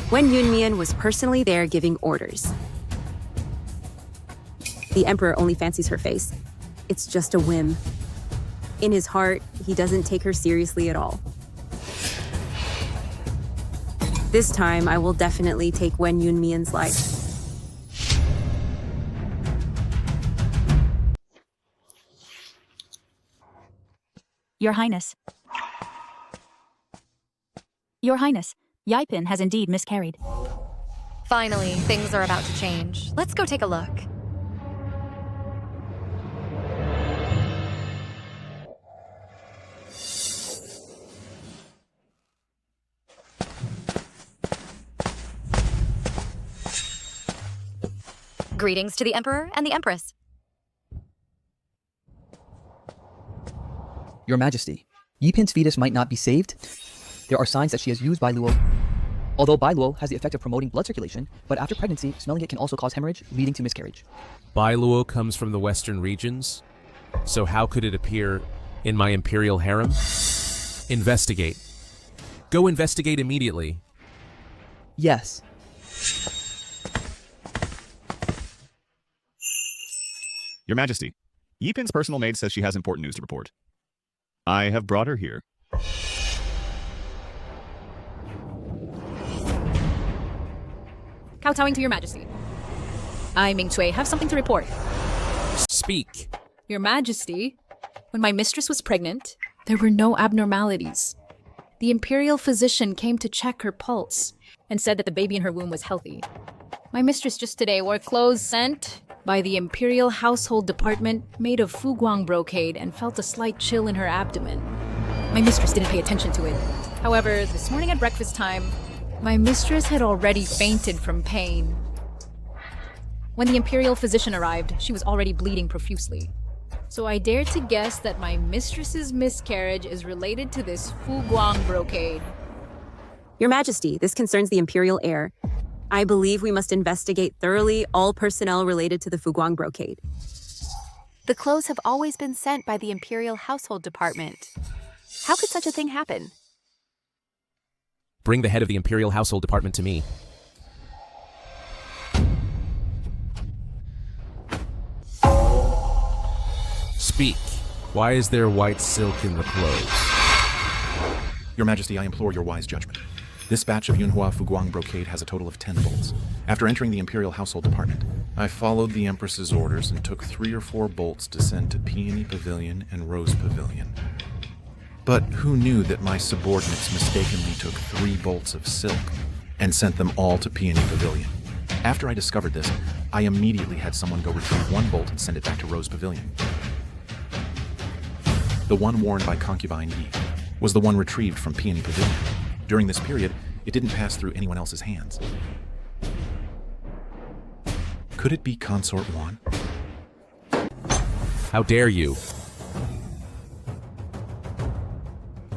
When Yunmian was personally there giving orders. The Emperor only fancies her face. It's just a whim. In his heart, he doesn't take her seriously at all. This time, I will definitely take Wen Yunmian's life. Your Highness. Your Highness, Yaipin has indeed miscarried. Finally, things are about to change. Let's go take a look. Greetings to the Emperor and the Empress. Your Majesty, Yipin's fetus might not be saved. There are signs that she has used Bailuo. Although Bailuo has the effect of promoting blood circulation, but after pregnancy, smelling it can also cause hemorrhage, leading to miscarriage. Bailuo comes from the western regions, so how could it appear in my imperial harem? Investigate. Go investigate immediately. Yes. Your Majesty, Yipin's personal maid says she has important news to report. I have brought her here. Kowtowing to your Majesty. I, Ming Cui, have something to report. Speak. Your Majesty, when my mistress was pregnant, there were no abnormalities. The imperial physician came to check her pulse and said that the baby in her womb was healthy. My mistress just today wore clothes sent by the Imperial Household Department made of fuguang brocade and felt a slight chill in her abdomen. My mistress didn't pay attention to it. However, this morning at breakfast time, my mistress had already fainted from pain. When the Imperial physician arrived, she was already bleeding profusely. So I dare to guess that my mistress's miscarriage is related to this fuguang brocade. Your Majesty, this concerns the Imperial heir. I believe we must investigate thoroughly all personnel related to the fuguang brocade. The clothes have always been sent by the Imperial Household Department. How could such a thing happen? Bring the head of the Imperial Household Department to me. Speak. Why is there white silk in the clothes? Your Majesty, I implore your wise judgment. This batch of Yunhua Fuguang brocade has a total of 10 bolts. After entering the Imperial Household Department, I followed the Empress's orders and took 3 or 4 bolts to send to Peony Pavilion and Rose Pavilion. But who knew that my subordinates mistakenly took 3 bolts of silk and sent them all to Peony Pavilion? After I discovered this, I immediately had someone go retrieve one bolt and send it back to Rose Pavilion. The one worn by concubine Yi was the one retrieved from Peony Pavilion. During this period, it didn't pass through anyone else's hands. Could it be Consort Wan? How dare you?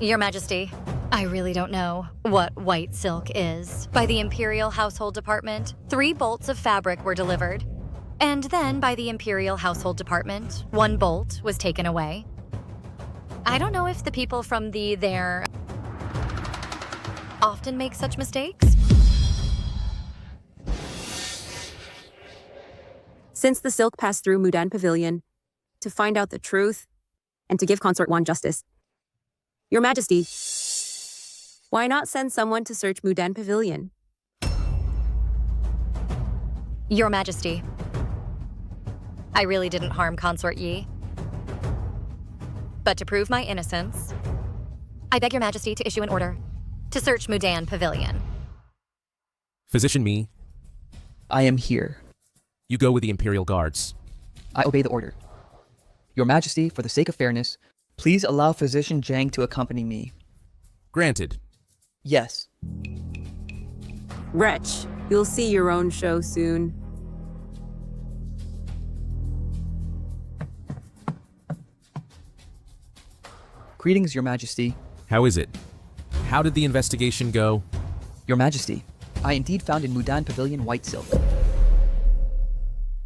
Your Majesty, I really don't know what white silk is. By the Imperial Household Department, 3 bolts of fabric were delivered. And then by the Imperial Household Department, 1 bolt was taken away. I don't know if the people from there often make such mistakes. Since the silk passed through Mudan Pavilion, to find out the truth and to give Consort Wan justice, Your Majesty, why not send someone to search Mudan Pavilion? Your Majesty, I really didn't harm Consort Yi. But to prove my innocence, I beg Your Majesty to issue an order to search Mudan Pavilion. Physician Me, I am here. you go with the Imperial Guards. I obey the order. Your Majesty, for the sake of fairness, please allow Physician Zhang to accompany me. Granted. Yes. Wretch, you'll see your own show soon. Greetings, Your Majesty. How is it? How did the investigation go? Your Majesty, I indeed found in Mudan Pavilion white silk.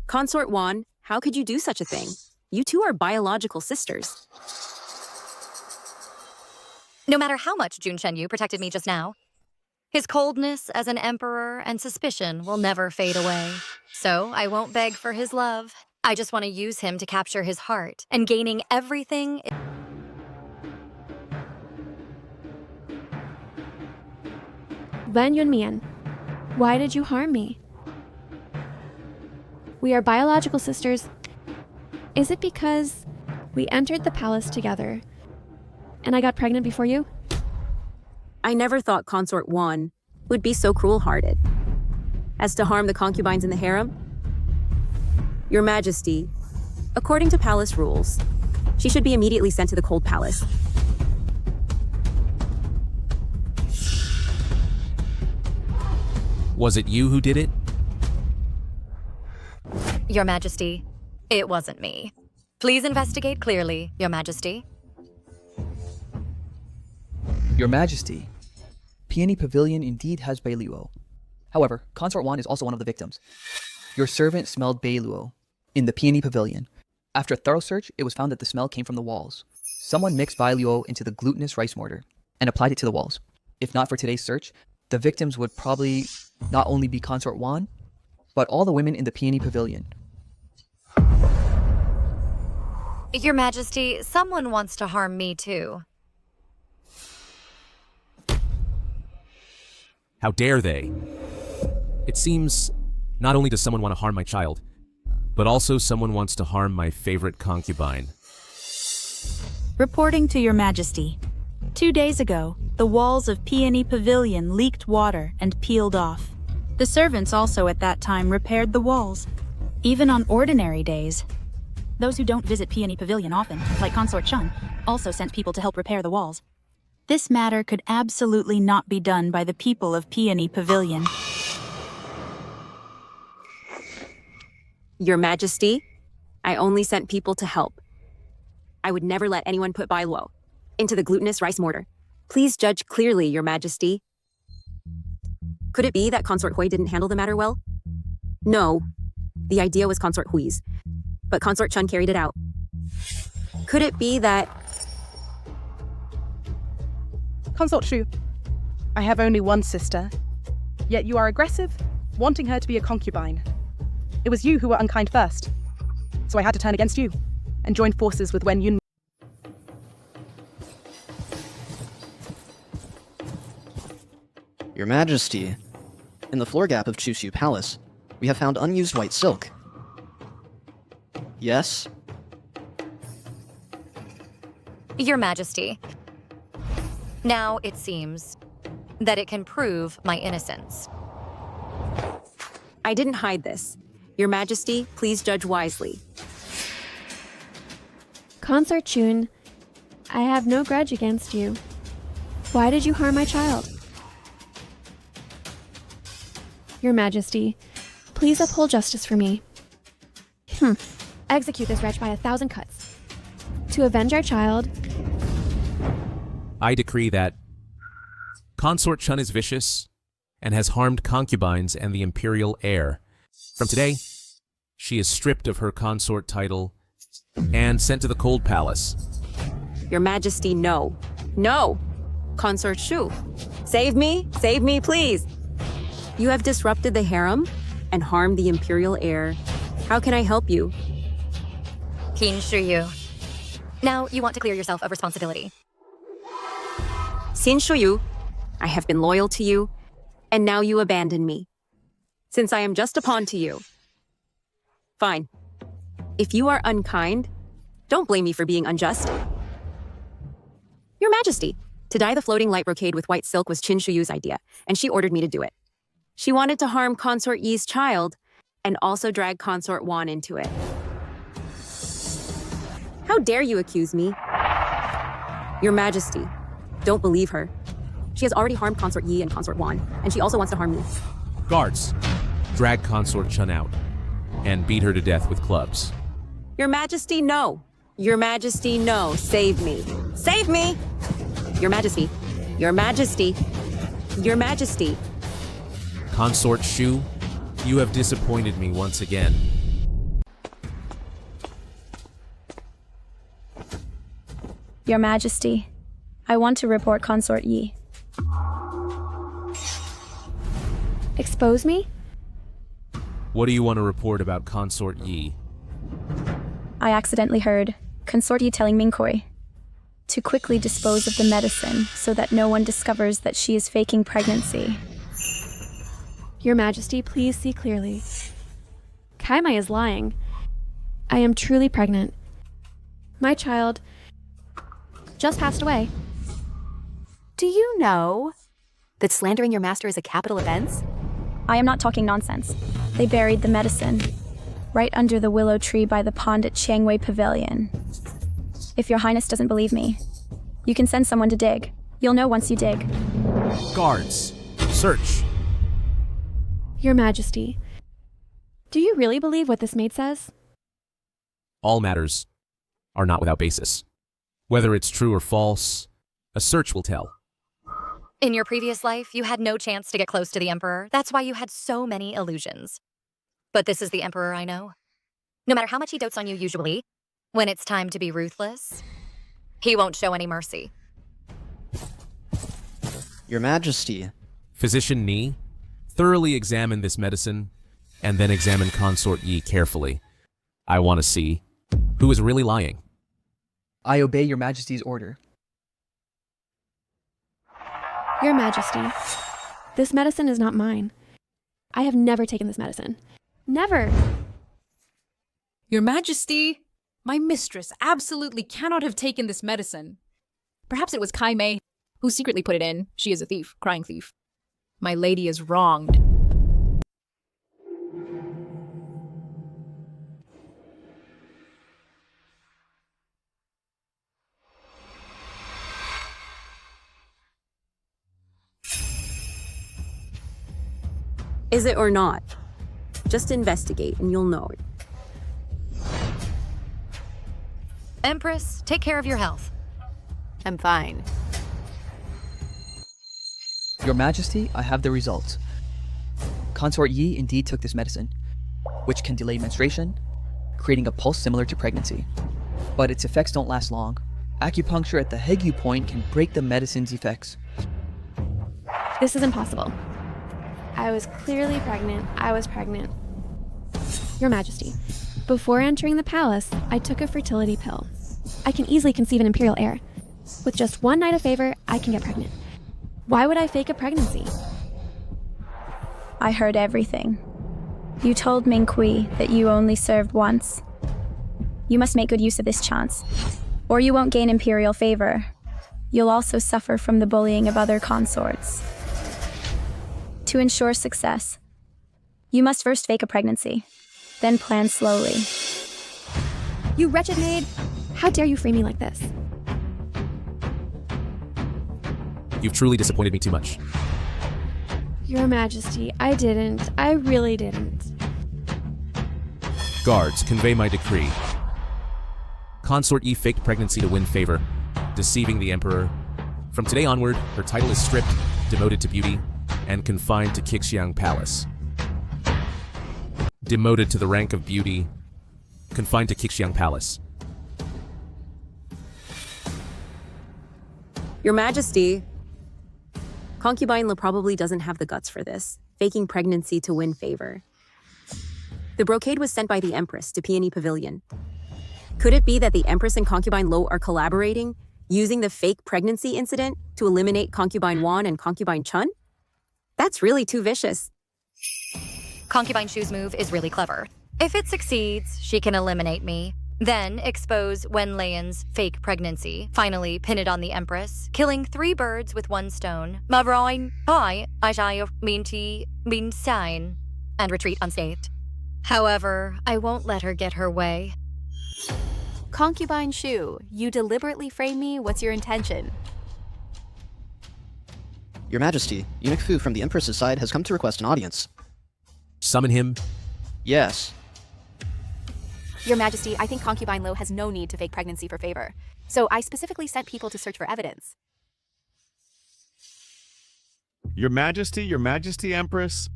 Consort Wan, how could you do such a thing? You two are biological sisters. No matter how much Jun Shenyu protected me just now, his coldness as an emperor and suspicion will never fade away. So I won't beg for his love. I just want to use him to capture his heart and gaining everything. Wen Yunmian, why did you harm me? We are biological sisters. Is it because we entered the palace together and I got pregnant before you? I never thought Consort Wan would be so cruel-hearted as to harm the concubines in the harem. Your Majesty, according to palace rules, she should be immediately sent to the Cold Palace. Was it you who did it? Your Majesty, it wasn't me. Please investigate clearly, Your Majesty. Your Majesty, Peony Pavilion indeed has Beiluo. However, Consort Wan is also one of the victims. Your servant smelled Beiluo in the Peony Pavilion. After a thorough search, it was found that the smell came from the walls. Someone mixed Beiluo into the glutinous rice mortar and applied it to the walls. If not for today's search, the victims would probably not only be Consort Wan, but all the women in the Peony Pavilion. Your Majesty, someone wants to harm me too. How dare they? It seems not only does someone want to harm my child, but also someone wants to harm my favorite concubine. Reporting to Your Majesty. 2 days ago, the walls of Peony Pavilion leaked water and peeled off. The servants also at that time repaired the walls. Even on ordinary days, those who don't visit Peony Pavilion often, like Consort Chun, also sent people to help repair the walls. This matter could absolutely not be done by the people of Peony Pavilion. Your Majesty, I only sent people to help. I would never let anyone put Bailuo into the glutinous rice mortar. Please judge clearly, Your Majesty. Could it be that Consort Hui didn't handle the matter well? No. The idea was Consort Hui's, but Consort Chun carried it out. Could it be that... Consort Shu, I have only one sister, yet you are aggressive, wanting her to be a concubine. It was you who were unkind first, so I had to turn against you and join forces with Wen Yun. Your Majesty, in the floor gap of Chushu Palace, we have found unused white silk. Yes? Your Majesty, now it seems that it can prove my innocence. I didn't hide this. Your Majesty, please judge wisely. Consort Chun, I have no grudge against you. Why did you harm my child? Your Majesty, please uphold justice for me. Execute this wretch by 1,000 cuts. To avenge our child, I decree that Consort Chun is vicious and has harmed concubines and the imperial heir. From today, she is stripped of her consort title and sent to the Cold Palace. Your Majesty, no. No! Consort Shu, save me, please! You have disrupted the harem and harmed the imperial heir. How can I help you? Qin Shuyu. Now you want to clear yourself of responsibility. Xin Shuyu, I have been loyal to you, and now you abandon me. Since I am just a pawn to you. Fine. If you are unkind, don't blame me for being unjust. Your Majesty, to dye the floating light brocade with white silk was Qin Shuyu's idea, and she ordered me to do it. She wanted to harm Consort Yi's child, and also drag Consort Wan into it. How dare you accuse me? Your Majesty, don't believe her. She has already harmed Consort Yi and Consort Wan, and she also wants to harm me. Guards, drag Consort Chun out and beat her to death with clubs. Your Majesty, no. Your Majesty, no. Save me. Save me! Your Majesty. Your Majesty. Your Majesty. Consort Shu, you have disappointed me once again. Your Majesty, I want to report Consort Yi. expose me? What do you want to report about Consort Yi? I accidentally heard Consort Yi telling Minkoi to quickly dispose of the medicine so that no one discovers that she is faking pregnancy. Your Majesty, please see clearly. Kaimai is lying. I am truly pregnant. My child just passed away. Do you know that slandering your master is a capital offense? I am not talking nonsense. They buried the medicine right under the willow tree by the pond at Chiangwei Pavilion. If your highness doesn't believe me, you can send someone to dig. You'll know once you dig. Guards, search. Your Majesty, do you really believe what this maid says? All matters are not without basis. Whether it's true or false, a search will tell. In your previous life, you had no chance to get close to the Emperor. That's why you had so many illusions. But this is the Emperor I know. No matter how much he dotes on you usually, when it's time to be ruthless, he won't show any mercy. Your Majesty. Physician Ni, thoroughly examine this medicine, and then examine Consort Yi carefully. I want to see who is really lying. I obey your Majesty's order. Your Majesty, this medicine is not mine. I have never taken this medicine. Never! Your Majesty, my mistress absolutely cannot have taken this medicine. Perhaps it was Kai Mei who secretly put it in. She is a thief, crying thief. My lady is wronged. Is it or not? Just investigate and you'll know it. Empress, take care of your health. I'm fine. Your Majesty, I have the results. Consort Yi indeed took this medicine, which can delay menstruation, creating a pulse similar to pregnancy. But its effects don't last long. Acupuncture at the Hegu point can break the medicine's effects. This is impossible. I was clearly pregnant. I was pregnant. Your Majesty, before entering the palace, I took a fertility pill. I can easily conceive an imperial heir. With just one night of favor, I can get pregnant. Why would I fake a pregnancy? I heard everything. You told Ming Kui that you only served once. You must make good use of this chance, or you won't gain imperial favor. You'll also suffer from the bullying of other consorts. To ensure success, You must first fake a pregnancy, then plan slowly. You wretched maid! How dare you frame me like this? You've truly disappointed me too much. Your Majesty, I didn't. I really didn't. Guards, convey my decree. Consort E faked pregnancy to win favor, deceiving the Emperor. From today onward, her title is stripped, demoted to beauty, and confined to Qixiang Palace. Demoted to the rank of beauty, confined to Qixiang Palace. Your Majesty, Concubine Lo probably doesn't have the guts for this, faking pregnancy to win favor. The brocade was sent by the Empress to Peony Pavilion. Could it be that the Empress and Concubine Lo are collaborating, using the fake pregnancy incident to eliminate Concubine Wan and Concubine Chun? That's really too vicious. Concubine Shu's move is really clever. If it succeeds, she can eliminate me. Then expose Wen Leian's fake pregnancy, finally pin it on the Empress, killing 3 birds with 1 stone. Mavroin, Pai, Aishayo, Minti, Min Sign, and retreat unscathed. However, I won't let her get her way. Concubine Shu, you deliberately frame me. What's your intention? Your Majesty, Eunuch Fu from the Empress's side has come to request an audience. Summon him? Yes. Your Majesty, I think Concubine Lo has no need to fake pregnancy for favor. So I specifically sent people to search for evidence. Your Majesty, Empress.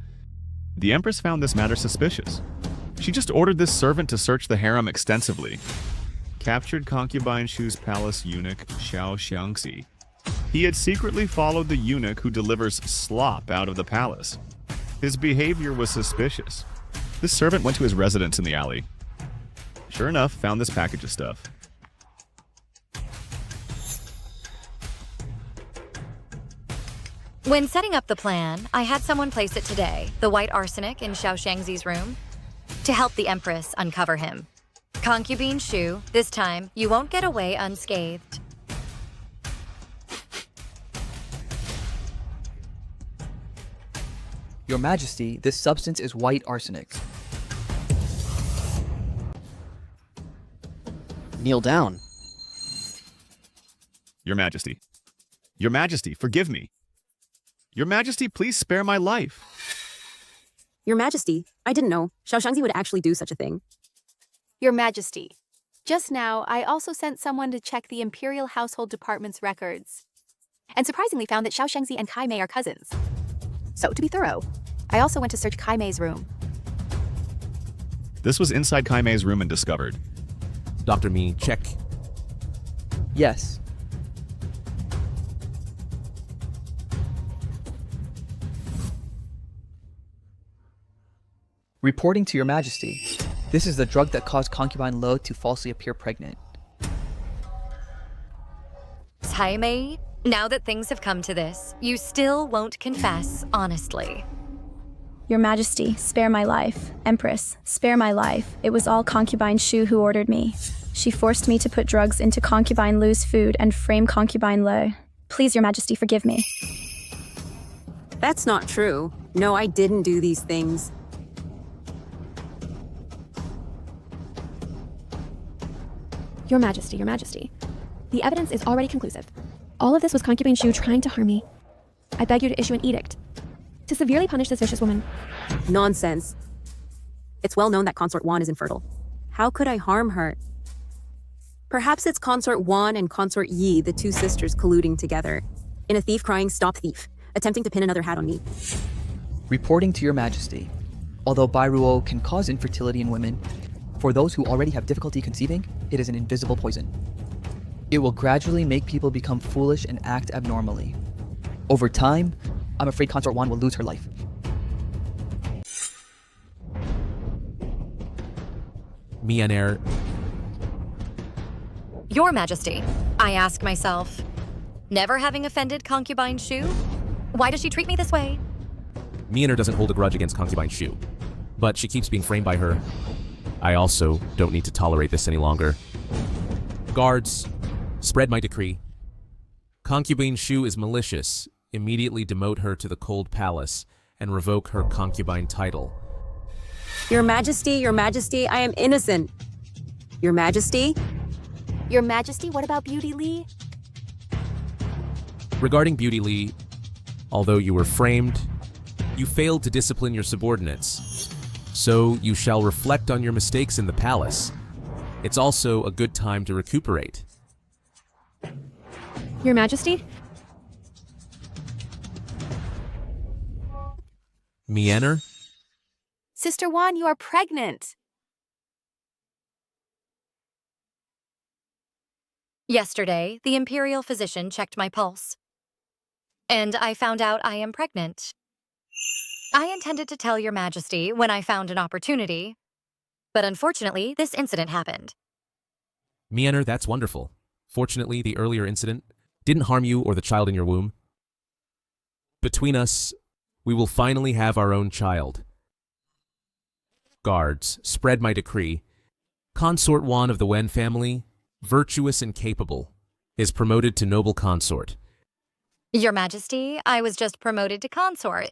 The Empress found this matter suspicious. She just ordered this servant to search the harem extensively. Captured Concubine Shu's palace eunuch, Xiao Xiangxi. He had secretly followed the eunuch who delivers slop out of the palace. His behavior was suspicious. This servant went to his residence in the alley. Sure enough, found this package of stuff. When setting up the plan, I had someone place it today, the white arsenic in Xiao Shangzi's room, to help the Empress uncover him. Concubine Shu, this time, you won't get away unscathed. Your Majesty, this substance is white arsenic. Kneel down. Your Majesty. Your Majesty, forgive me. Your Majesty, please spare my life. Your Majesty, I didn't know Xiao Shangzi would actually do such a thing. Your Majesty, just now I also sent someone to check the Imperial Household Department's records, and surprisingly found that Xiao Shangzi and Kai Mei are cousins. So to be thorough, I also went to search Kai Mei's room. This was inside Kai Mei's room and discovered. Dr. Mi, check. Yes. Reporting to Your Majesty, this is the drug that caused Concubine Lo to falsely appear pregnant. Kai Mei, now that things have come to this, you still won't confess honestly. Your Majesty, spare my life. Empress, spare my life. It was all Concubine Shu who ordered me. She forced me to put drugs into Concubine Lu's food and frame Concubine Lo. Please, Your Majesty, forgive me. That's not true. No, I didn't do these things. Your Majesty, the evidence is already conclusive. All of this was Concubine Shu trying to harm me. I beg you to issue an edict to severely punish this vicious woman. Nonsense. It's well known that Consort Wan is infertile. How could I harm her? Perhaps it's Consort Wan and Consort Yi, the 2 sisters, colluding together. In a thief crying, "Stop thief," attempting to pin another hat on me. Reporting to Your Majesty, although Bairuo can cause infertility in women, for those who already have difficulty conceiving, it is an invisible poison. It will gradually make people become foolish and act abnormally. Over time, I'm afraid Consort Wan will lose her life. Billionaire. Your Majesty, I ask myself, never having offended Concubine Shu, why does she treat me this way? Billionaire doesn't hold a grudge against Concubine Shu, but she keeps being framed by her. I also don't need to tolerate this any longer. Guards, spread my decree. Concubine Shu is malicious. Immediately demote her to the Cold Palace and revoke her concubine title. Your Majesty, I am innocent. Your Majesty? Your Majesty, what about Beauty Lee? Regarding Beauty Lee, although you were framed, you failed to discipline your subordinates. So you shall reflect on your mistakes in the palace. It's also a good time to recuperate. Your Majesty? Miener? Sister Wan, you are pregnant. Yesterday, the imperial physician checked my pulse. And I found out I am pregnant. I intended to tell Your Majesty when I found an opportunity, but unfortunately, this incident happened. Miener, that's wonderful. Fortunately, the earlier incident didn't harm you or the child in your womb. Between us, we will finally have our own child. Guards, spread my decree. Consort Wan of the Wen family, virtuous and capable, is promoted to noble consort. Your Majesty, I was just promoted to consort,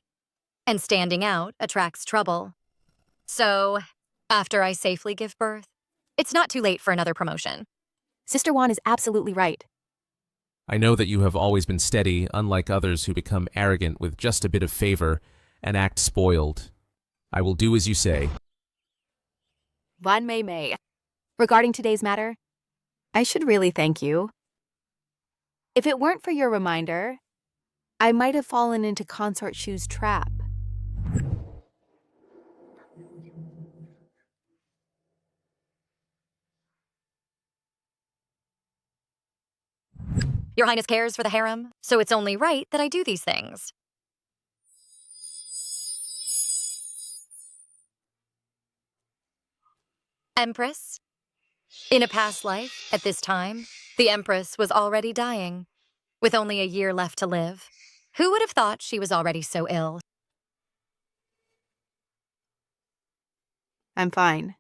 and standing out attracts trouble. So, after I safely give birth, it's not too late for another promotion. Sister Wan is absolutely right. I know that you have always been steady, unlike others who become arrogant with just a bit of favor and act spoiled. I will do as you say. Wan Mei. Regarding today's matter, I should really thank you. If it weren't for your reminder, I might have fallen into Consort Shu's trap. Your Highness cares for the harem, so it's only right that I do these things. Empress? In a past life, at this time, the Empress was already dying, with only a year left to live. Who would have thought she was already so ill? I'm fine.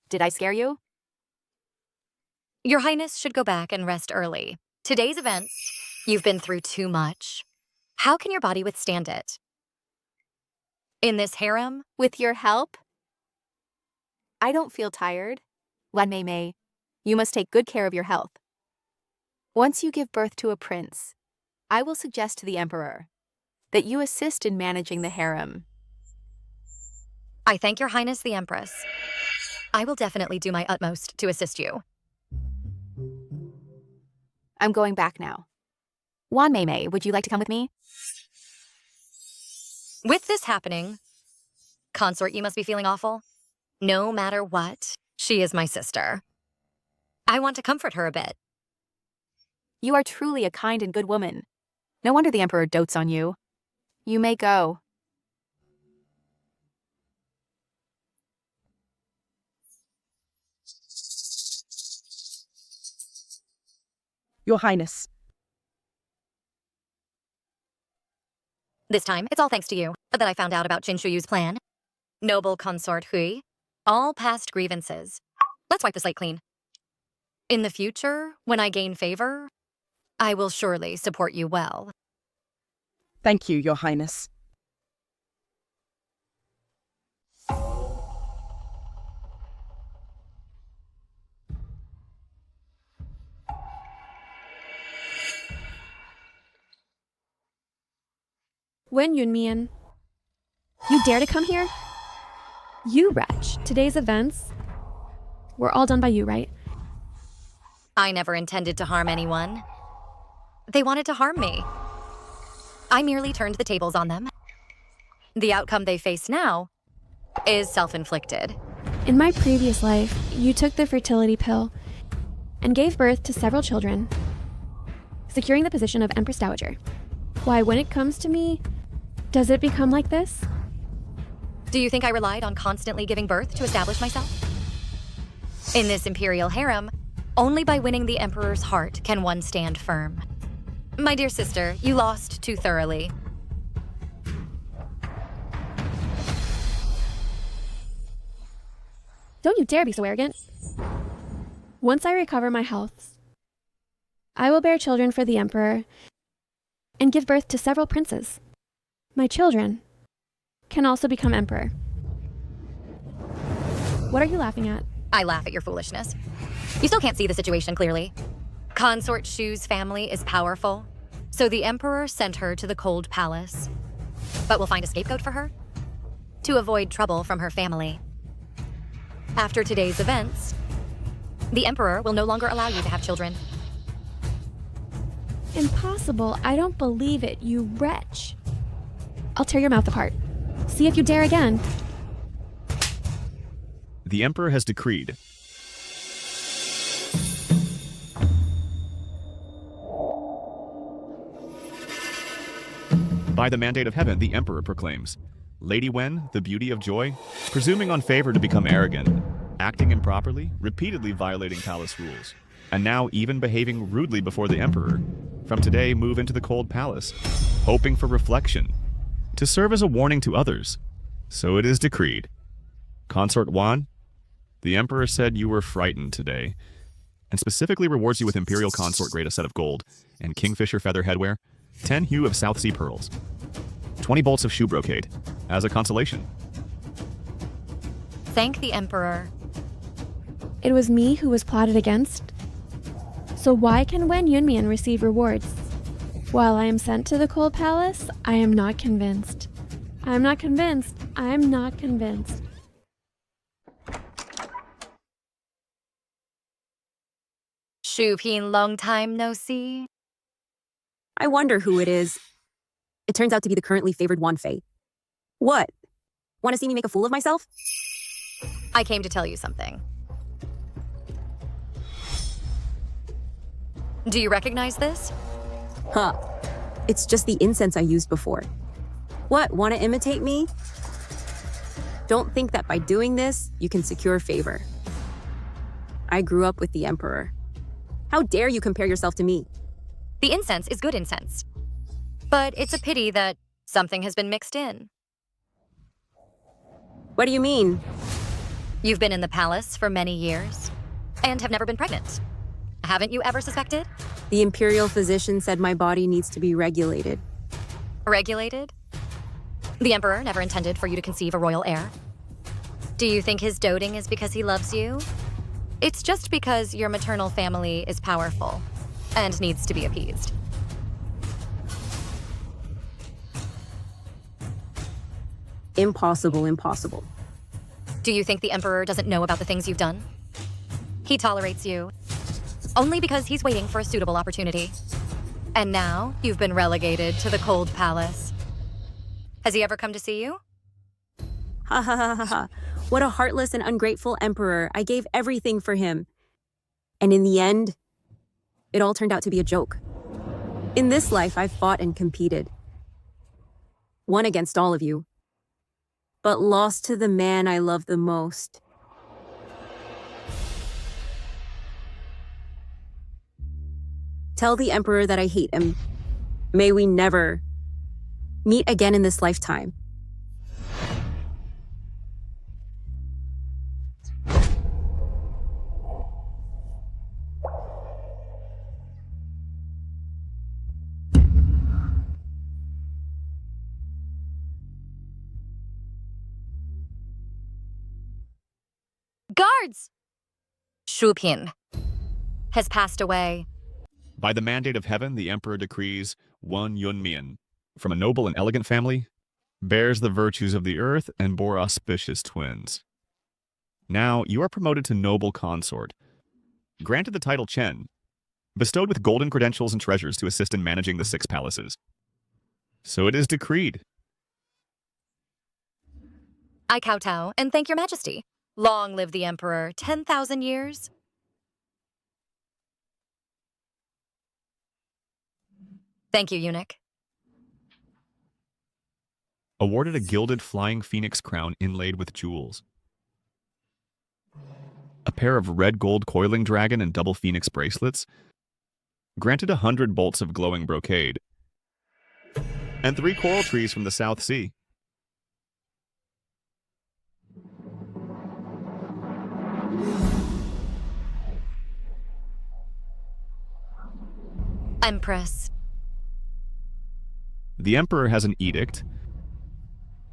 Did I scare you? Your Highness should go back and rest early. Today's events, you've been through too much. How can your body withstand it? In this harem? With your help? I don't feel tired. Wan Mei, you must take good care of your health. Once you give birth to a prince, I will suggest to the Emperor that you assist in managing the harem. I thank Your Highness the Empress. I will definitely do my utmost to assist you. I'm going back now. Wan Mei, would you like to come with me? With this happening, consort, you must be feeling awful. No matter what, she is my sister. I want to comfort her a bit. You are truly a kind and good woman. No wonder the Emperor dotes on you. You may go. Your Highness. This time, it's all thanks to you that I found out about Jin Shuyu's plan. Noble consort Hui, all past grievances. Let's wipe the slate clean. In the future, when I gain favor, I will surely support you well. Thank you, Your Highness. Wen Yunmian, you dare to come here? You wretch. Today's events were all done by you, right? I never intended to harm anyone. They wanted to harm me. I merely turned the tables on them. The outcome they face now is self-inflicted. In my previous life, you took the fertility pill and gave birth to several children, securing the position of Empress Dowager. Why, when it comes to me, does it become like this? Do you think I relied on constantly giving birth to establish myself? In this imperial harem, only by winning the Emperor's heart can one stand firm. My dear sister, you lost too thoroughly. Don't you dare be so arrogant. Once I recover my health, I will bear children for the Emperor and give birth to several princes. My children can also become Emperor. What are you laughing at? I laugh at your foolishness. You still can't see the situation clearly. Consort Shu's family is powerful, so the Emperor sent her to the Cold Palace. But we'll find a scapegoat for her to avoid trouble from her family. After today's events, the Emperor will no longer allow you to have children. Impossible. I don't believe it, you wretch. I'll tear your mouth apart. See if you dare again. The Emperor has decreed. By the mandate of heaven, the Emperor proclaims, Lady Wen, the beauty of joy, presuming on favor to become arrogant, acting improperly, repeatedly violating palace rules, and now even behaving rudely before the Emperor, from today move into the Cold Palace, hoping for reflection, to serve as a warning to others. So it is decreed. Consort Wan, the Emperor said you were frightened today, and specifically rewards you with Imperial Consort grade a set of gold, and Kingfisher feather headwear, 10 hue of South Sea pearls, 20 bolts of shoe brocade, as a consolation. Thank the Emperor. It was me who was plotted against? So why can Wen Yunmian receive rewards? While I am sent to the Cold Palace, I am not convinced. I'm not convinced. I'm not convinced. Shu Pin, long time no see. I wonder who it is. It turns out to be the currently favored Wanfei. What? Want to see me make a fool of myself? I came to tell you something. Do you recognize this? Huh. It's just the incense I used before. What, want to imitate me? Don't think that by doing this, you can secure favor. I grew up with the Emperor. How dare you compare yourself to me? The incense is good incense. But it's a pity that something has been mixed in. What do you mean? You've been in the palace for many years and have never been pregnant. Haven't you ever suspected? The Imperial physician said my body needs to be regulated. Regulated? The Emperor never intended for you to conceive a royal heir. Do you think his doting is because he loves you? It's just because your maternal family is powerful and needs to be appeased. Impossible, impossible. Do you think the Emperor doesn't know about the things you've done? He tolerates you only because he's waiting for a suitable opportunity. And now you've been relegated to the Cold Palace. Has he ever come to see you? Ha ha ha ha ha. What a heartless and ungrateful Emperor. I gave everything for him. And in the end, it all turned out to be a joke. In this life, I've fought and competed. Won against all of you. But lost to the man I love the most. Tell the Emperor that I hate him. May we never meet again in this lifetime. Guards! Shu Pin has passed away. By the mandate of heaven, the Emperor decrees Wen Yunmian, from a noble and elegant family, bears the virtues of the earth and bore auspicious twins. Now you are promoted to noble consort, granted the title Chen, bestowed with golden credentials and treasures to assist in managing the 6 palaces. So it is decreed. I kowtow and thank your majesty. Long live the Emperor, 10,000 years. Thank you, eunuch. Awarded a gilded flying phoenix crown inlaid with jewels. A pair of red gold coiling dragon and double phoenix bracelets. Granted 100 bolts of glowing brocade. And 3 coral trees from the South Sea. Empress. The Emperor has an edict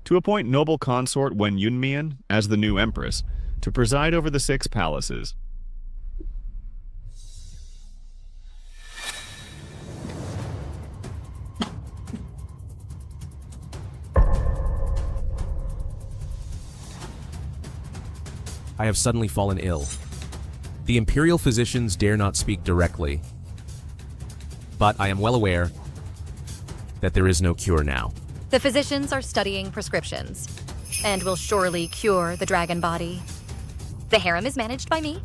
to appoint noble consort Wen Yunmian as the new Empress, to preside over the 6 palaces. I have suddenly fallen ill. The imperial physicians dare not speak directly, but I am well aware that there is no cure now. The physicians are studying prescriptions and will surely cure the dragon body. The harem is managed by me.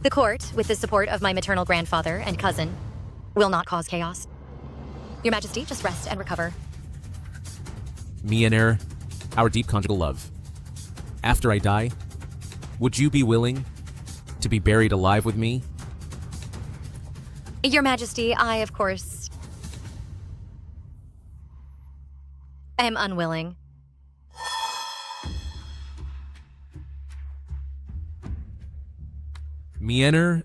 The court, with the support of my maternal grandfather and cousin, will not cause chaos. Your Majesty, just rest and recover. Me and her, our deep conjugal love. After I die, would you be willing to be buried alive with me? Your Majesty, I, of course, am unwilling. Miener,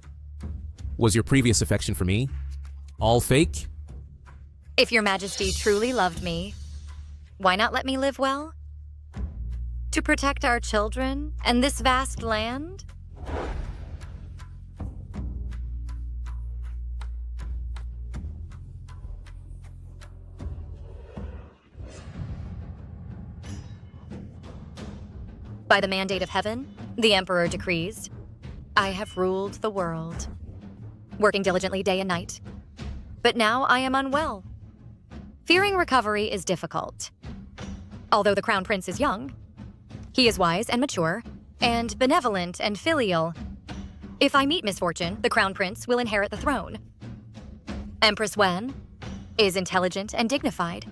was your previous affection for me all fake? If your Majesty truly loved me, why not let me live well? To protect our children and this vast land? By the mandate of heaven, the Emperor decrees, I have ruled the world, working diligently day and night. But now I am unwell. Fearing recovery is difficult. Although the Crown Prince is young, he is wise and mature, and benevolent and filial. If I meet misfortune, the Crown Prince will inherit the throne. Empress Wen is intelligent and dignified,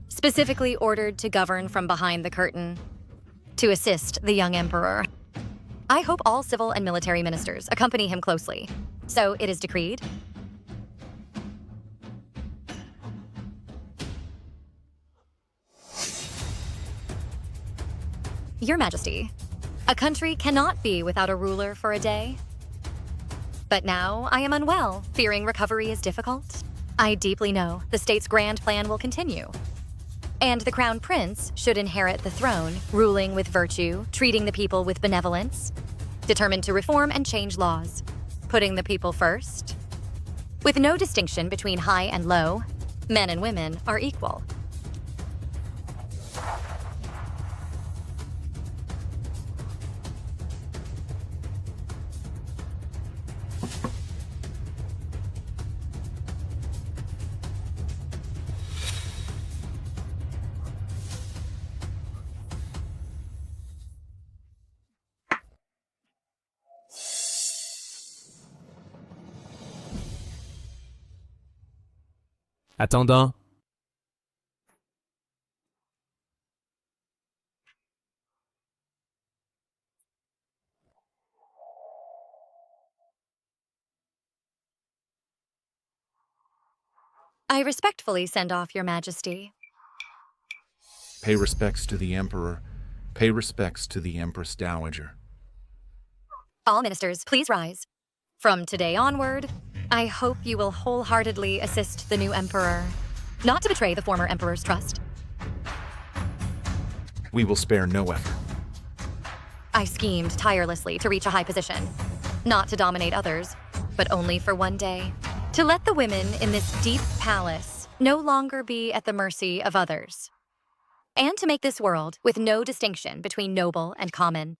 specifically ordered to govern from behind the curtain, to assist the young emperor. I hope all civil and military ministers accompany him closely. So it is decreed. Your Majesty, a country cannot be without a ruler for a day. But now I am unwell, fearing recovery is difficult. I deeply know the state's grand plan will continue. And the Crown Prince should inherit the throne, ruling with virtue, treating the people with benevolence, determined to reform and change laws, putting the people first. With no distinction between high and low, men and women are equal. Attendant. I respectfully send off, Your Majesty. Pay respects to the Emperor. Pay respects to the Empress Dowager. All ministers, please rise. From today onward, I hope you will wholeheartedly assist the new emperor, not to betray the former emperor's trust. We will spare no effort. I schemed tirelessly to reach a high position, not to dominate others, but only for one day. To let the women in this deep palace no longer be at the mercy of others. And to make this world with no distinction between noble and common.